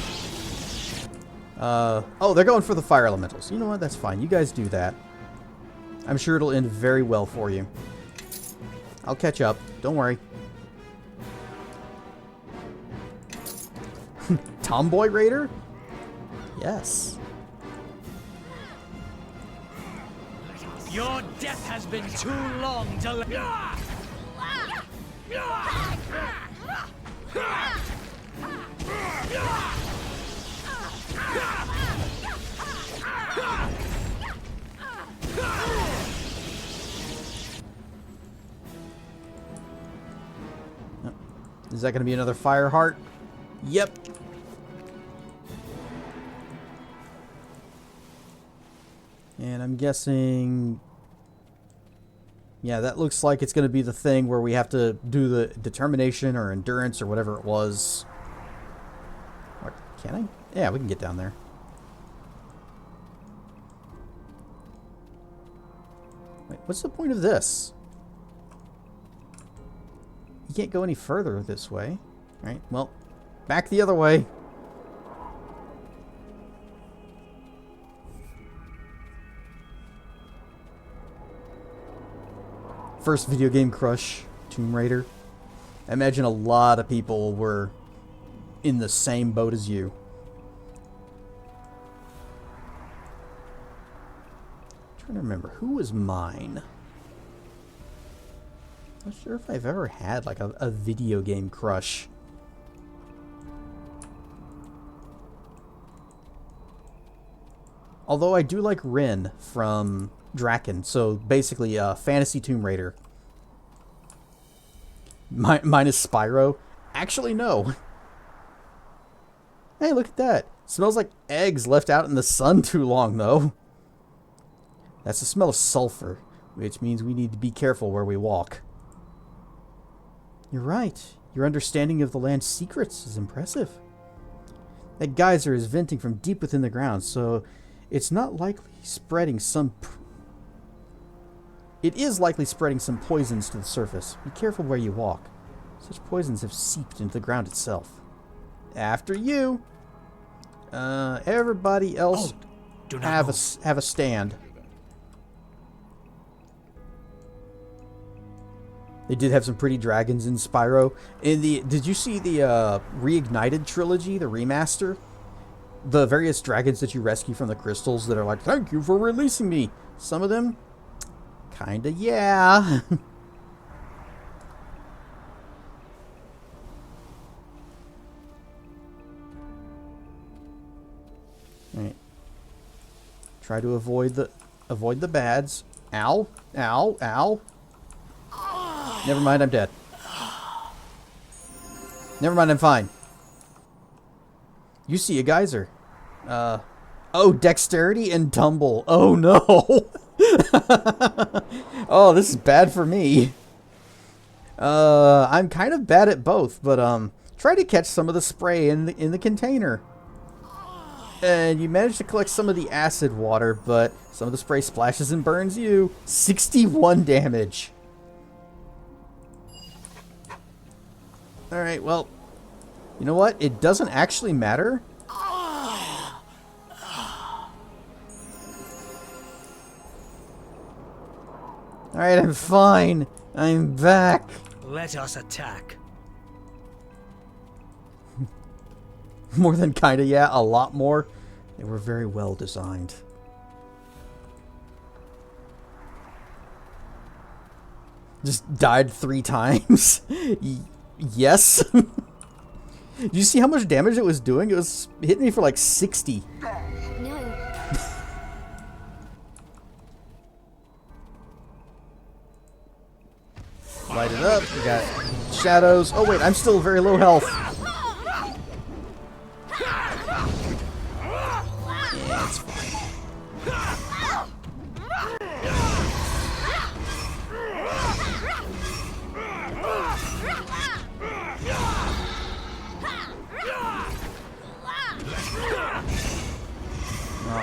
Oh, they're going for the fire elementals. You know what? That's fine. You guys do that. I'm sure it'll end very well for you. I'll catch up. Don't worry. Tomboy Raider? Yes. Your death has been too long to Is that going to be another fire heart? Yep. And I'm guessing... Yeah, that looks like it's going to be the thing where we have to do the determination or endurance or whatever it was. What, can I? Yeah, we can get down there. Wait, what's the point of this? You can't go any further this way. Right, well, back the other way. First video game crush, Tomb Raider. I imagine a lot of people were in the same boat as you. I'm trying to remember, who was mine? I'm not sure if I've ever had like a video game crush. Although I do like Rin from Draken, so basically fantasy Tomb Raider. Mine is Spyro. Actually, no. Hey, look at that. Smells like eggs left out in the sun too long, though. That's the smell of sulfur, which means we need to be careful where we walk. You're right. Your understanding of the land's secrets is impressive. That geyser is venting from deep within the ground, so it's not likely spreading some... It is likely spreading some poisons to the surface. Be careful where you walk. Such poisons have seeped into the ground itself. After you! Everybody else have a stand. They did have some pretty dragons in Spyro. Did you see the Reignited trilogy, the remaster? The various dragons that you rescue from the crystals that are like, thank you for releasing me. Some of them, kinda, yeah. Alright. Try to avoid the bads. Ow, ow, ow. Never mind, I'm dead. Never mind, I'm fine. You see a geyser. Oh, dexterity and tumble. Oh, no. Oh, this is bad for me. I'm kind of bad at both, but try to catch some of the spray in the container. And you manage to collect some of the acid water, but some of the spray splashes and burns you. 61 damage. Alright, well, you know what? It doesn't actually matter. Alright, I'm fine. I'm back. Let us attack. More than kinda, yeah, a lot more. They were very well designed. Just died 3 times. Yes. Do you see how much damage it was doing? It was hitting me for like 60. No. Light it up. We got shadows. Oh wait, I'm still very low health. Yeah, it's fine.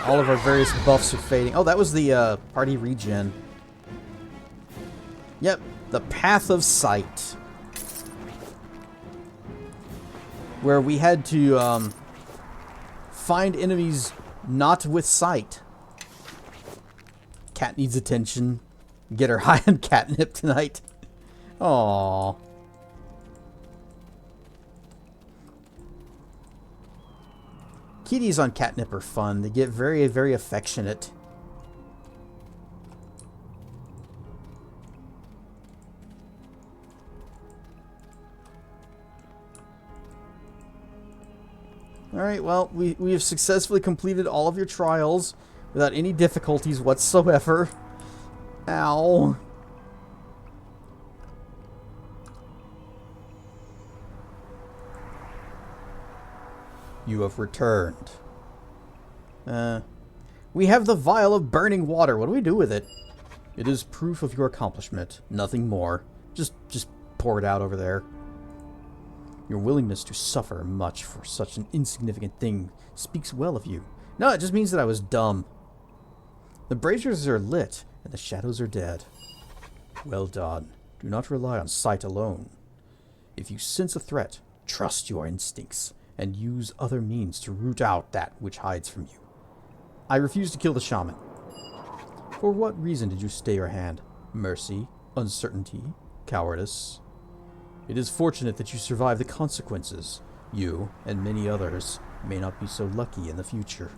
All of our various buffs are fading. Oh, that was the party regen. Yep, the Path of Sight. Where we had to find enemies not with sight. Cat needs attention. Get her high on catnip tonight. Aww. Kitties on catnip are fun. They get very, very affectionate. Alright, well, we have successfully completed all of your trials without any difficulties whatsoever. Ow. You have returned. We have the vial of burning water. What do we do with it? It is proof of your accomplishment. Nothing more. Just pour it out over there. Your willingness to suffer much for such an insignificant thing speaks well of you. No, it just means that I was dumb. The braziers are lit, and the shadows are dead. Well done. Do not rely on sight alone. If you sense a threat, trust your instincts, and use other means to root out that which hides from you. I refuse to kill the shaman. For what reason did you stay your hand? Mercy, uncertainty, cowardice? It is fortunate that you survived the consequences. You, and many others, may not be so lucky in the future.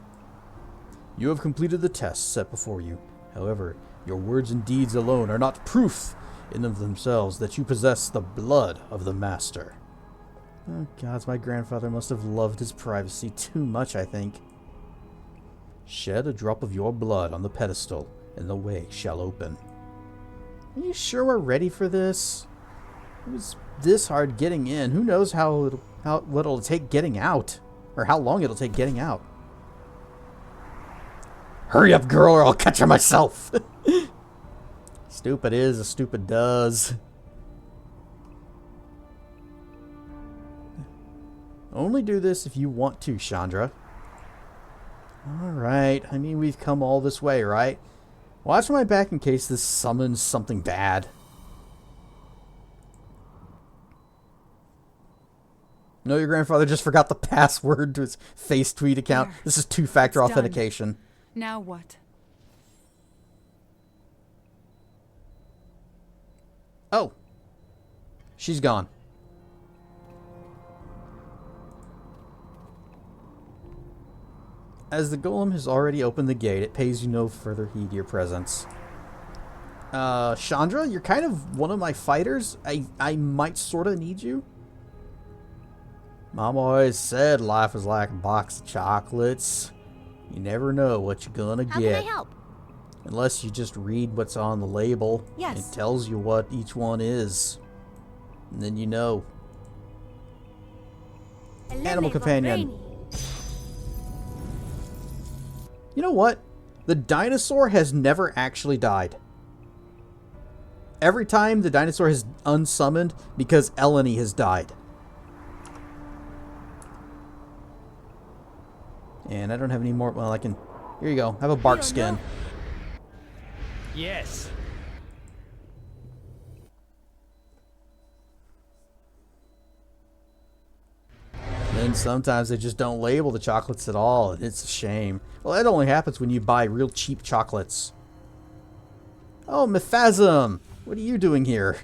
You have completed the tests set before you. However, your words and deeds alone are not proof in of themselves that you possess the blood of the Master. Oh gods, my grandfather must have loved his privacy too much, I think. Shed a drop of your blood on the pedestal, and the way shall open. Are you sure we're ready for this? It was this hard getting in. Who knows what it'll take getting out, or how long it'll take getting out. Hurry up, girl, or I'll catch her myself. Stupid is as stupid does. Only do this if you want to, Chandra. Alright, I mean, we've come all this way, right? Watch my back in case this summons something bad. No, your grandfather just forgot the password to his face tweet account. There. This is two-factor It's done. authentication. Now what? Oh. She's gone. As the golem has already opened the gate, it pays you no further heed to your presence. Chandra, you're kind of one of my fighters. I might sort of need you. Mom always said life is like a box of chocolates. You never know what you're gonna How get. can I help? Unless you just read what's on the label. Yes. It tells you what each one is. And then you know. Animal companion. You know what? The dinosaur has never actually died. Every time the dinosaur has unsummoned because Eleni has died. And I don't have any more. Well, I can. Here you go. Have a bark skin. Yes. And sometimes they just don't label the chocolates at all. It's a shame. Well, that only happens when you buy real cheap chocolates. Oh, Mephasm! What are you doing here?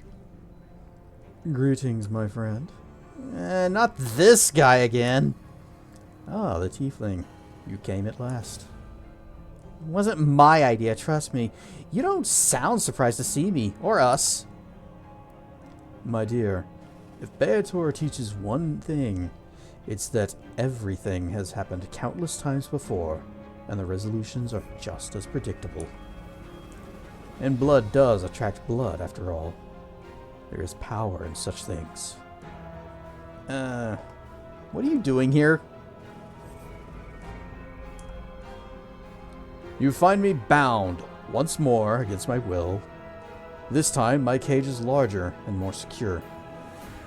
Greetings, my friend. Not this guy again. Ah, the tiefling. You came at last. It wasn't my idea, trust me. You don't sound surprised to see me, or us. My dear, if Beator teaches one thing, It's that everything has happened countless times before, and the resolutions are just as predictable. And blood does attract blood, after all. There is power in such things. What are you doing here? You find me bound, once more, against my will. This time, my cage is larger and more secure.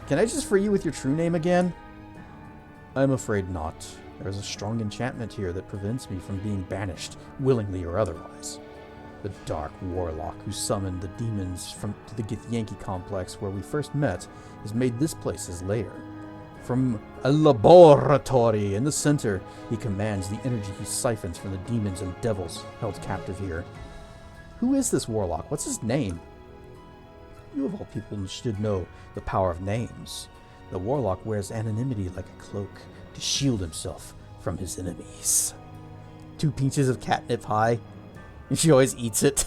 Can I just free you with your true name again? I'm afraid not. There is a strong enchantment here that prevents me from being banished, willingly or otherwise. The dark warlock who summoned the demons to the Githyanki complex where we first met has made this place his lair. From a laboratory in the center, he commands the energy he siphons from the demons and devils held captive here. Who is this warlock? What's his name? You of all people should know the power of names. The warlock wears anonymity like a cloak to shield himself from his enemies. 2 pieces of catnip pie, and she always eats it.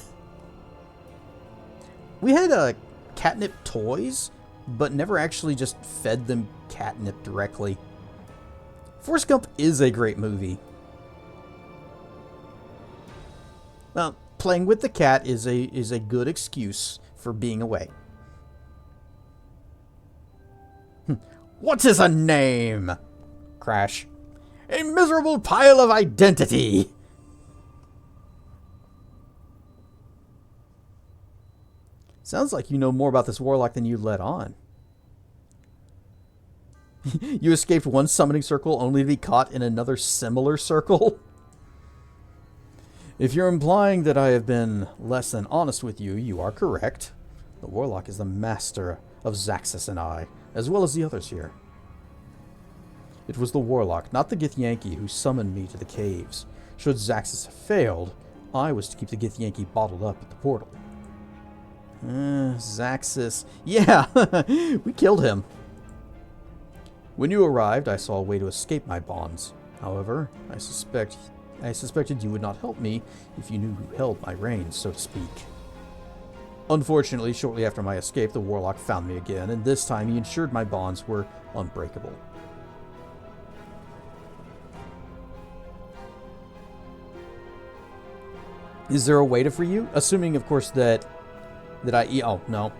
We had catnip toys, but never actually just fed them catnip directly. Forrest Gump is a great movie. Well, playing with the cat is a good excuse for being away. What is a name? Crash. A miserable pile of identity. Sounds like you know more about this warlock than you let on. You escaped one summoning circle only to be caught in another similar circle? If you're implying that I have been less than honest with you, you are correct. The warlock is the master of Zaxxas and I, as well as the others here. It was the warlock, not the Githyanki, who summoned me to the caves. Should Zaxxas have failed, I was to keep the Githyanki bottled up at the portal. Zaxxas. Yeah, we killed him. When you arrived, I saw a way to escape my bonds. However, I suspected you would not help me if you knew who held my reins, so to speak. Unfortunately, shortly after my escape, the warlock found me again, and this time he ensured my bonds were unbreakable. Is there a way to free you? Assuming, of course, that oh, no.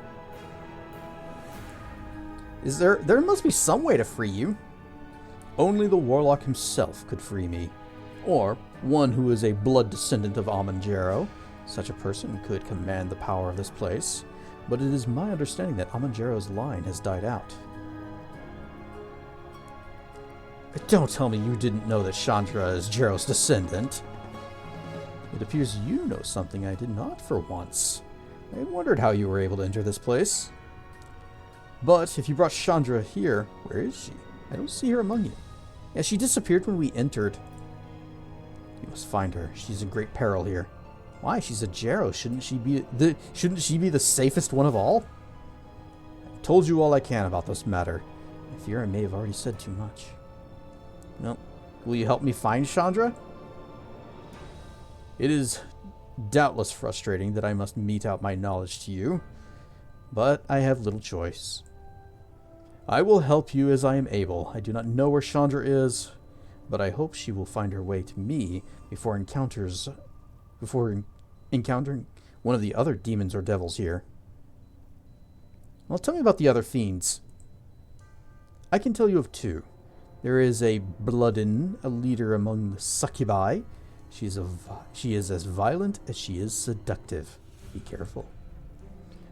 There must be some way to free you. Only the warlock himself could free me. Or one who is a blood descendant of Ammon Jerro. Such a person could command the power of this place. But it is my understanding that Ammon Jerro's line has died out. Don't tell me you didn't know that Chandra is Jerro's descendant. It appears you know something I did not for once. I wondered how you were able to enter this place. But if you brought Chandra here, where is she? I don't see her among you. Yeah, she disappeared when we entered. You must find her. She's in great peril here. Why? She's a Jerro. Shouldn't she be the safest one of all? I've told you all I can about this matter. I fear I may have already said too much. Well, will you help me find Chandra? It is doubtless frustrating that I must mete out my knowledge to you, but I have little choice. I will help you as I am able. I do not know where Chandra is, but I hope she will find her way to me before encountering one of the other demons or devils here. Well, tell me about the other fiends. I can tell you of 2. There is a Bloodin, a leader among the succubi. She is as violent as she is seductive. Be careful.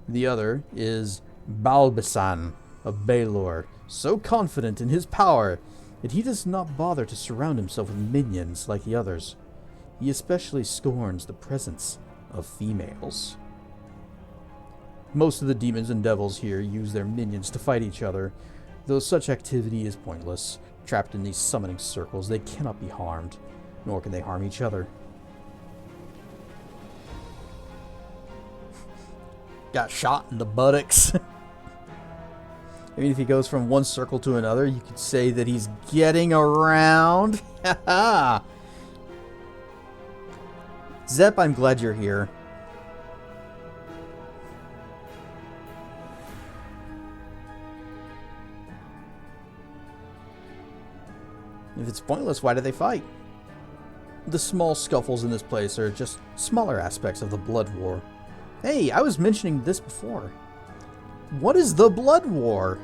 The other is Balbasan, a Baelor, so confident in his power that he does not bother to surround himself with minions like the others. He especially scorns the presence of females. Most of the demons and devils here use their minions to fight each other, though such activity is pointless. Trapped in these summoning circles, they cannot be harmed, nor can they harm each other. Got shot in the buttocks. I mean, if he goes from one circle to another, you could say that he's getting around. Zep, I'm glad you're here. If it's pointless, why do they fight? The small scuffles in this place are just smaller aspects of the Blood War. Hey, I was mentioning this before. What is the Blood War?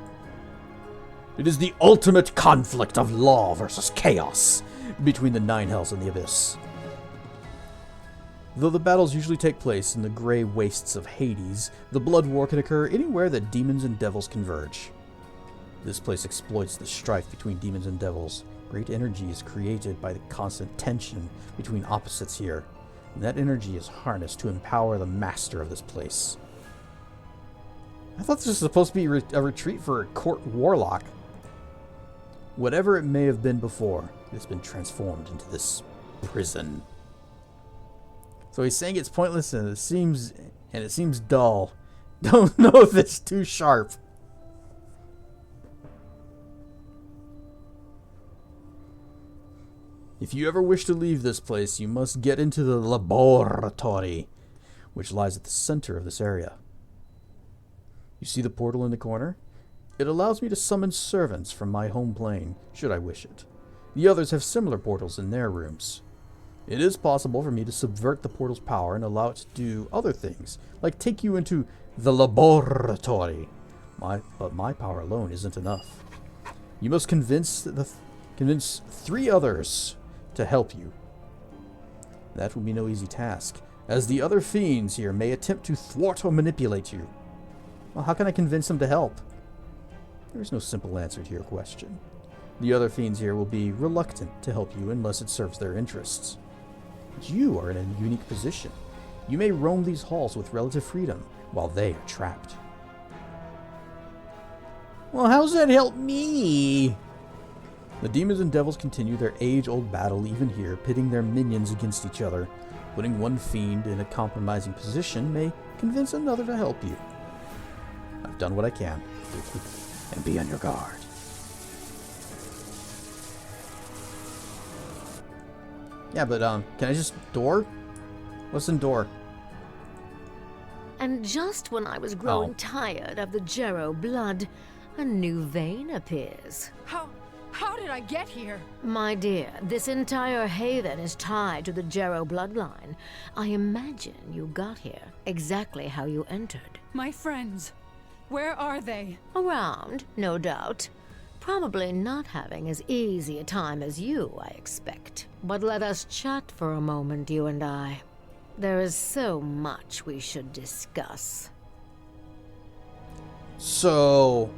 It is the ultimate conflict of law versus chaos between the Nine Hells and the Abyss. Though the battles usually take place in the grey wastes of Hades, the Blood War can occur anywhere that demons and devils converge. This place exploits the strife between demons and devils. Great energy is created by the constant tension between opposites here, and that energy is harnessed to empower the master of this place. I thought this was supposed to be a retreat for a court warlock. Whatever it may have been before, it's been transformed into this prison. So he's saying it's pointless and it seems dull. Don't know if it's too sharp. If you ever wish to leave this place, you must get into the laboratory, which lies at the center of this area. You see the portal in the corner? It allows me to summon servants from my home plane, should I wish it. The others have similar portals in their rooms. It is possible for me to subvert the portal's power and allow it to do other things, like take you into the laboratory. But my power alone isn't enough. You must convince 3 others to help you. That will be no easy task, as the other fiends here may attempt to thwart or manipulate you. Well, how can I convince them to help? There is no simple answer to your question. The other fiends here will be reluctant to help you unless it serves their interests. But you are in a unique position. You may roam these halls with relative freedom, while they are trapped. Well, how's that help me? The demons and devils continue their age-old battle even here, pitting their minions against each other. Putting one fiend in a compromising position may convince another to help you. I've done what I can, and be on your guard. Yeah, but, can I just door? What's in door? And just when I was growing tired of the Jerro blood, a new vein appears. How did I get here? My dear, this entire haven is tied to the Jerro bloodline. I imagine you got here exactly how you entered. My friends, where are they? Around, no doubt. Probably not having as easy a time as you, I expect. But let us chat for a moment, you and I. There is so much we should discuss. So,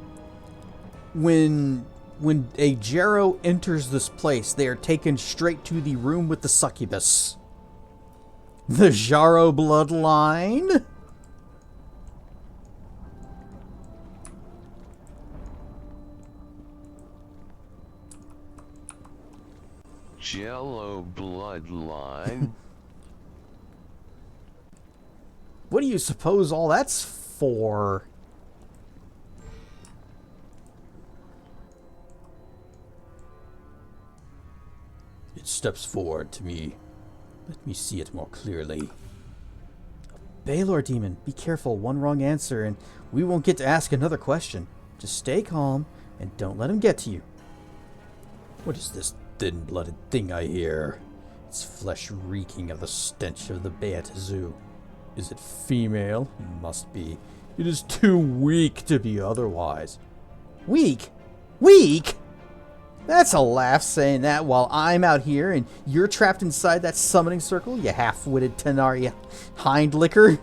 when a Jerro enters this place, they are taken straight to the room with the succubus. The Jerro bloodline? Jello bloodline? What do you suppose all that's for? It steps forward to me. Let me see it more clearly. Baylor demon, be careful. One wrong answer and we won't get to ask another question. Just stay calm and don't let him get to you. What is this thin-blooded thing I hear? Its flesh reeking of the stench of the Beatizu. Is it female? Must be. It is too weak to be otherwise. Weak? Weak? That's a laugh saying that while I'm out here and you're trapped inside that summoning circle, you half-witted Tenari hind licker.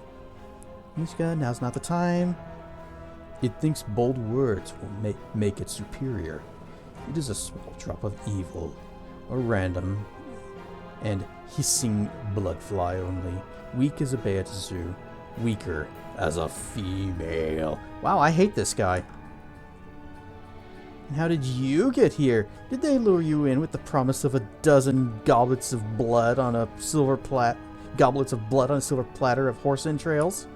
Mishka, now's not the time. It thinks bold words will make it superior. It is a small drop of evil, a random and hissing bloodfly only. Weak as a Beatizu, weaker as a female. Wow, I hate this guy. And how did you get here? Did they lure you in with the promise of a dozen goblets of blood on a silver goblets of blood on a silver platter of horse entrails?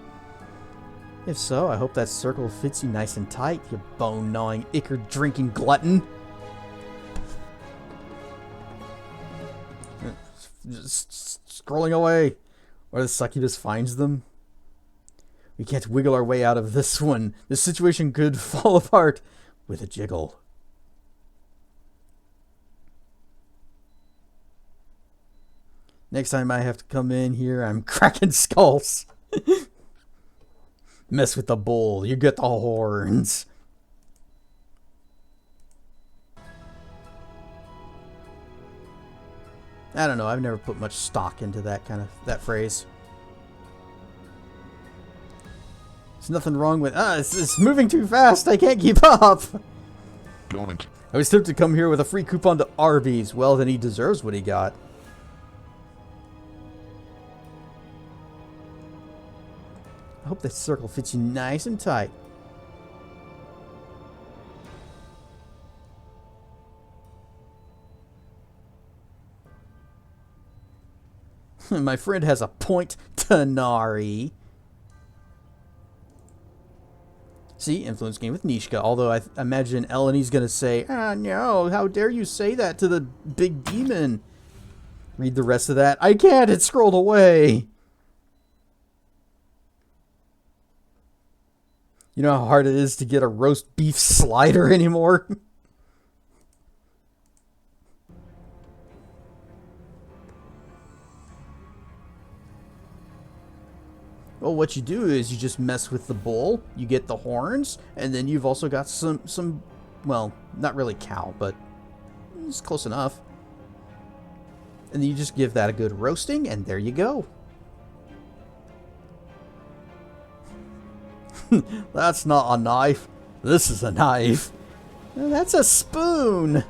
If so, I hope that circle fits you nice and tight, you bone-gnawing, ichor-drinking glutton. Just scrolling away, or the succubus finds them. We can't wiggle our way out of this one. This situation could fall apart with a jiggle. Next time I have to come in here, I'm cracking skulls. Mess with the bull, you get the horns. I don't know, I've never put much stock into that phrase. There's nothing wrong with, it's moving too fast, I can't keep up. I was tempted to come here with a free coupon to Arby's. Well, then he deserves what he got. I hope this circle fits you nice and tight. My friend has a point, Tanari. See, influence game with Nishka, although I imagine Eleni's gonna say, "Ah, no, how dare you say that to the big demon?" Read the rest of that. I can't, it scrolled away. You know how hard it is to get a roast beef slider anymore? Well, what you do is you just mess with the bull, you get the horns, and then you've also got some, well, not really cow, but it's close enough. And then you just give that a good roasting, and there you go. That's not a knife. This is a knife. That's a spoon.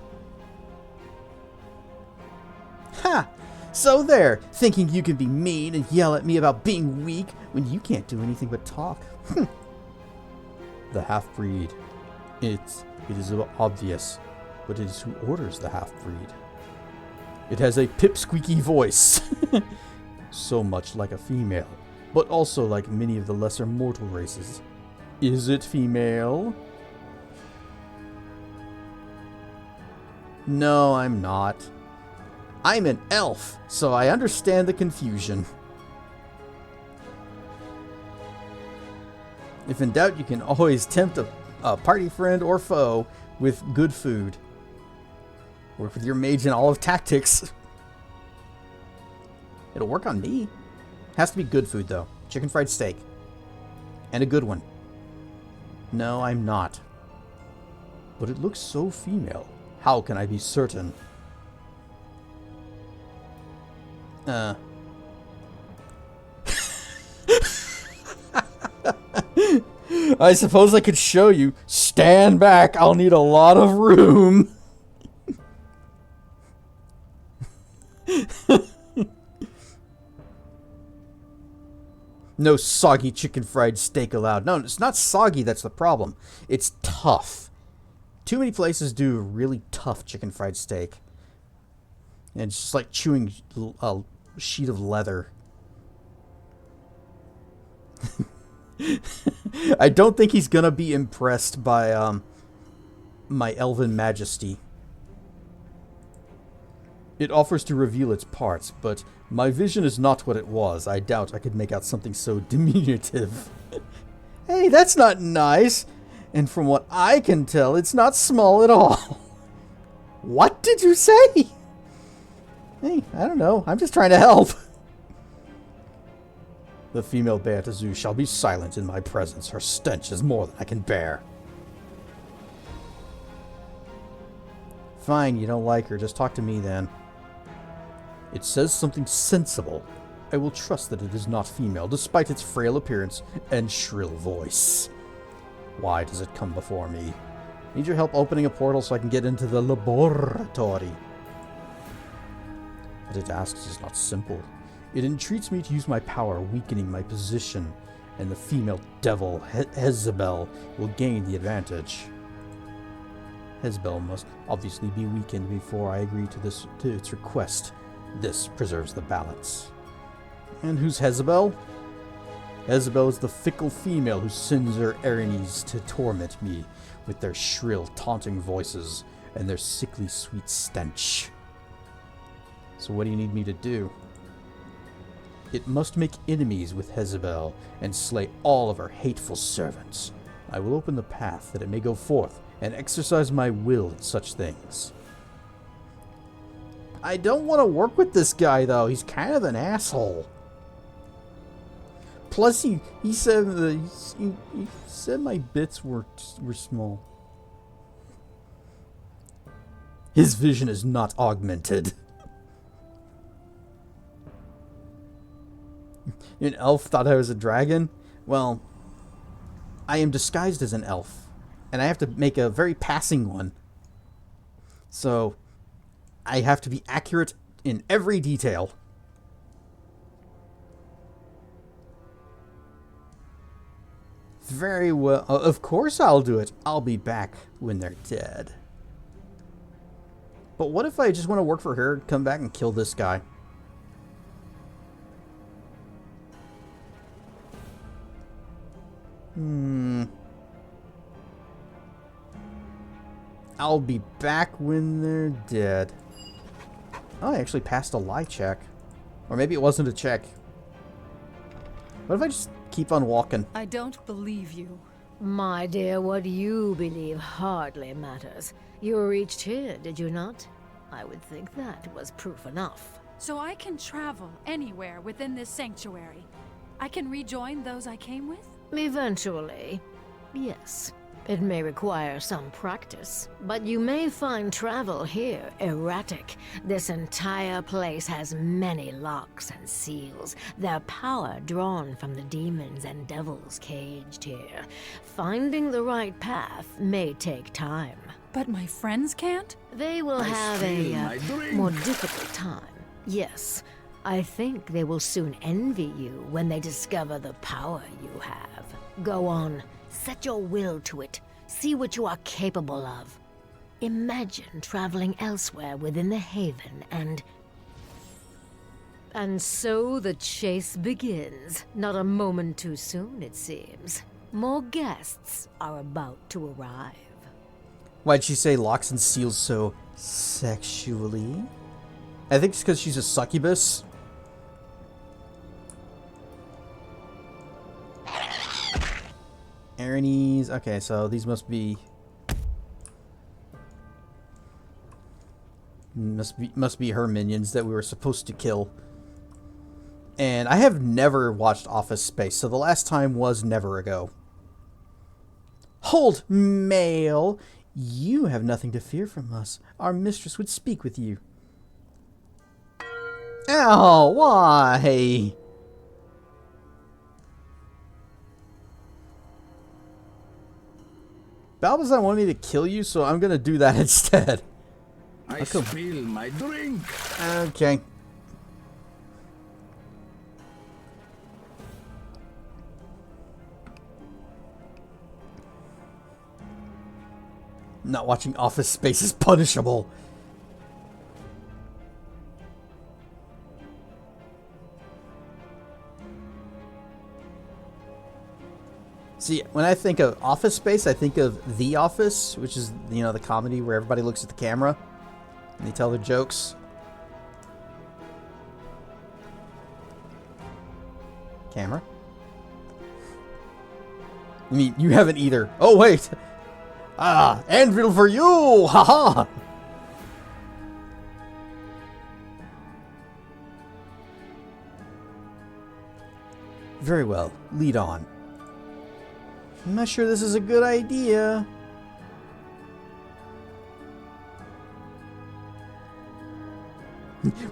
Ha! So there, thinking you can be mean and yell at me about being weak when you can't do anything but talk. The half-breed. It is obvious, but it is who orders the half-breed. It has a pipsqueaky voice. So much like a female, but also like many of the lesser mortal races. Is it female? No, I'm not. I'm an elf, so I understand the confusion. If in doubt, you can always tempt a party friend or foe with good food. Work with your mage in all of tactics. It'll work on me. Has to be good food, though. Chicken fried steak. And a good one. No, I'm not. But it looks so female. How can I be certain? I suppose I could show you. Stand back, I'll need a lot of room. No soggy chicken fried steak allowed. No, it's not soggy, that's the problem. It's tough. Too many places do really tough chicken fried steak. And it's just like chewing a sheet of leather. I don't think he's gonna be impressed by my elven majesty. It offers to reveal its parts, but my vision is not what it was. I doubt I could make out something so diminutive. Hey, that's not nice. And from what I can tell, it's not small at all. What did you say? Hey, I don't know. I'm just trying to help. The female Beatazu shall be silent in my presence. Her stench is more than I can bear. Fine, you don't like her. Just talk to me then. It says something sensible. I will trust that it is not female, despite its frail appearance and shrill voice. Why does it come before me? Need your help opening a portal so I can get into the laboratory. What it asks is not simple. It entreats me to use my power, weakening my position, and the female devil, Hezebel, will gain the advantage. Hezebel must obviously be weakened before I agree to its request. This preserves the balance. And who's Hezebel? Hezebel is the fickle female who sends her Erinyes to torment me with their shrill, taunting voices and their sickly sweet stench. So what do you need me to do? It must make enemies with Hezebel and slay all of her hateful servants. I will open the path that it may go forth and exercise my will in such things. I don't want to work with this guy, though. He's kind of an asshole. Plus, he said he said my bits were small. His vision is not augmented. An elf thought I was a dragon? Well, I am disguised as an elf, and I have to make a very passing one. So, I have to be accurate in every detail. Very well. Of course I'll do it. I'll be back when they're dead. But what if I just want to work for her, come back and kill this guy? I'll be back when they're dead. Oh, I actually passed a lie check. Or maybe it wasn't a check. What if I just keep on walking? I don't believe you. My dear, what you believe hardly matters. You reached here, did you not? I would think that was proof enough. So I can travel anywhere within this sanctuary. I can rejoin those I came with? Eventually, yes. It may require some practice, but you may find travel here erratic. This entire place has many locks and seals, their power drawn from the demons and devils caged here. Finding the right path may take time. But my friends can't? They will have a more difficult time. Yes, I think they will soon envy you when they discover the power you have. Go on. Set your will to it. See what you are capable of. Imagine traveling elsewhere within the Haven and so the chase begins. Not a moment too soon, it seems. More guests are about to arrive. Why'd she say locks and seals so sexually? I think it's because she's a succubus. Aranies. Okay, so these must be her minions that we were supposed to kill. And I have never watched Office Space, so the last time was never ago. Hold, male! You have nothing to fear from us. Our mistress would speak with you. Ow, why? Balbazar wanted me to kill you, so I'm gonna do that instead. I spill my drink. Okay. Not watching Office Space is punishable. See, when I think of Office Space, I think of The Office, which is, you know, the comedy where everybody looks at the camera and they tell their jokes. Camera? I mean, you haven't either. Oh, wait! Ah, anvil for you! Haha! Very well, lead on. I'm not sure this is a good idea.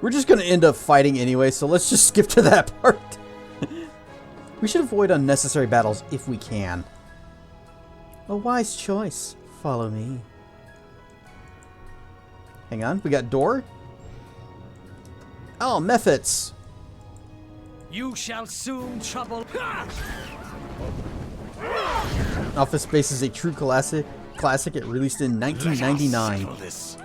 We're just gonna end up fighting anyway, so let's just skip to that part. We should avoid unnecessary battles if we can. A wise choice. Follow me. Hang on, we got door? Oh, Mephits! You shall soon trouble. Office Space is a true classic. It released in 1999. Let's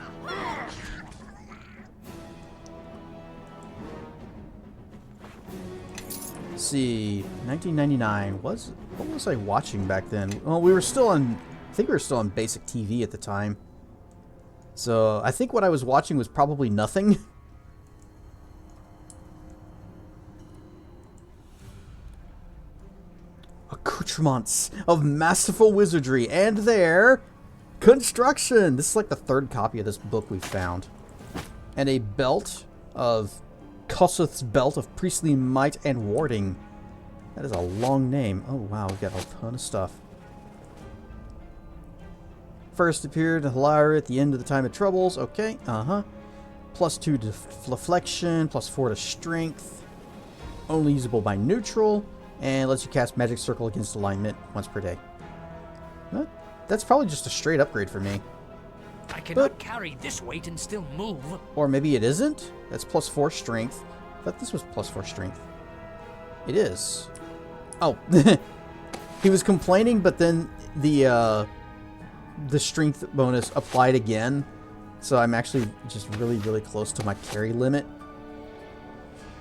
see, 1999. What was I watching back then? Well, we were still on. I think we were still on basic TV at the time. So I think what I was watching was probably nothing. Accoutrements of masterful wizardry and their construction. This is like the third copy of this book we've found. And a belt of Kossuth's Belt of Priestly Might and Warding. That is a long name. Oh wow, we got a ton of stuff. First appeared in Hilaria at the end of the Time of Troubles. Okay, +2 to deflection, +4 to strength. Only usable by neutral. And lets you cast Magic Circle against alignment once per day. That's probably just a straight upgrade for me. I cannot carry this weight and still move. Or maybe it isn't? That's +4 strength. I thought this was +4 strength. It is. Oh. He was complaining, but then the strength bonus applied again. So I'm actually just really, really close to my carry limit.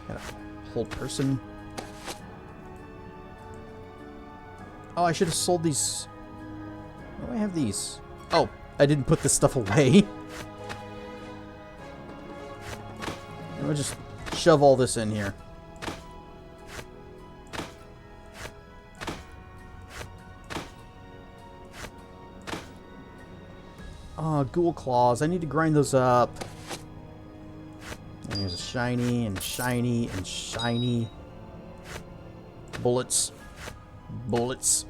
Got a whole person. Oh, I should have sold these. Why do I have these? Oh, I didn't put this stuff away. I'm gonna just shove all this in here. Oh, ghoul claws. I need to grind those up. And here's a shiny and shiny and shiny. Bullets. Bullets.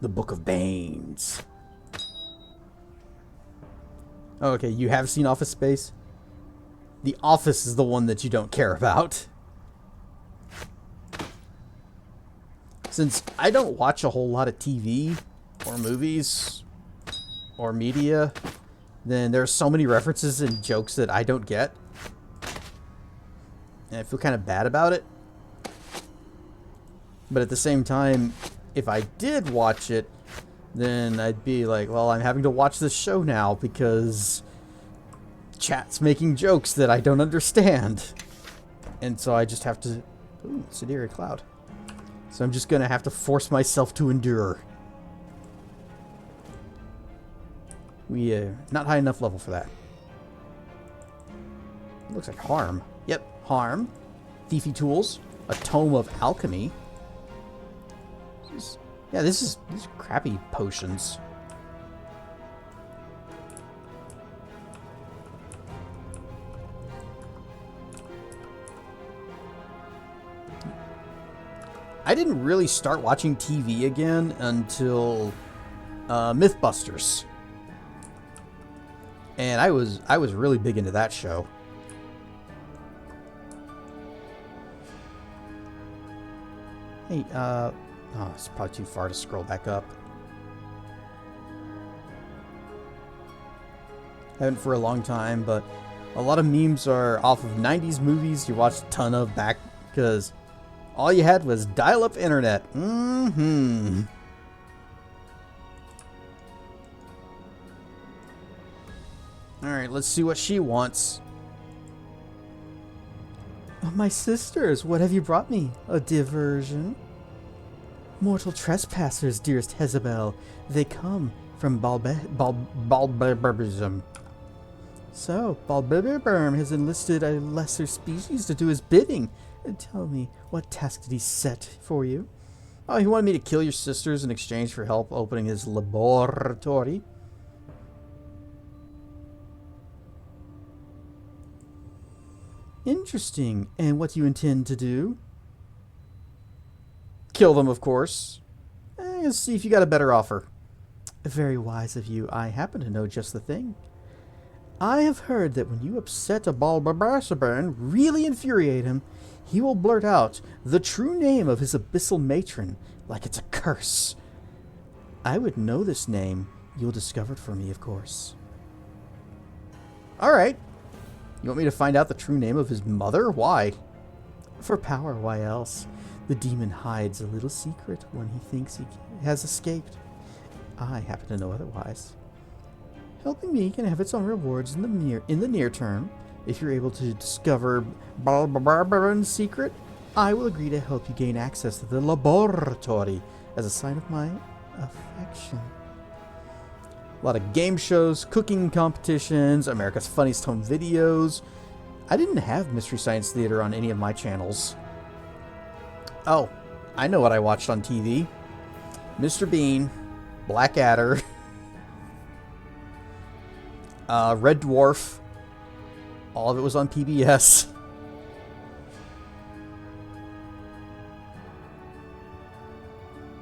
The Book of Banes. Oh, okay, you have seen Office Space? The Office is the one that you don't care about. Since I don't watch a whole lot of TV or movies or media, then there's so many references and jokes that I don't get. And I feel kind of bad about it. But at the same time, if I did watch it, then I'd be like, well, I'm having to watch this show now because chat's making jokes that I don't understand. And so I just have to... Ooh, Sidereal Cloud. So I'm just going to have to force myself to endure. We, not high enough level for that. It looks like Harm. Yep, Harm. Thiefy Tools. A Tome of Alchemy. Yeah, these are crappy potions. I didn't really start watching TV again until Mythbusters. And I was really big into that show. Hey, oh, it's probably too far to scroll back up. Haven't for a long time, but a lot of memes are off of 90s movies you watched a ton of back because all you had was dial-up internet. Mm-hmm. Alright, let's see what she wants. Oh, my sisters, what have you brought me? A diversion? Mortal trespassers, dearest Jezebel. They come from Balberbism. So, Balberbirm has enlisted a lesser species to do his bidding. Tell me, what task did he set for you? Oh, he wanted me to kill your sisters in exchange for help opening his laboratory. Interesting. And what do you intend to do? Kill them, of course. Let's see if you got a better offer. Very wise of you. I happen to know just the thing. I have heard that when you upset a Balbarbarsaburn, really infuriate him, he will blurt out the true name of his abyssal matron, like it's a curse. I would know this name. You'll discover it for me, of course. Alright. You want me to find out the true name of his mother? Why? For power, why else? The demon hides a little secret when he thinks he has escaped. I happen to know otherwise. Helping me can have its own rewards in the near term. If you're able to discover Balbarbaran's secret, I will agree to help you gain access to the laboratory as a sign of my affection. A lot of game shows, cooking competitions, America's Funniest Home Videos, I didn't have Mystery Science Theater on any of my channels. Oh, I know what I watched on TV. Mr. Bean, Blackadder, Red Dwarf. All of it was on PBS.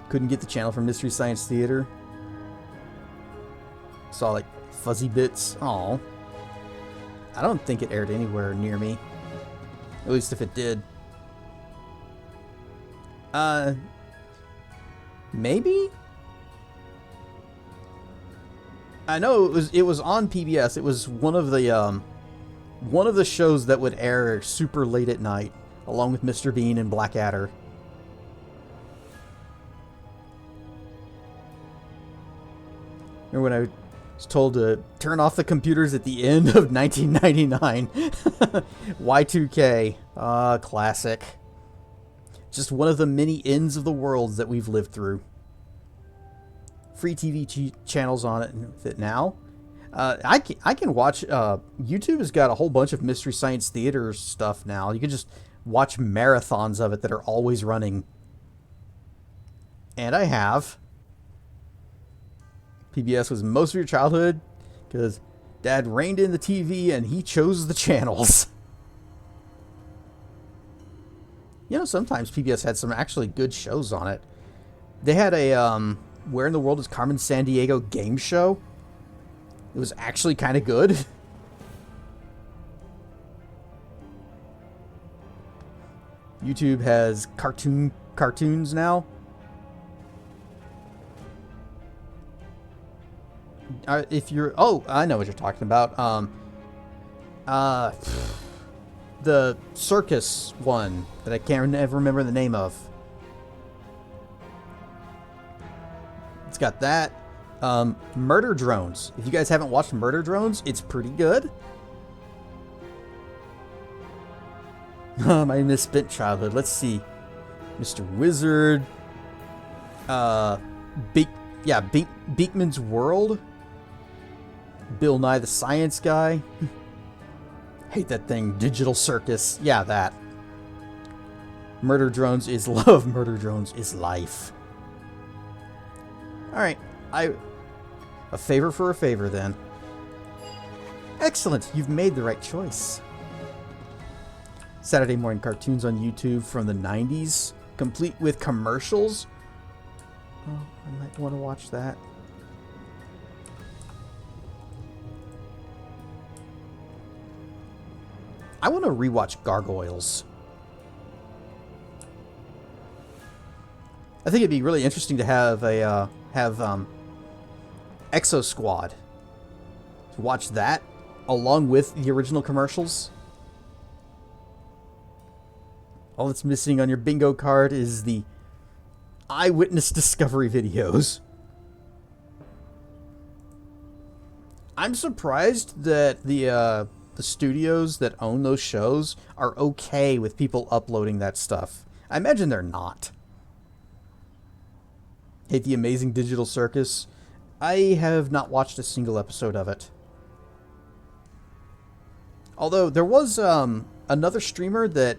Couldn't get the channel from Mystery Science Theater. Saw like Fuzzy Bits. Aw. I don't think it aired anywhere near me. At least if it did. Maybe? I know it was on PBS. It was one of the shows that would air super late at night, along with Mr. Bean and Blackadder. Remember when I was told to turn off the computers at the end of 1999? Y2K. Classic. Just one of the many ends of the world that we've lived through. Free TV channels on it now. I can watch... YouTube has got a whole bunch of Mystery Science Theater stuff now. You can just watch marathons of it that are always running. And I have. PBS was most of your childhood because Dad reined in the TV and he chose the channels. You know, sometimes PBS had some actually good shows on it. They had a Where in the World is Carmen Sandiego game show. It was actually kind of good. YouTube has cartoons now. If you're... Oh, I know what you're talking about. The circus one that I can't ever remember the name of. It's got that. Murder Drones. If you guys haven't watched Murder Drones, it's pretty good. My misspent childhood. Let's see. Mr. Wizard. Beakman's World. Bill Nye the Science Guy. Hate that thing. Digital Circus. Yeah, that. Murder Drones is love. Murder Drones is life. Alright. A favor for a favor, then. Excellent. You've made the right choice. Saturday morning cartoons on YouTube from the 90s, complete with commercials. Oh, I might want to watch that. I want to rewatch Gargoyles. I think it'd be really interesting to have a Exo Squad. To watch that along with the original commercials. All that's missing on your bingo card is the eyewitness discovery videos. I'm surprised that the studios that own those shows are okay with people uploading that stuff. I imagine they're not. Hate the Amazing Digital Circus. I have not watched a single episode of it. Although there was another streamer that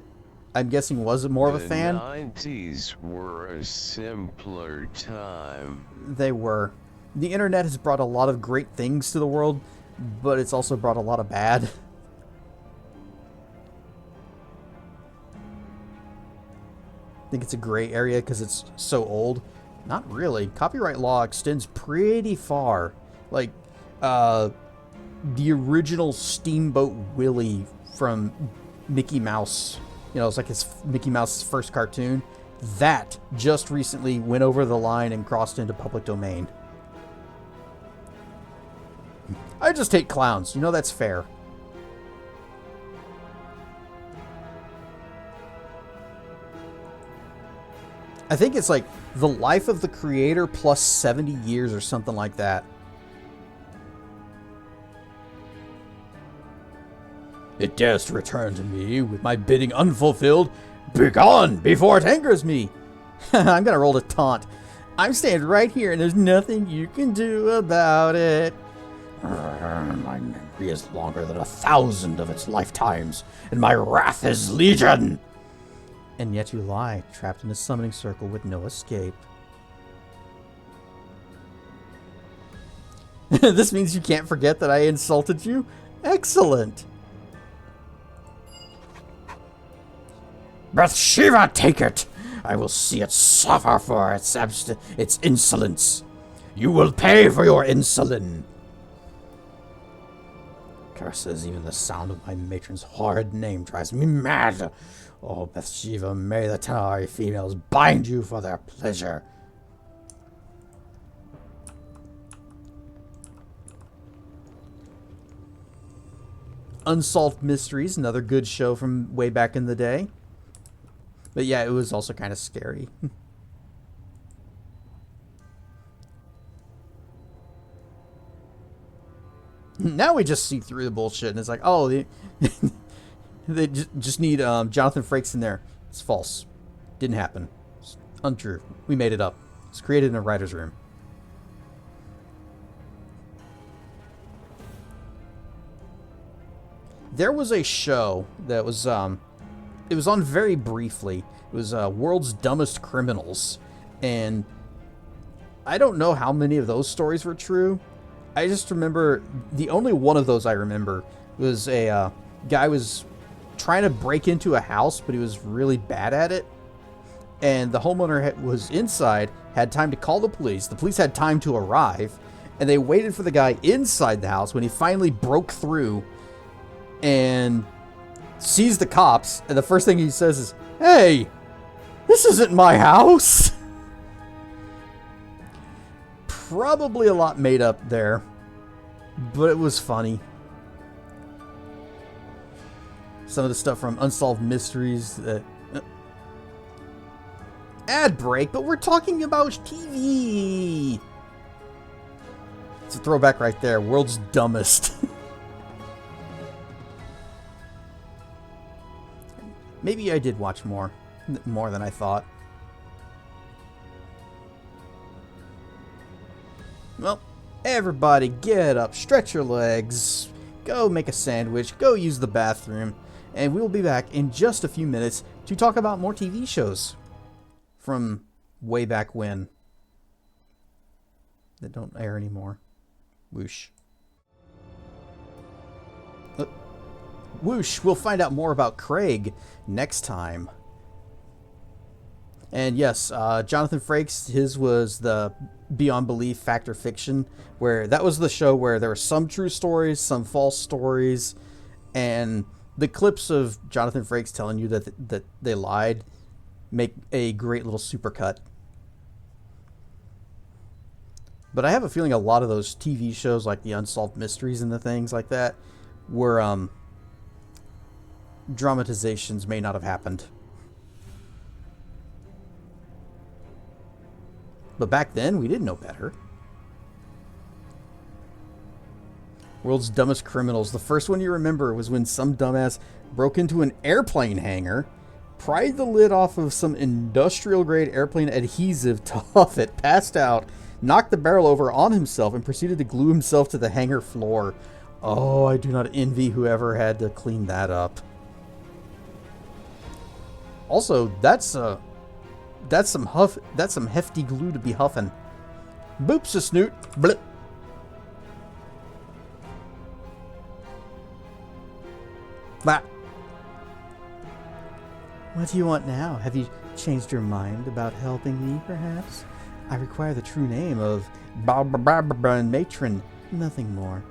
I'm guessing was more of a fan. The 90s were a simpler time. They were. The internet has brought a lot of great things to the world, but it's also brought a lot of bad. I think it's a gray area because it's so old. Not really. Copyright law extends pretty far. Like, the original Steamboat Willie from Mickey Mouse. You know, it's like his Mickey Mouse's first cartoon. That just recently went over the line and crossed into public domain. I just hate clowns. You know, that's fair. I think it's like the life of the creator plus 70 years or something like that. It dares to return to me with my bidding unfulfilled. Begone before it angers me. I'm gonna roll a taunt. I'm standing right here and there's nothing you can do about it. My memory is longer than 1,000 of its lifetimes, and my wrath is legion. And yet you lie, trapped in a summoning circle with no escape. This means you can't forget that I insulted you? Excellent! Bathsheba, take it! I will see it suffer for its insolence. You will pay for your insulin. Curses, even the sound of my matron's horrid name drives me mad. Oh, Bathsheba, may the Tanari females bind you for their pleasure. Unsolved Mysteries, another good show from way back in the day. But yeah, it was also kind of scary. Now we just see through the bullshit, and it's like, oh, they just need Jonathan Frakes in there. It's false. Didn't happen. It's untrue. We made it up. It's created in a writer's room. There was a show that was, it was on very briefly. It was World's Dumbest Criminals. And I don't know how many of those stories were true. I just remember, the only one of those I remember was a guy was trying to break into a house, but he was really bad at it. And the homeowner was inside, had time to call the police. The police had time to arrive, and they waited for the guy inside the house when he finally broke through and sees the cops. And the first thing he says is, "Hey, this isn't my house." Probably a lot made up there, but it was funny. Some of the stuff from Unsolved Mysteries that... ad break, but we're talking about TV! It's a throwback right there. World's Dumbest. Maybe I did watch more than I thought. Well, everybody get up, stretch your legs, go make a sandwich, go use the bathroom, and we'll be back in just a few minutes to talk about more TV shows from way back when that don't air anymore. Whoosh. Whoosh, we'll find out more about Craig next time. And yes, Jonathan Frakes, his was the Beyond Belief Fact or Fiction, where that was the show where there were some true stories, some false stories, and the clips of Jonathan Frakes telling you that they lied make a great little supercut. But I have a feeling a lot of those TV shows, like the Unsolved Mysteries and the things like that, were dramatizations may not have happened. But back then, we didn't know better. World's Dumbest Criminals. The first one you remember was when some dumbass broke into an airplane hangar, pried the lid off of some industrial-grade airplane adhesive to huff it, passed out, knocked the barrel over on himself, and proceeded to glue himself to the hangar floor. Oh, I do not envy whoever had to clean that up. Also, that's some hefty glue to be huffing. Boops a snoot. Blip. Blah. What do you want now? Have you changed your mind about helping me, perhaps? I require the true name of Barbara Matron, nothing more.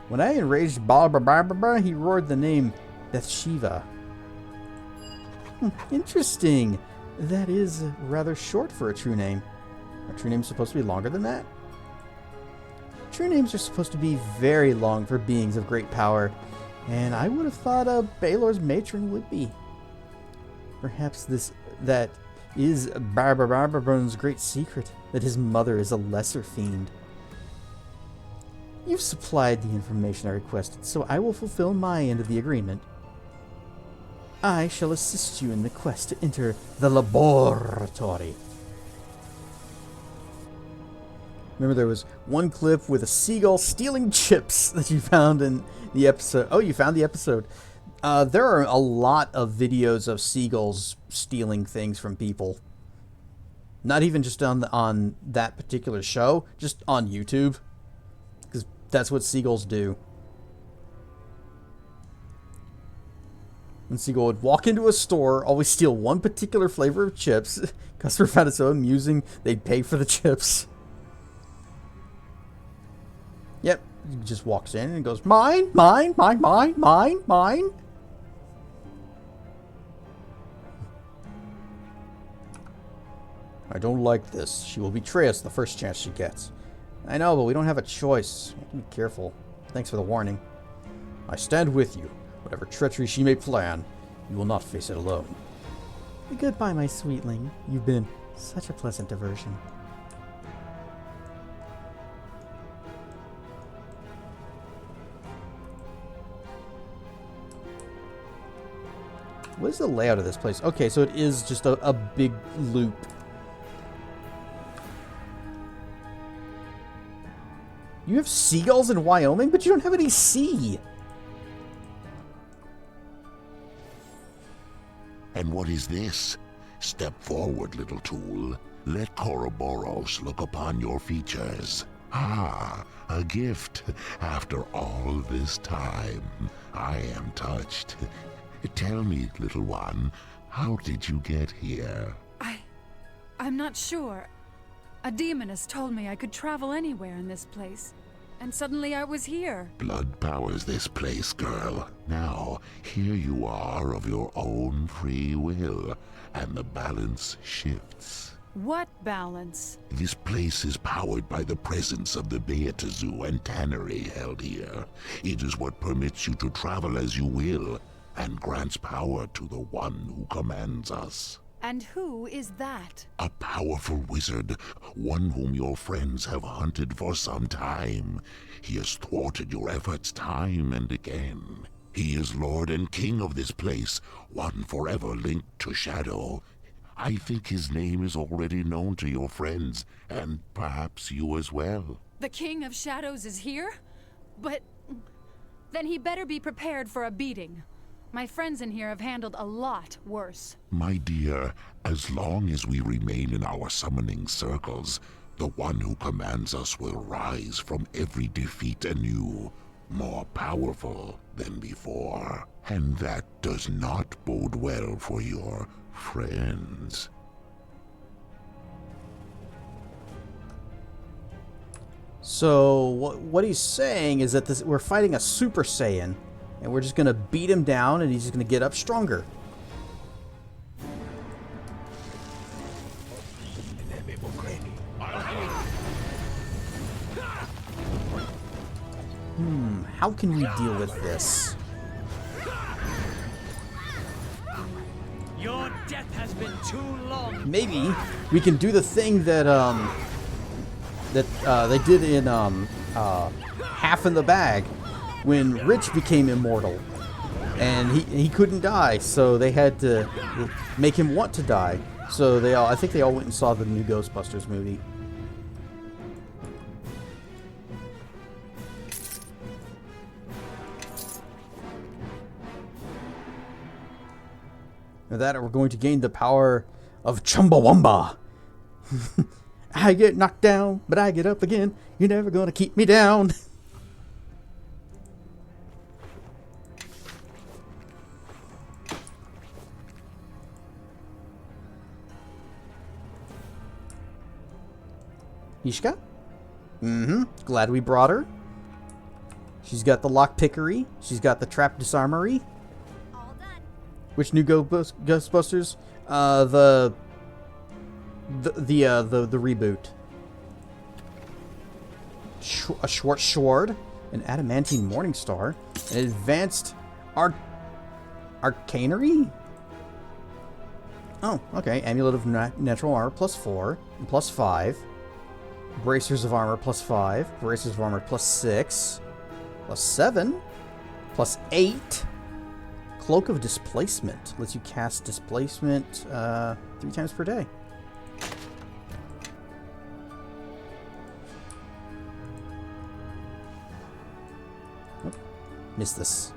When I enraged Barbara, he roared the name Bathsheba. Interesting. That is rather short for a true name. Are true names supposed to be longer than that? True names are supposed to be very long for beings of great power, and I would have thought Baylor's matron would be. Perhaps that is Barbara's great secret, that his mother is a lesser fiend. You've supplied the information I requested, so I will fulfill my end of the agreement. I shall assist you in the quest to enter the laboratory. Remember, there was one clip with a seagull stealing chips that you found in the episode. Oh, you found the episode. There are a lot of videos of seagulls stealing things from people. Not even just on that particular show, just on YouTube. Because that's what seagulls do. One seagull would walk into a store, always steal one particular flavor of chips. Customer found it so amusing, they'd pay for the chips. Yep, he just walks in and goes, mine, mine, mine, mine, mine, mine. I don't like this. She will betray us the first chance she gets. I know, but we don't have a choice. Be careful. Thanks for the warning. I stand with you. Whatever treachery she may plan, you will not face it alone. Goodbye, my sweetling. You've been such a pleasant diversion. What is the layout of this place? Okay, so it is just a big loop. You have seagulls in Wyoming, but you don't have any sea. And what is this? Step forward, little tool. Let Koroboros look upon your features. Ah, a gift after all this time. I am touched. Tell me, little one, how did you get here? I'm not sure. A demoness told me I could travel anywhere in this place. And suddenly I was here. Blood powers this place, girl. Now, here you are of your own free will, and the balance shifts. What balance? This place is powered by the presence of the Beatazu and Tannery held here. It is what permits you to travel as you will, and grants power to the one who commands us. And who is that? A powerful wizard, one whom your friends have hunted for some time. He has thwarted your efforts time and again. He is Lord and King of this place, one forever linked to Shadow. I think his name is already known to your friends, and perhaps you as well. The King of Shadows is here? But then he better be prepared for a beating. My friends in here have handled a lot worse. My dear, as long as we remain in our summoning circles, the one who commands us will rise from every defeat anew, more powerful than before. And that does not bode well for your friends. So, what he's saying is that we're fighting a Super Saiyan. And we're just going to beat him down, and he's just going to get up stronger. How can we deal with this? Your death has been too long. Maybe we can do the thing that they did in Half in the Bag. When Rich became immortal, and he couldn't die, so they had to make him want to die. So I think they all went and saw the new Ghostbusters movie. Or that, or we're going to gain the power of Chumbawamba. I get knocked down, but I get up again. You're never gonna keep me down. Ishka? Glad we brought her. She's got the lockpickery. She's got the trap disarmory. All done. Which new Ghostbusters? The reboot. A short sword, an adamantine morningstar, an advanced arcanery. Oh, okay. Amulet of natural armor +4 and +5. Bracers of armor +5. Bracers of armor +6. +7. +8. Cloak of displacement. Lets you cast displacement 3 times per day. Missed this.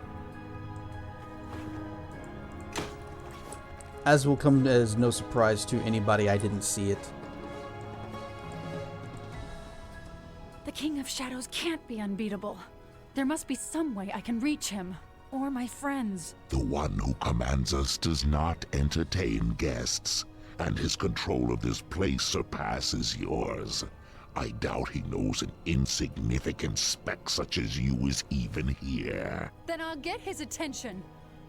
As will come as no surprise to anybody, I didn't see it. The King of Shadows can't be unbeatable. There must be some way I can reach him. Or my friends. The one who commands us does not entertain guests, and his control of this place surpasses yours. I doubt he knows an insignificant speck such as you is even here. Then I'll get his attention.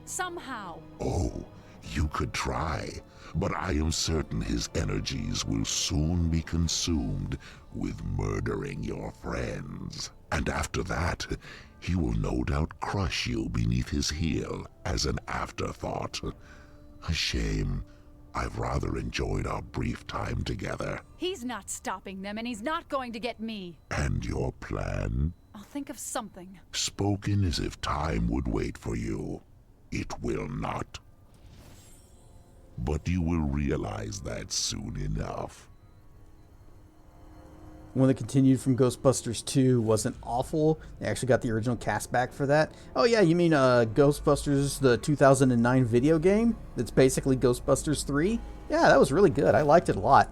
Somehow. Oh, you could try, but I am certain his energies will soon be consumed with murdering your friends. And after that, he will no doubt crush you beneath his heel as an afterthought. A shame. I've rather enjoyed our brief time together. He's not stopping them, and he's not going to get me. And your plan? I'll think of something. Spoken as if time would wait for you. It will not. But you will realize that soon enough. One that continued from Ghostbusters 2 wasn't awful. They actually got the original cast back for that. Oh yeah, you mean Ghostbusters, the 2009 video game? That's basically Ghostbusters 3? Yeah, that was really good. I liked it a lot.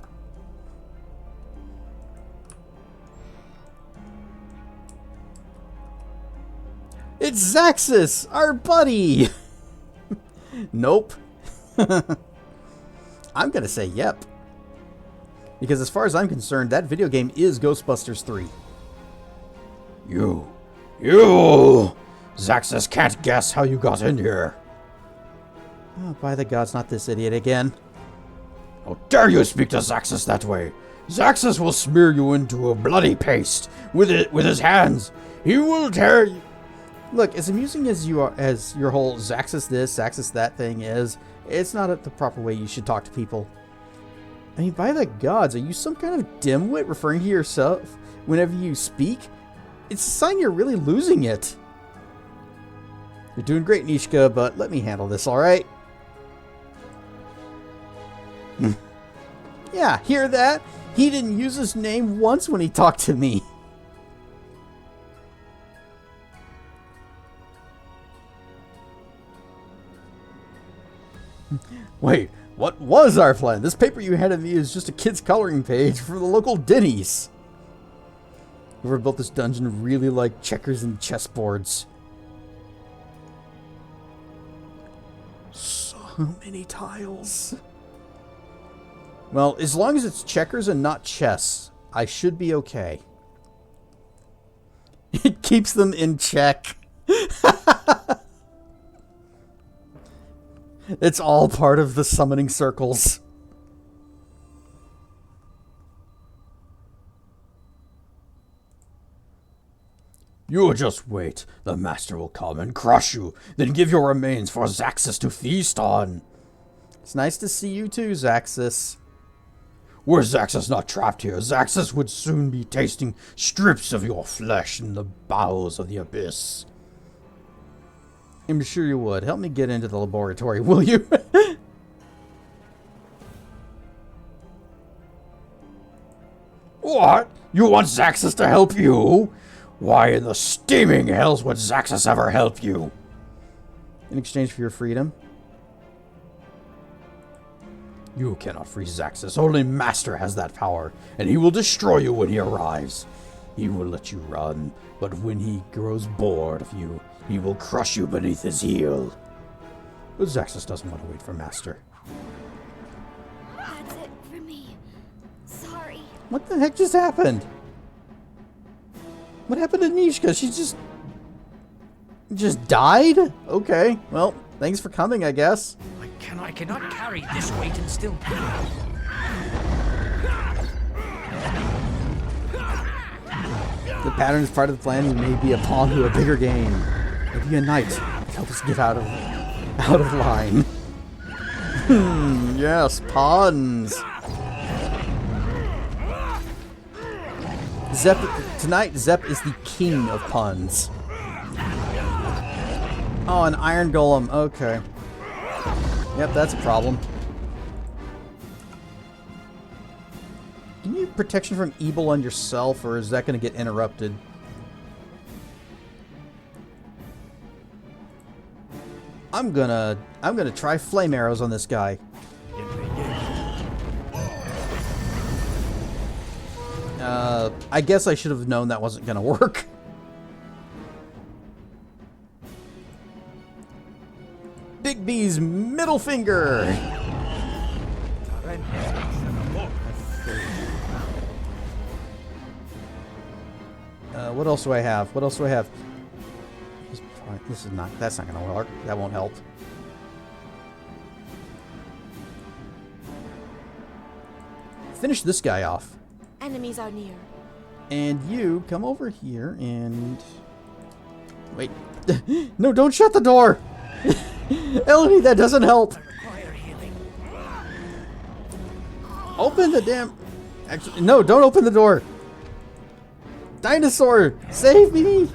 It's Zaxxas, our buddy! Nope. I'm gonna say yep. Because as far as I'm concerned, that video game is Ghostbusters 3. You! Zaxxas can't guess how you got in here. Oh, by the gods, not this idiot again. How dare you speak to Zaxxas that way? Zaxxas will smear you into a bloody paste with his hands. He will tear you. Look, as amusing as you are, as your whole Zaxxas this, Zaxxas that thing is, it's not the proper way you should talk to people. I mean, by the gods, are you some kind of dimwit referring to yourself whenever you speak? It's a sign you're really losing it. You're doing great, Nishka, but let me handle this, alright? Yeah, hear that? He didn't use his name once when he talked to me. Wait. What was our plan? This paper you handed me is just a kid's coloring page for the local Denny's. Whoever built this dungeon really liked checkers and chessboards. So many tiles. Well, as long as it's checkers and not chess, I should be okay. It keeps them in check. It's all part of the summoning circles. You just wait. The master will come and crush you, then give your remains for Zaxxas to feast on. It's nice to see you too, Zaxxas. Were Zaxxas not trapped here, Zaxxas would soon be tasting strips of your flesh in the bowels of the abyss. I'm sure you would. Help me get into the laboratory, will you? What? You want Zaxxas to help you? Why in the steaming hells would Zaxxas ever help you? In exchange for your freedom? You cannot free Zaxxas. Only Master has that power, and he will destroy you when he arrives. He will let you run, but when he grows bored of you, he will crush you beneath his heel. But Zaxxas doesn't want to wait for Master. That's it for me. Sorry. What the heck just happened? What happened to Nishka? She just died? Okay, well, thanks for coming, I guess. I cannot carry this weight and still The pattern is part of the plan. You may be a pawn to a bigger game. Maybe a knight. Help us get out of line. Yes, pawns. Tonight, Zep is the king of puns. Oh, an iron golem. Okay. Yep, that's a problem. Can you protection from evil on yourself, or is that going to get interrupted? I'm gonna try flame arrows on this guy. I guess I should have known that wasn't gonna work. Big B's middle finger. What else do I have? What else do I have? That's not gonna work. That won't help. Finish this guy off. Enemies are near. And you come over here and wait. No, don't shut the door. Elodie, that doesn't help. Open the damn. Actually, no, don't open the door. Dinosaur, save me.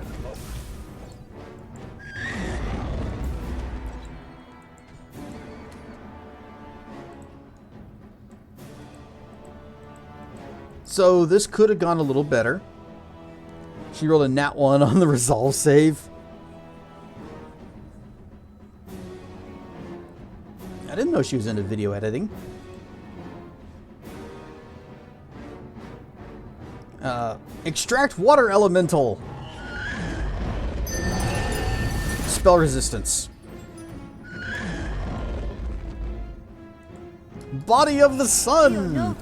So this could have gone a little better. She rolled a nat 1 on the resolve save. I didn't know she was into video editing. Extract water elemental. Spell resistance. Body of the sun.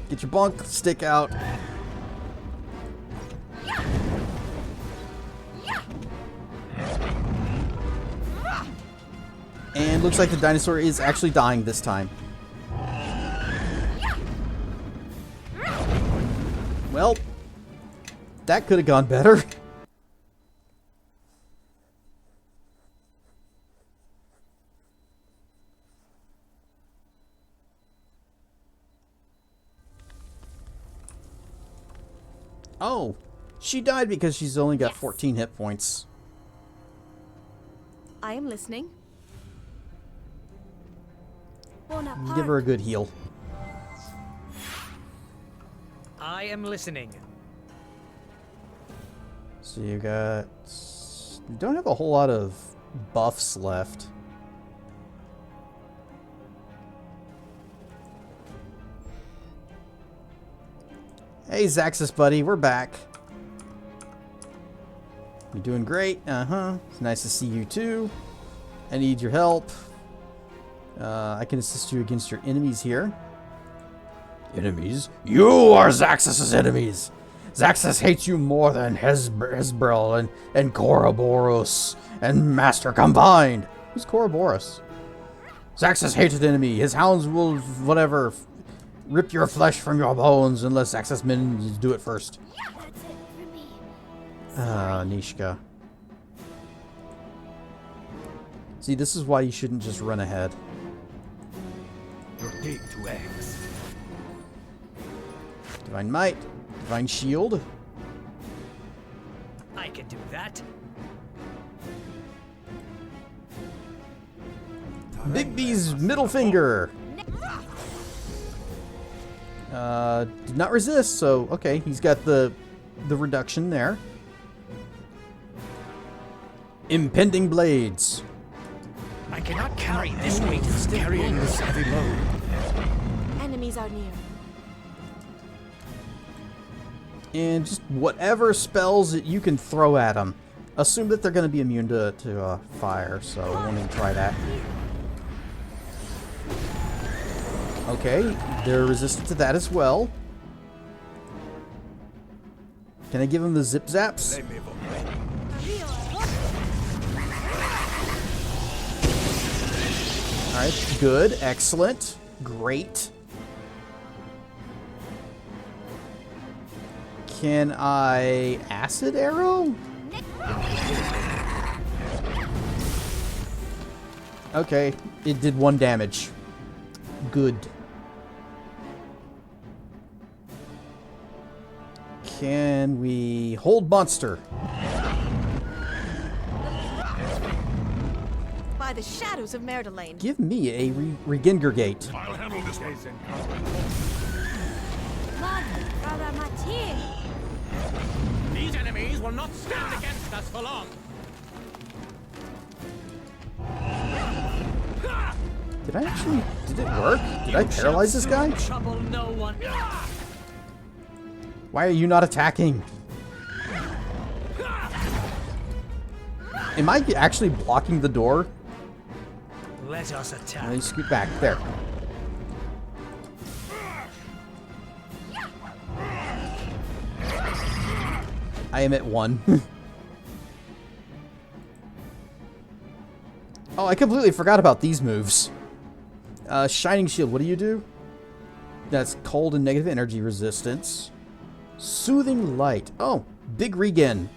Get your bonk stick out. And looks like the dinosaur is actually dying this time. Well, that could have gone better. Oh, she died because she's only got 14 hit points. I am listening. Give her a good heal. I am listening. So you got... You don't have a whole lot of buffs left. Hey, Zaxxas, buddy, we're back. You're doing great. It's nice to see you too. I need your help. I can assist you against your enemies here. Enemies? You are Zaxxas' enemies! Zaxxas hates you more than Hezbrel and Koroboros and Master combined. Who's Koroboros? Zaxxas' hated enemy. His hounds will, whatever, rip your flesh from your bones unless Zaxxas minions do it first. Nishka. See, this is why you shouldn't just run ahead. Rotate to X. Divine Might. Divine Shield. I can do that. Big B's middle finger. Did not resist, so okay, he's got the reduction there. Impending blades. I cannot carry this weight. Carrying this heavy load. Enemies are near. And just whatever spells that you can throw at them. Assume that they're going to be immune to fire, so I won't even try that. Okay, they're resistant to that as well. Can I give them the zip zaps? Alright, good, excellent, great. Can I acid arrow? Okay, it did 1 damage. Good. Can we hold monster? By the shadows of Merdelaine. Give me a Regingurgate. I'll handle this one. These enemies will not stand against us for long. Did it work? Did I paralyze this guy? Trouble no one. Why are you not attacking? Am I actually blocking the door? Let us attack. Let me scoot back. There. I am at 1. Oh, I completely forgot about these moves. Shining Shield, what do you do? That's cold and negative energy resistance. Soothing Light. Oh, big regen.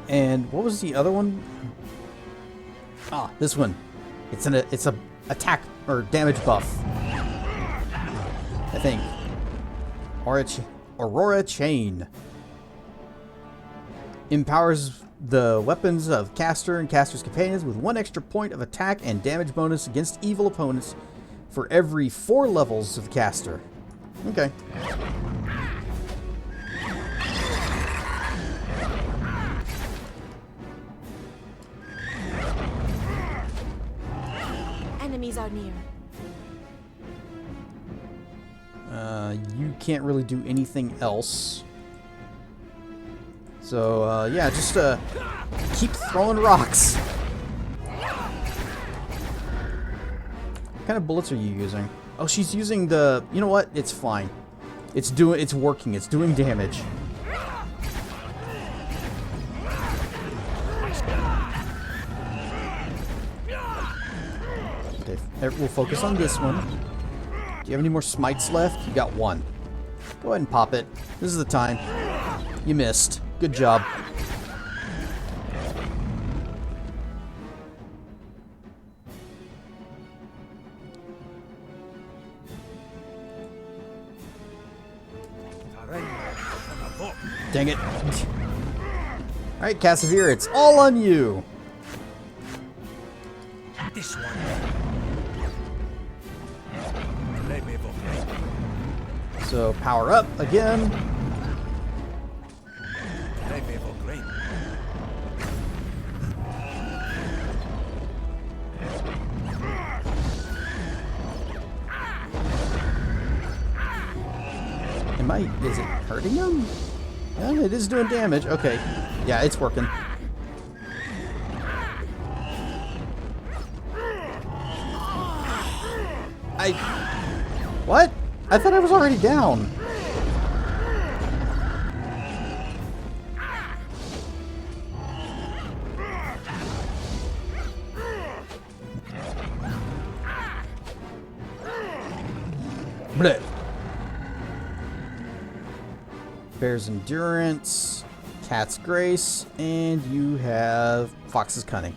And what was the other one? Ah, this one. It's a attack or damage buff. I think. Aurora Chain. Empowers the weapons of Caster and Caster's companions with 1 extra point of attack and damage bonus against evil opponents for every 4 levels of Caster. Okay. Enemies are near. You can't really do anything else. So, yeah, just keep throwing rocks. What kind of bullets are you using? Oh, she's using the... You know what? It's fine. It's working. It's doing damage. Okay, we'll focus on this one. Do you have any more smites left? You got 1. Go ahead and pop it. This is the time. You missed. Good job. Dang it. Alright, Cassavir, it's all on you. This one. So, power up again. Is it hurting him? Yeah, it is doing damage. Okay. Yeah, it's working. What? I thought I was already down. Blech. Bear's Endurance, Cat's Grace, and you have Fox's Cunning.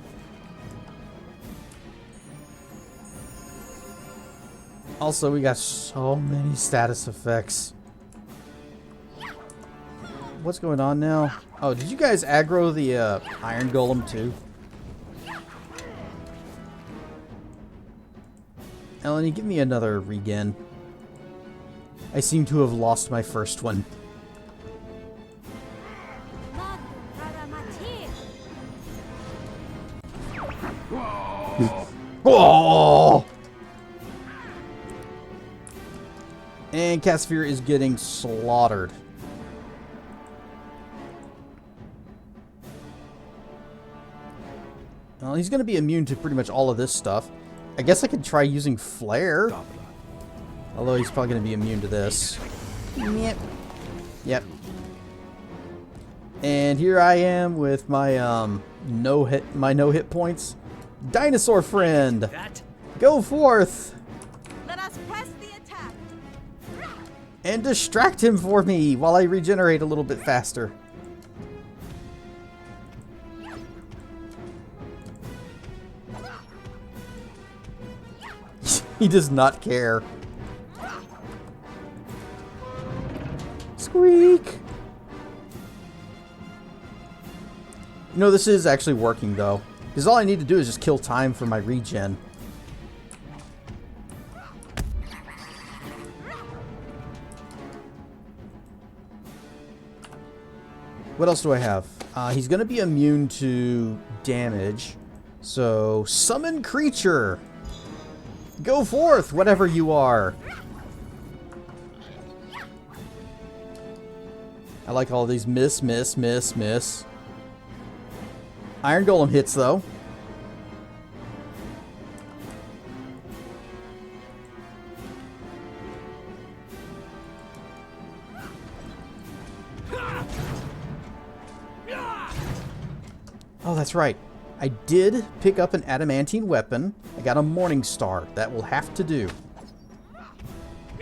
Also, we got so many status effects. What's going on now? Oh, did you guys aggro the Iron Golem too? Eleni, give me another regen. I seem to have lost my first one. Oh! And Cassavir is getting slaughtered. Well, he's going to be immune to pretty much all of this stuff. I guess I could try using Flare. Although he's probably going to be immune to this. Yep. Yep. And here I am with my no hit points. Dinosaur friend, go forth. Let us press the attack. And distract him for me while I regenerate a little bit faster. He does not care. Squeak. You know, this is actually working, though. Because all I need to do is just kill time for my regen. What else do I have? He's going to be immune to damage. So, summon creature. Go forth, whatever you are. I like all these miss, miss, miss, miss. Iron Golem hits, though. Oh, that's right. I did pick up an adamantine weapon. I got a Morning Star. That will have to do.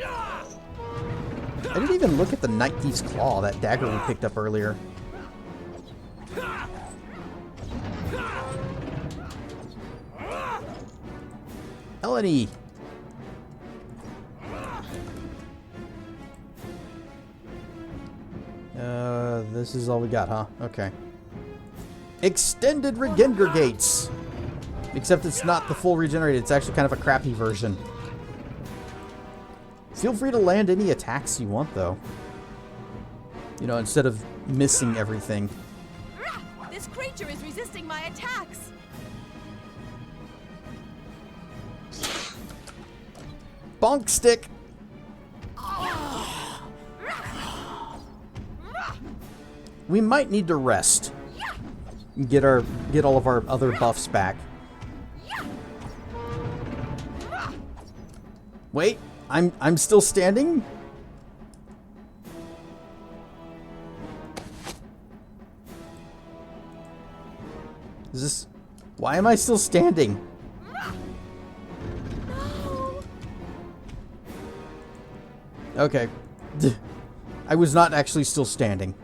I didn't even look at the Night Thief's Claw, that dagger we picked up earlier. Eleni! This is all we got, huh? Okay. Extended Regenger Gates! Except it's not the full regenerated, it's actually kind of a crappy version. Feel free to land any attacks you want, though. You know, instead of missing everything. This creature is resisting my attacks. Bonk stick! We might need to rest. And get all of our other buffs back. Wait, I'm still standing? Is this... Why am I still standing? Okay. I was not actually still standing.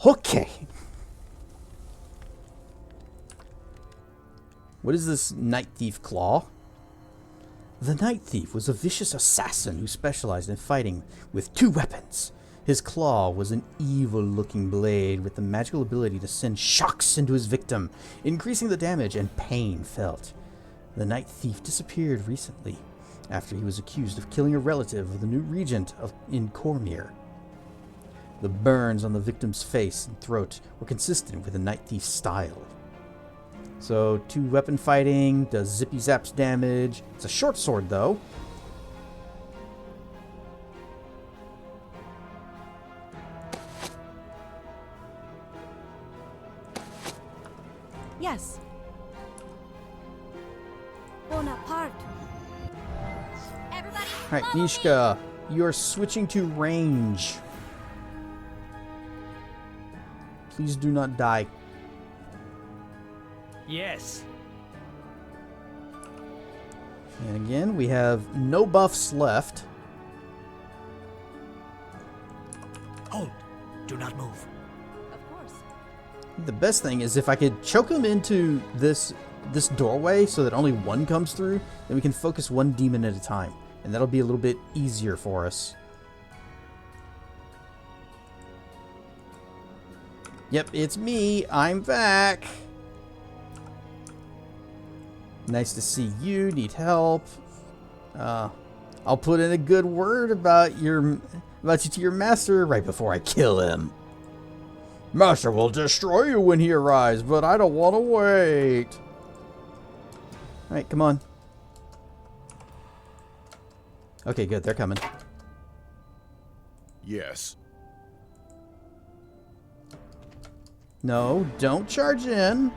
Okay. What is this Night Thief Claw? The Night Thief was a vicious assassin who specialized in fighting with 2 weapons. His claw was an evil-looking blade with the magical ability to send shocks into his victim, increasing the damage and pain felt. The Night Thief disappeared recently after he was accused of killing a relative of the new regent in Cormyr. The burns on the victim's face and throat were consistent with the Night Thief's style. So, 2 weapon fighting, does zippy zaps damage. It's a short sword, though. Yes. Bonaparte. Everybody, Alright, Nishka, you are switching to range. Please do not die. Yes. And again, we have no buffs left. Hold. Do not move. Of course. The best thing is if I could choke him into this doorway so that only one comes through, then we can focus one demon at a time. And that'll be a little bit easier for us. Yep, it's me. I'm back. Nice to see you. Need help. I'll put in a good word about you to your master right before I kill him. Master will destroy you when he arrives, but I don't want to wait. Alright, come on. Okay, good. They're coming. Yes. No, don't charge in.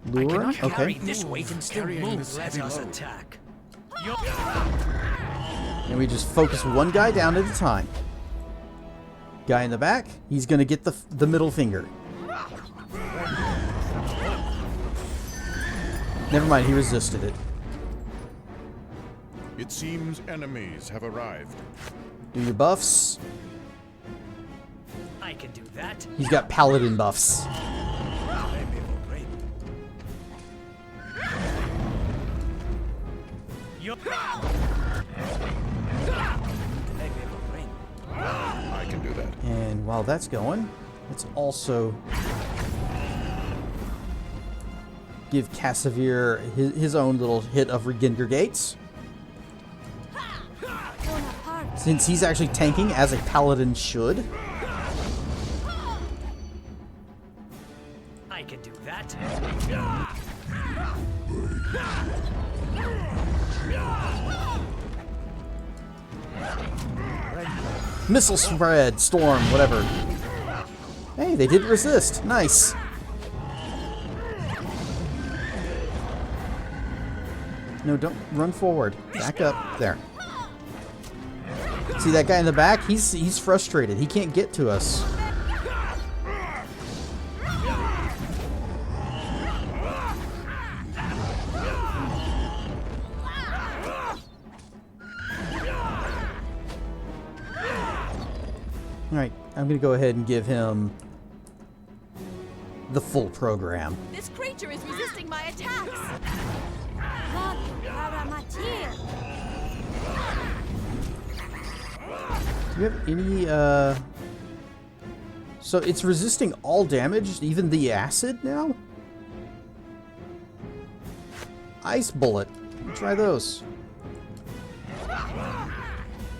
Lure? I cannot carry Okay. this weight and still move. Let us attack. And we just focus one guy down at a time. Guy in the back, he's going to get the middle finger. Never mind, he resisted it. It seems enemies have arrived. Do your buffs. I can do that. He's got paladin buffs. I can do that. And while that's going, let's also give Cassavir his own little hit of Reginger Gates. Since he's actually tanking as a paladin should. I can do that. Missile spread, storm, whatever. Hey, they did resist. Nice. No, don't run forward. Back up. There. See that guy in the back? He's frustrated. He can't get to us. Alright, I'm gonna go ahead and give him the full program. This creature is resisting my attacks. Do you have any, So it's resisting all damage, even the acid now? Ice bullet. Try those.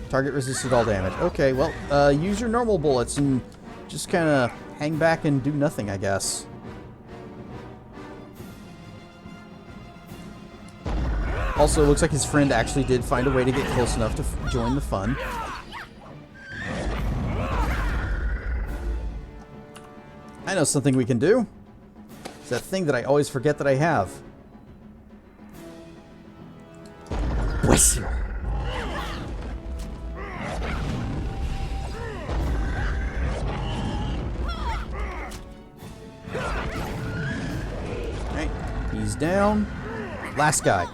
Target resisted all damage. Okay, well, use your normal bullets and just kind of hang back and do nothing, I guess. Also, it looks like his friend actually did find a way to get close enough to join the fun. I know something we can do. It's that thing that I always forget that I have. Whistle. Okay, he's down. Last guy.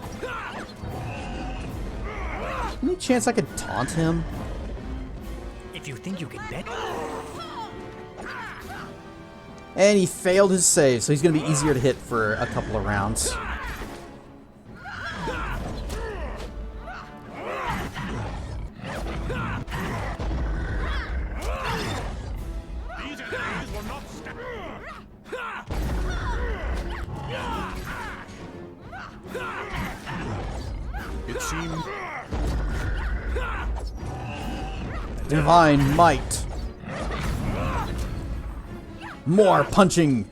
Any chance I could taunt him? If you think you can bet. And he failed his save, so he's going to be easier to hit for a couple of rounds. It seems Divine Might. More punching.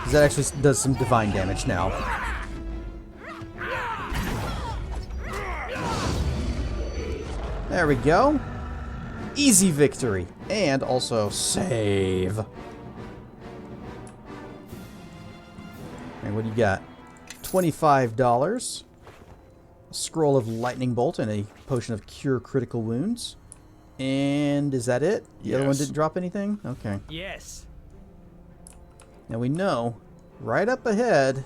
That actually does some divine damage now. There we go. Easy victory. And also save. Alright, what do you got? $25. A scroll of lightning bolt and a potion of cure critical wounds. And is that it? The other one didn't drop anything? Okay. Yes. Now we know, right up ahead...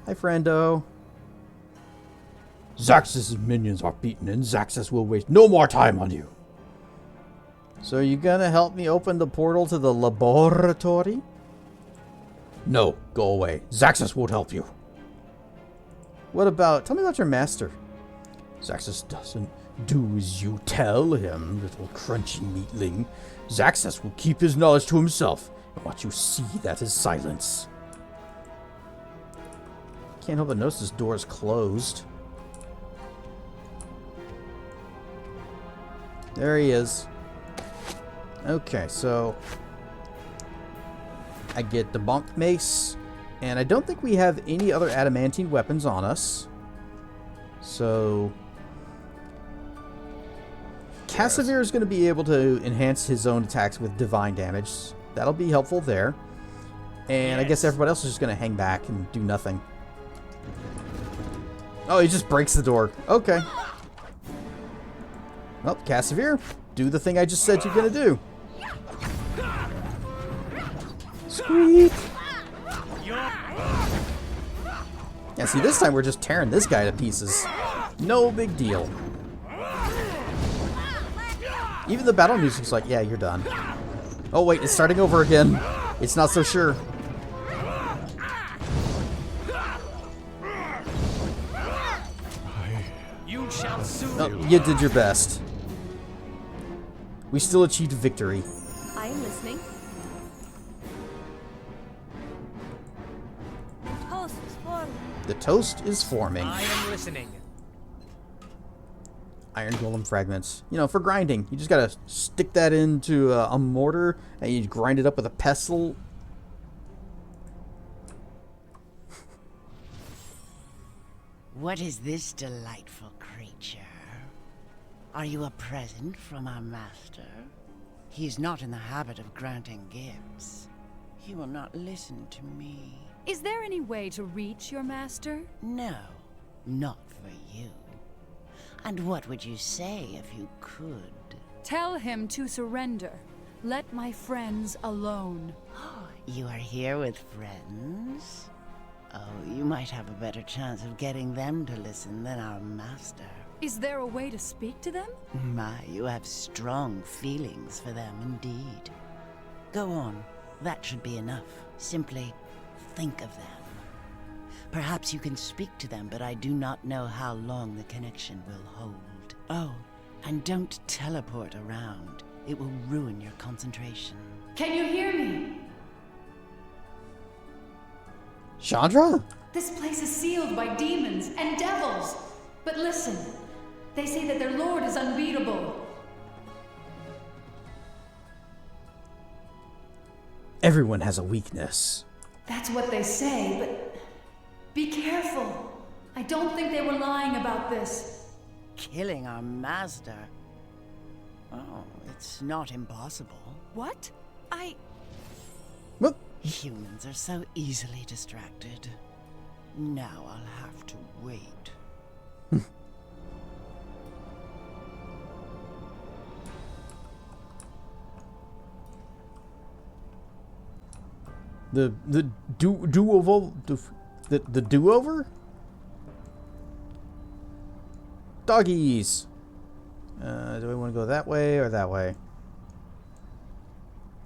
Hi, friendo. Zaxxas' minions are beaten, and Zaxxas will waste no more time on you. So are you gonna help me open the portal to the laboratory? No, go away. Zaxxas won't help you. What about... Tell me about your master. Zaxxas doesn't do as you tell him, little crunchy meatling. Zaxxas will keep his knowledge to himself, and what you see, that is silence. Can't help but notice this door is closed. There he is. Okay, so... I get the bonk mace, and I don't think we have any other adamantine weapons on us. So... Cassavir is going to be able to enhance his own attacks with divine damage. That'll be helpful there. And I guess everybody else is just going to hang back and do nothing. Oh, he just breaks the door. Okay. Well, Cassavir, do the thing I just said you're going to do. Sweet. Yeah, see, this time we're just tearing this guy to pieces. No big deal. Even the battle music's like, yeah, you're done. Oh, wait, it's starting over again. It's not so sure. Oh, you did your best. We still achieved victory. I am listening. Toast is forming. The toast is forming. I am listening. Iron golem fragments. You know, for grinding. You just gotta stick that into a mortar and you grind it up with a pestle. What is this delightful creature? Are you a present from our master? He is not in the habit of granting gifts. He will not listen to me. Is there any way to reach your master? No, not for you. And what would you say if you could? Tell him to surrender. Let my friends alone. You are here with friends? Oh, you might have a better chance of getting them to listen than our master. Is there a way to speak to them? My, you have strong feelings for them indeed. Go on. That should be enough. Simply think of them. Perhaps you can speak to them, but I do not know how long the connection will hold. Oh, and don't teleport around. It will ruin your concentration. Can you hear me? Chandra? This place is sealed by demons and devils. But listen, they say that their lord is unbeatable. Everyone has a weakness. That's what they say, but be careful. I don't think they were lying about this. Killing our master? Oh, it's not impossible. What? What? Humans are so easily distracted. Now I'll have to wait. The do-over? Doggies. Do I want to go that way or that way?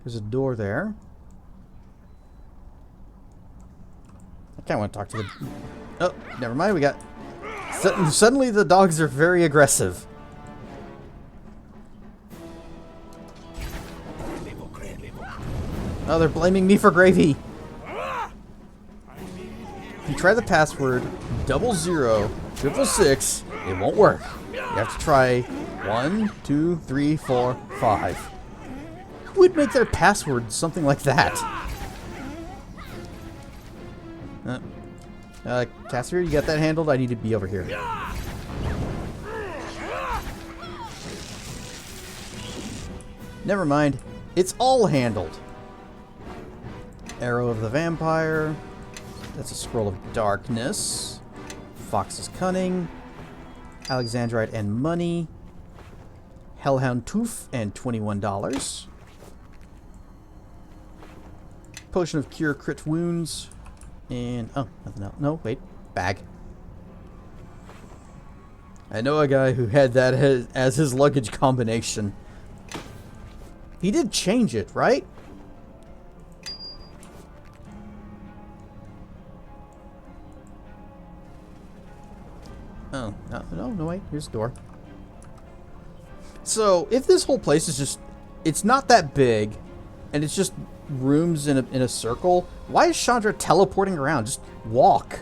There's a door there. I kind of want to talk to the... Oh, never mind. We got... Suddenly the dogs are very aggressive. Oh, they're blaming me for gravy. If you try the password 00666, it won't work. You have to try 1, 2, 3, 4, 5. Who would make their password something like that? Cassier, you got that handled? I need to be over here. Never mind. It's all handled. Arrow of the Vampire. That's a Scroll of Darkness. Fox's Cunning. Alexandrite and Money. Hellhound Tooth and $21. Potion of Cure Crit Wounds. And, oh, nothing else. No, wait. Bag. I know a guy who had that as his luggage combination. He did change it, right? Oh, no, wait. Here's the door. So, if this whole place is just... It's not that big, and it's just rooms in a circle, why is Chandra teleporting around? Just walk.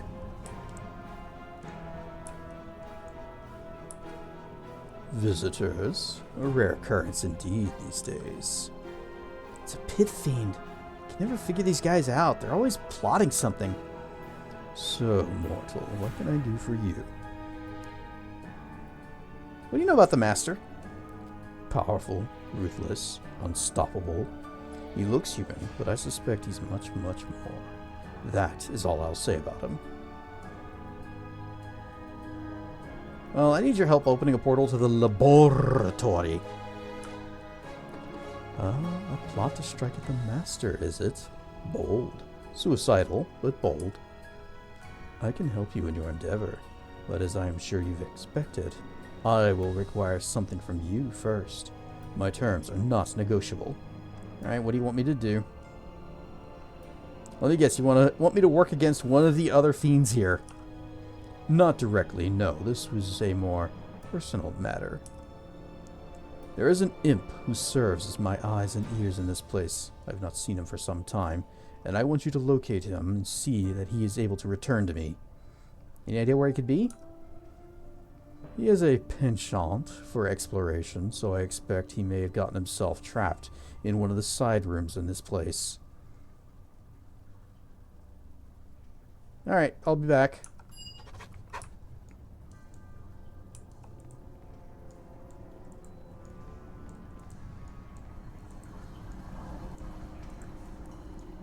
Visitors. A rare occurrence indeed these days. It's a pit fiend. I can never figure these guys out. They're always plotting something. So, mortal, what can I do for you? What do you know about the Master? Powerful, ruthless, unstoppable. He looks human, but I suspect he's much, much more. That is all I'll say about him. Well, I need your help opening a portal to the laboratory. A plot to strike at the Master, is it? Bold. Suicidal, but bold. I can help you in your endeavor, but as I am sure you've expected, I will require something from you first. My terms are not negotiable. Alright, what do you want me to do? Let me guess, you want me to work against one of the other fiends here? Not directly, no. This was a more personal matter. There is an imp who serves as my eyes and ears in this place. I have not seen him for some time, and I want you to locate him and see that he is able to return to me. Any idea where he could be? He has a penchant for exploration, so I expect he may have gotten himself trapped in one of the side rooms in this place. Alright, I'll be back.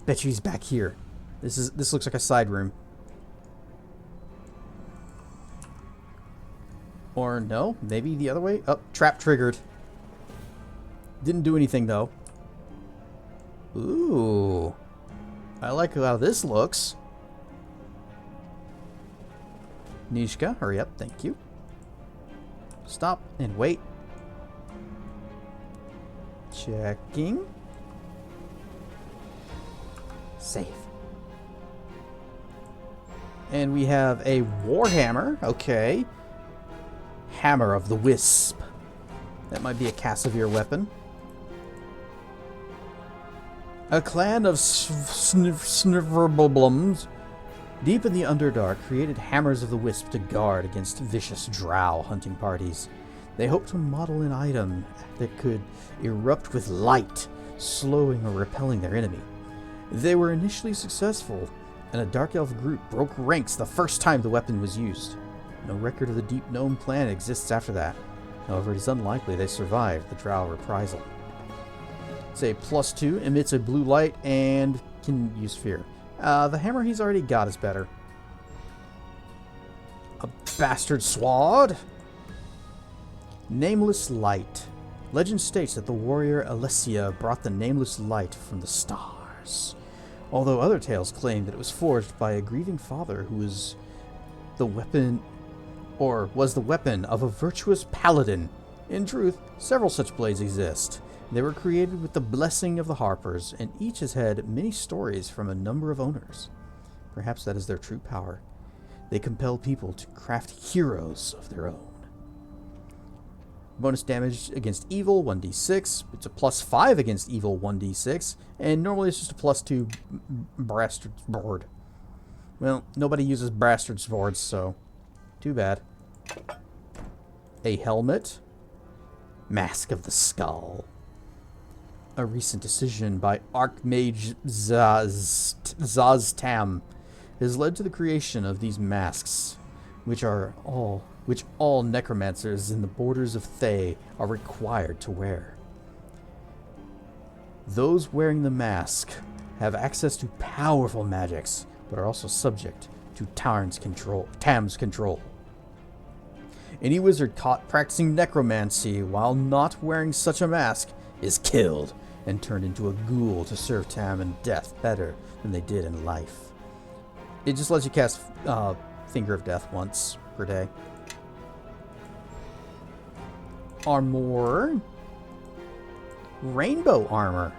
Bet you he's back here. This looks like a side room. Or no, maybe the other way? Oh, trap triggered. Didn't do anything though. Ooh. I like how this looks. Nishka, hurry up, thank you. Stop and wait. Checking. Save. And we have a warhammer. Okay. Hammer of the Wisp. That might be a Cassavir weapon. A clan of snivverblums deep in the Underdark created Hammers of the Wisp to guard against vicious drow hunting parties. They hoped to model an item that could erupt with light, slowing or repelling their enemy. They were initially successful, and a Dark Elf group broke ranks the first time the weapon was used. No record of the Deep Gnome clan exists after that. However, it is unlikely they survived the drow reprisal. It's a +2, emits a blue light, and can use fear. The hammer he's already got is better. A bastard sword. Nameless light. Legend states that the warrior Alessia brought the nameless light from the stars. Although other tales claim that it was forged by a grieving father who was the weapon of a virtuous paladin. In truth, several such blades exist. They were created with the blessing of the Harpers, and each has had many stories from a number of owners. Perhaps that is their true power. They compel people to craft heroes of their own. Bonus damage against evil, 1d6. It's a +5 against evil, 1d6. And normally it's just a +2 bastard sword. Well, nobody uses bastard swords, so too bad. A helmet. Mask of the Skull. A recent decision by Archmage Zaztam has led to the creation of these masks, which all necromancers in the borders of Thay are required to wear. Those wearing the mask have access to powerful magics, but are also subject to Tam's control. Any wizard caught practicing necromancy while not wearing such a mask is killed and turned into a ghoul to serve Tam in death better than they did in life. It just lets you cast Finger of Death once per day. Armor. Rainbow armor.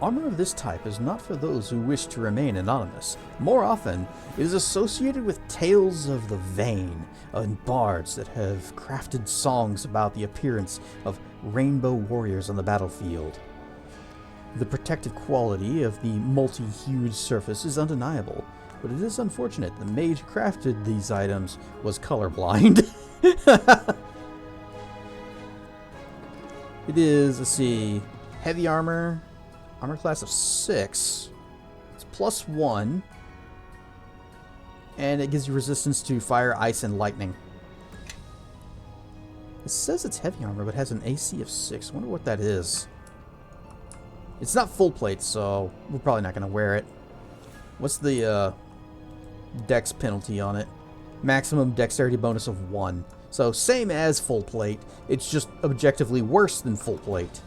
Armor of this type is not for those who wish to remain anonymous. More often, it is associated with tales of the vain and bards that have crafted songs about the appearance of rainbow warriors on the battlefield. The protective quality of the multi-hued surface is undeniable, but it is unfortunate the mage who crafted these items was colorblind. It is, let's see, heavy armor, armor class of 6. It's +1, and it gives you resistance to fire, ice, and lightning. It says it's heavy armor, but has an AC of 6. I wonder what that is. It's not full plate, so we're probably not going to wear it. What's the dex penalty on it? Maximum dexterity bonus of 1. So same as full plate, it's just objectively worse than full plate.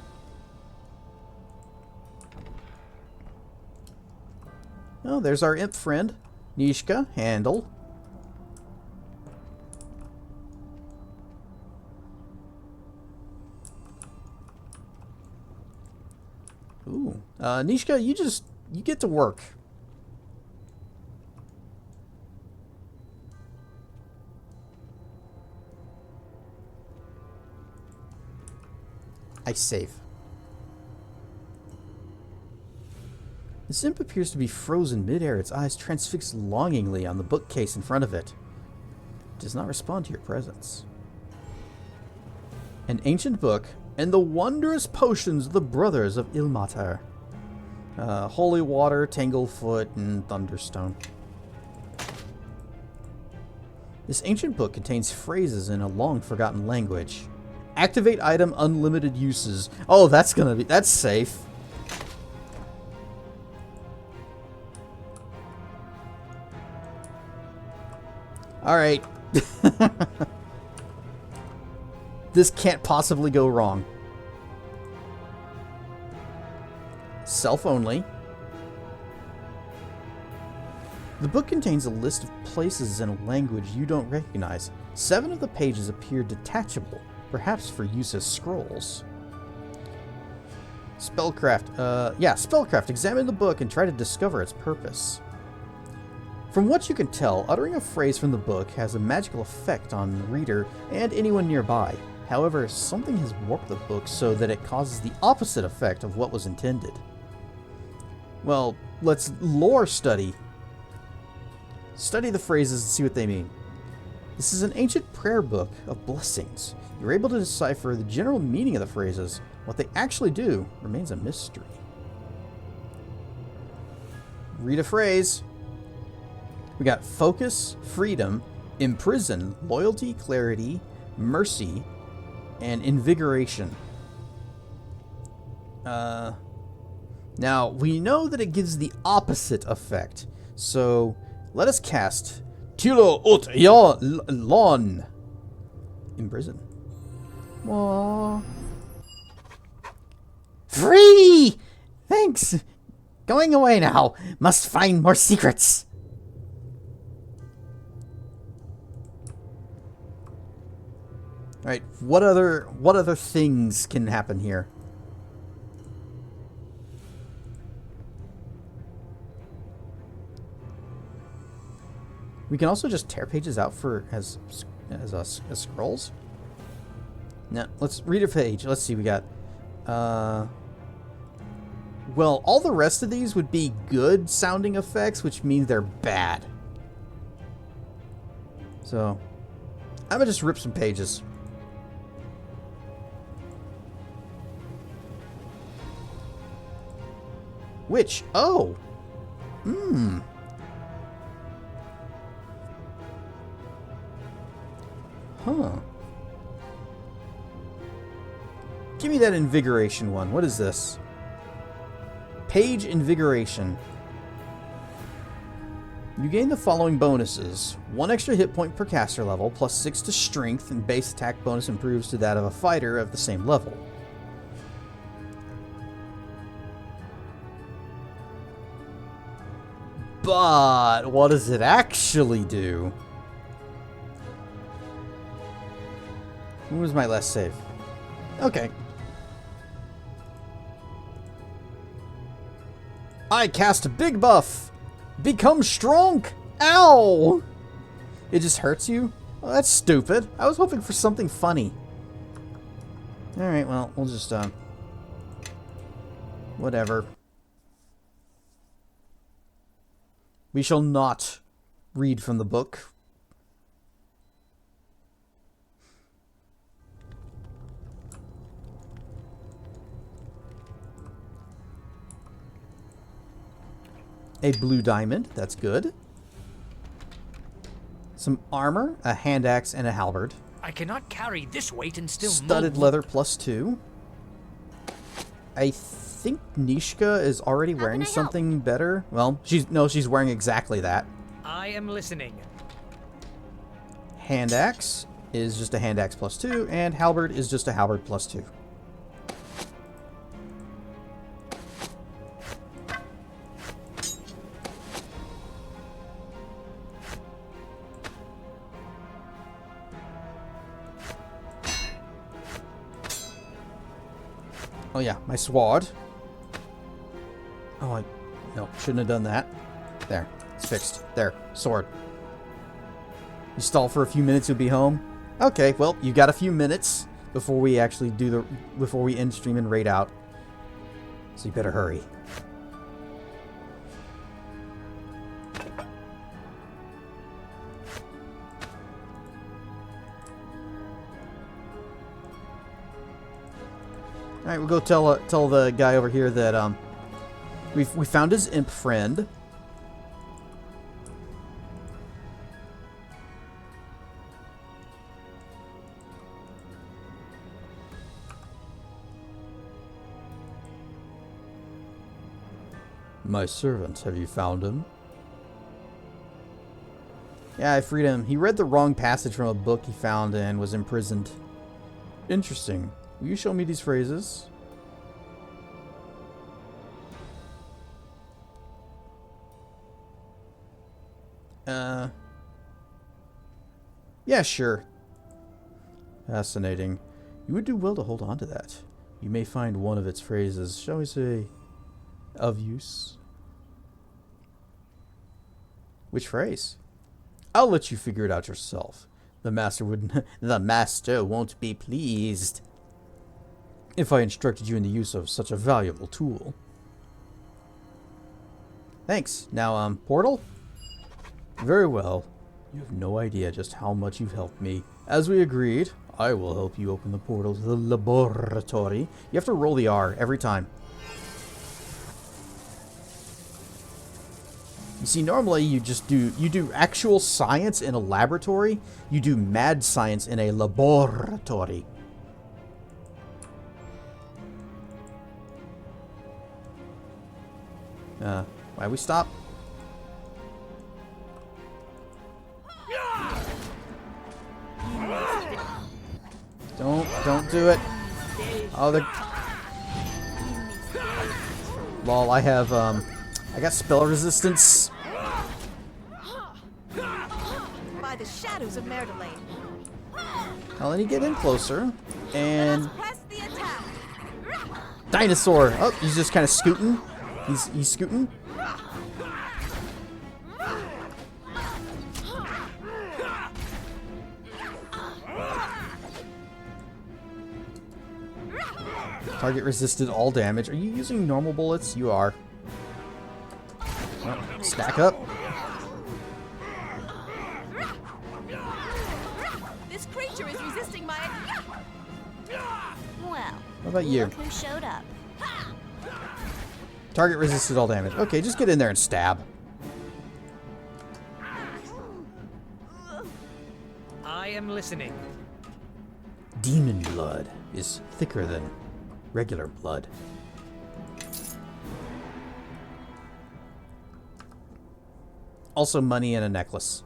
Oh, there's our imp friend. Nishka, handle. Ooh. Nishka, you get to work. I save. The imp appears to be frozen midair, its eyes transfixed longingly on the bookcase in front of it. It does not respond to your presence. An ancient book, and the wondrous potions of the brothers of Ilmater. Holy Water, Tanglefoot, and Thunderstone. This ancient book contains phrases in a long-forgotten language. Activate item, unlimited uses. Oh, that's safe. Alright. This can't possibly go wrong. Self only. The book contains a list of places in a language you don't recognize. 7 of the pages appear detachable, perhaps for use as scrolls. Spellcraft. Spellcraft. Examine the book and try to discover its purpose. From what you can tell, uttering a phrase from the book has a magical effect on the reader and anyone nearby. However, something has warped the book so that it causes the opposite effect of what was intended. Well, let's lore study. Study the phrases and see what they mean. This is an ancient prayer book of blessings. You're able to decipher the general meaning of the phrases. What they actually do remains a mystery. Read a phrase. We got focus, freedom, imprison, loyalty, clarity, mercy, and invigoration. Now, we know that it gives the opposite effect. So, let us cast Tilo ut ya lon. Imprison. Aww. Free! Thanks. Going away now. Must find more secrets. Alright, what other things can happen here? We can also just tear pages out for as scrolls. Now, let's read a page. Let's see, we got well, all the rest of these would be good sounding effects, which means they're bad. So, I'm gonna just rip some pages. Which? Oh! Huh. Give me that invigoration one. What is this? Page invigoration. You gain the following bonuses. 1 extra hit point per caster level, plus 6 to strength, and base attack bonus improves to that of a fighter of the same level. But what does it actually do? When was my last save? Okay. I cast a big buff. Become strong. Ow! It just hurts you? Well, that's stupid. I was hoping for something funny. Alright, well, we'll just, whatever. We shall not read from the book. A blue diamond, that's good. Some armor, a hand axe, and a halberd. I cannot carry this weight and still Studded move. leather +2. I think Nishka is already wearing something better. Well, she's wearing exactly that. I am listening. Hand axe is just a hand axe +2, and halberd is just a halberd +2. Oh yeah, my sword. Oh, no, shouldn't have done that. There, it's fixed. There, sword. You stall for a few minutes, you'll be home. Okay, well, you got a few minutes before we actually before we end stream and raid out. So you better hurry. All right, we'll go tell the guy over here that we found his imp friend. My servant, have you found him? Yeah, I freed him. He read the wrong passage from a book he found and was imprisoned. Interesting. Will you show me these phrases? Yeah, sure. Fascinating. You would do well to hold on to that. You may find one of its phrases, shall we say, of use. Which phrase? I'll let you figure it out yourself. The master won't be pleased if I instructed you in the use of such a valuable tool. Thanks. Now, portal? Very well. You have no idea just how much you've helped me. As we agreed, I will help you open the portal to the laboratory. You have to roll the R every time. You see, normally you do actual science in a laboratory. You do mad science in a laboratory. Why we stop? Don't do it. Oh, the... Lol, I have, I got spell resistance. By the shadows of Merdelaine. Now let me get in closer. And... Press the attack. Dinosaur! Oh, he's just kind of scooting. He's scooting. Target resisted all damage. Are you using normal bullets? You are. Oh, stack up. This creature is resisting my... Well, what about you? Look who showed up. Target resisted all damage. Okay, just get in there and stab. I am listening. Demon blood is thicker than regular blood. Also money and a necklace.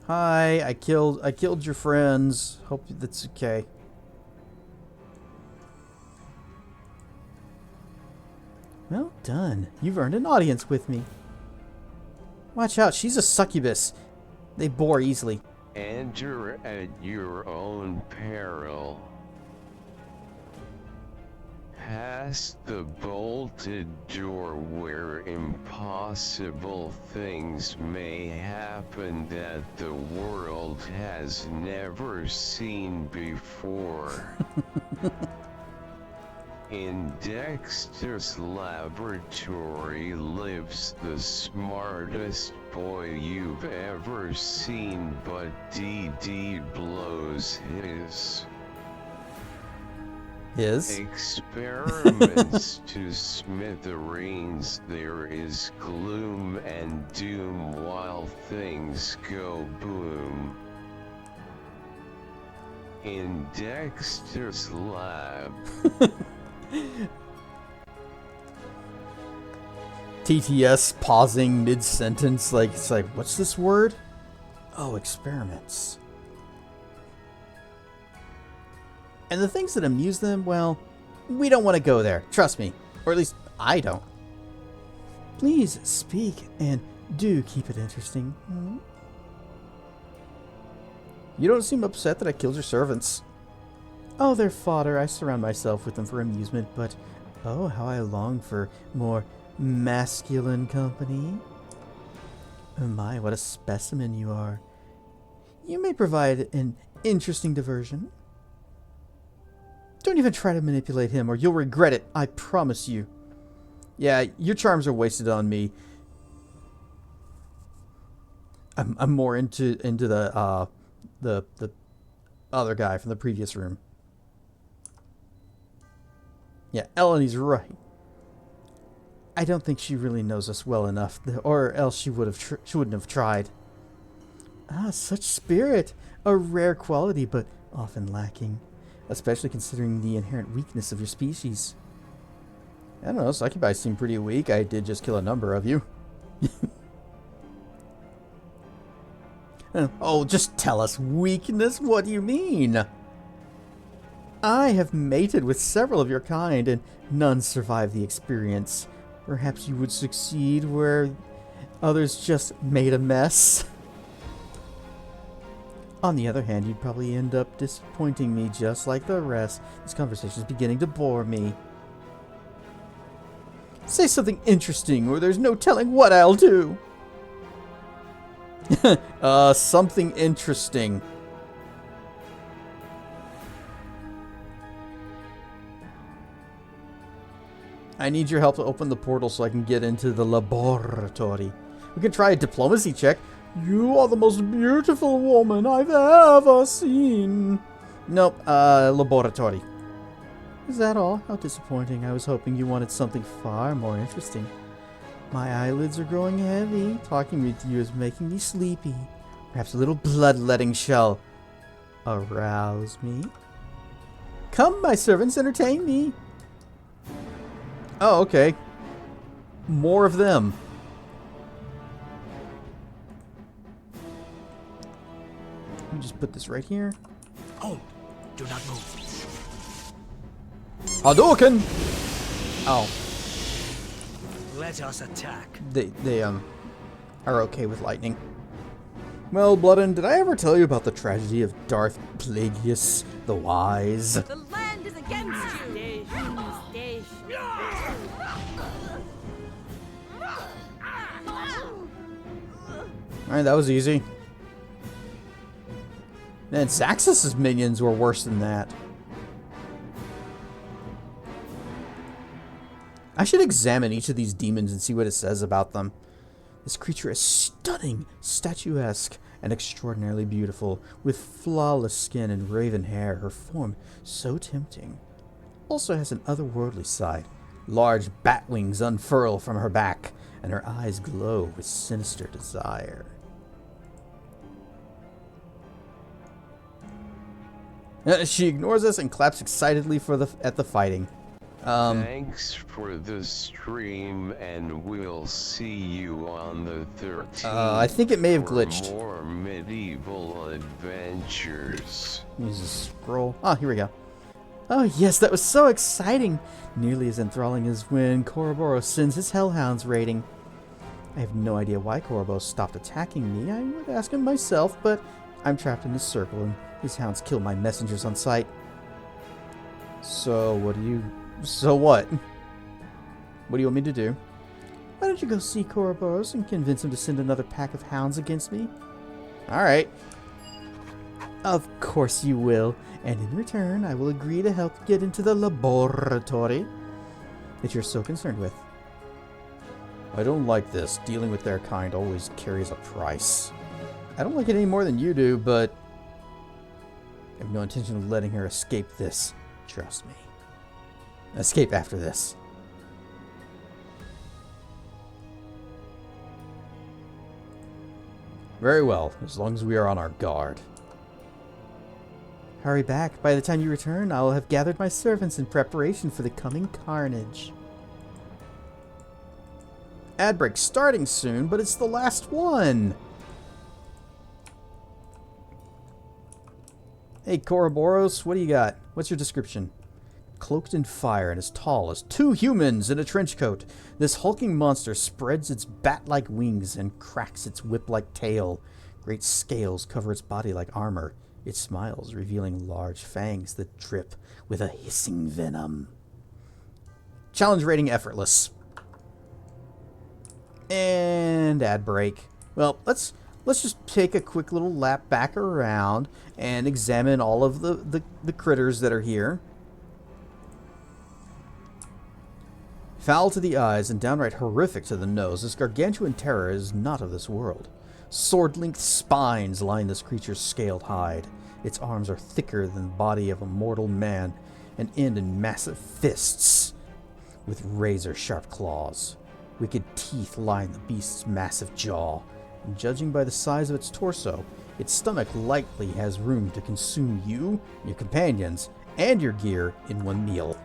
Hi, I killed your friends. Hope that's okay. Well done. You've earned an audience with me. Watch out, she's a succubus. They bore easily. Enter at your own peril. Past the bolted door where impossible things may happen that the world has never seen before. In Dexter's laboratory lives the smartest boy you've ever seen, but DD blows his experiments to smithereens. There is gloom and doom while things go boom. In Dexter's lab. TTS pausing mid-sentence, like, it's like, what's this word? Oh, experiments. And the things that amuse them, well, we don't want to go there, trust me. Or at least, I don't. Please speak, and do keep it interesting. You don't seem upset that I killed your servants. Oh, they're fodder. I surround myself with them for amusement, but oh, how I long for more masculine company. Oh my, what a specimen you are. You may provide an interesting diversion. Don't even try to manipulate him or you'll regret it, I promise you. Yeah, your charms are wasted on me. I'm more into the other guy from the previous room. Yeah, Eleni's right. I don't think she really knows us well enough, or else she wouldn't have tried. Ah, such spirit, a rare quality, but often lacking, especially considering the inherent weakness of your species. I don't know, succubi seem pretty weak. I did just kill a number of you. Oh, just tell us weakness. What do you mean? I have mated with several of your kind, and none survived the experience. Perhaps you would succeed where others just made a mess. On the other hand, you'd probably end up disappointing me just like the rest. This conversation is beginning to bore me. Say something interesting, or there's no telling what I'll do. Something interesting. I need your help to open the portal so I can get into the laboratory. We can try a diplomacy check. You are the most beautiful woman I've ever seen. Nope, laboratory. Is that all? How disappointing. I was hoping you wanted something far more interesting. My eyelids are growing heavy. Talking with you is making me sleepy. Perhaps a little bloodletting shall arouse me. Come, my servants, entertain me. Oh, okay. More of them. Let me just put this right here. Hold. Do not move. Hadouken! Oh. Let us attack. They are okay with lightning. Well, Bloodin, did I ever tell you about the tragedy of Darth Plagueis the Wise? The land is against you. Alright, that was easy. Man, Zaxxus's minions were worse than that. I should examine each of these demons and see what it says about them. This creature is stunning, statuesque, and extraordinarily beautiful, with flawless skin and raven hair, her form so tempting. Also has an otherworldly side. Large bat wings unfurl from her back, and her eyes glow with sinister desire. She ignores us and claps excitedly at the fighting. Thanks for the stream, and we'll see you on the 13th. I think it may have glitched. More medieval adventures. Use a scroll. Oh, here we go. Oh yes, that was so exciting. Nearly as enthralling as when Koroboros sends his hellhounds raiding. I have no idea why Koroboros stopped attacking me. I would ask him myself, but I'm trapped in this circle and his hounds kill my messengers on sight. So what? What do you want me to do? Why don't you go see Koroboros and convince him to send another pack of hounds against me? Alright. Of course you will. And in return, I will agree to help get into the laboratory that you're so concerned with. I don't like this. Dealing with their kind always carries a price. I don't like it any more than you do, but I have no intention of letting her escape this. Trust me. Escape after this. Very well, as long as we are on our guard. Hurry back. By the time you return, I will have gathered my servants in preparation for the coming carnage. Ad break starting soon, but it's the last one. Hey, Koroboros, what do you got? What's your description? Cloaked in fire and as tall as 2 humans in a trench coat, this hulking monster spreads its bat-like wings and cracks its whip-like tail. Great scales cover its body like armor. It smiles, revealing large fangs that drip with a hissing venom. Challenge rating effortless. And ad break. Well, let's let's just take a quick little lap back around and examine all of the critters that are here. Foul to the eyes and downright horrific to the nose, this gargantuan terror is not of this world. Sword-linked spines line this creature's scaled hide. Its arms are thicker than the body of a mortal man and end in massive fists with razor-sharp claws. Wicked teeth line the beast's massive jaw, and judging by the size of its torso, its stomach likely has room to consume you, your companions, and your gear in one meal.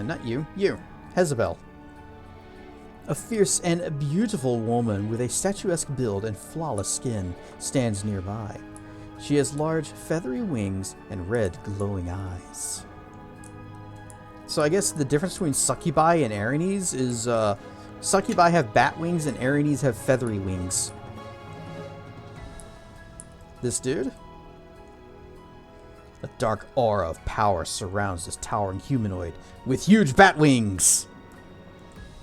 Not you. You. Jezebel. A fierce and beautiful woman with a statuesque build and flawless skin stands nearby. She has large, feathery wings and red, glowing eyes. So I guess the difference between succubi and Erinyes is succubi have bat wings and Erinyes have feathery wings. This dude? A dark aura of power surrounds this towering humanoid with huge bat wings.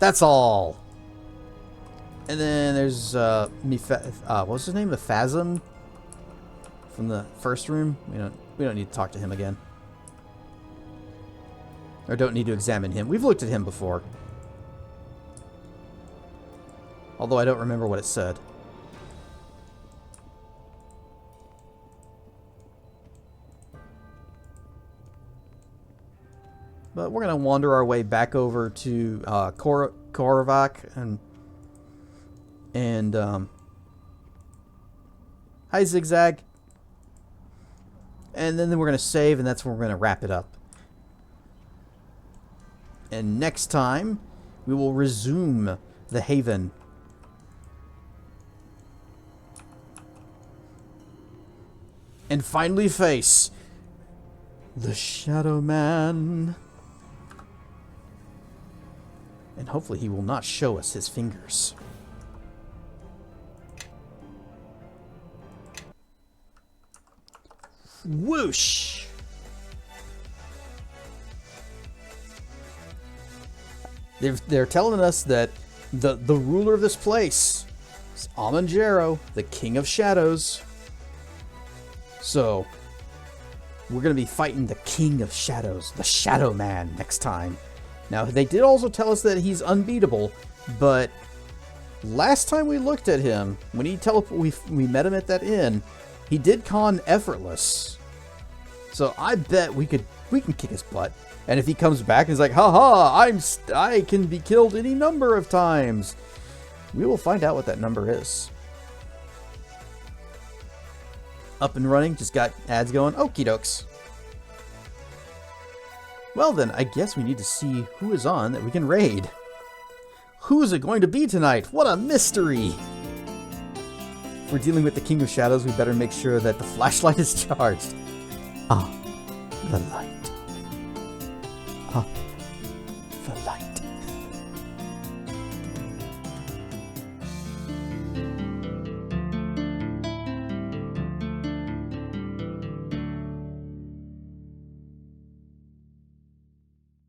That's all. And then there's what's his name? The Phasm from the first room. We don't need to talk to him again. Or don't need to examine him. We've looked at him before. Although I don't remember what it said. But we're going to wander our way back over to Korvac and hi Zigzag. And then we're going to save, and that's where we're going to wrap it up. And next time, we will resume the Haven. And finally face the Shadow Man. And hopefully he will not show us his fingers. Whoosh! They're telling us that the ruler of this place is Ammon Jerro, the King of Shadows. So, we're going to be fighting the King of Shadows, the Shadow Man, next time. Now, they did also tell us that he's unbeatable, but last time we looked at him, when we met him at that inn, he did con effortless. So I bet we can kick his butt. And if he comes back and is like, haha, I can be killed any number of times, we will find out what that number is. Up and running, just got ads going. Okie dokes. Well then, I guess we need to see who is on that we can raid. Who is it going to be tonight? What a mystery! If we're dealing with the King of Shadows, we better make sure that the flashlight is charged. Ah, the light.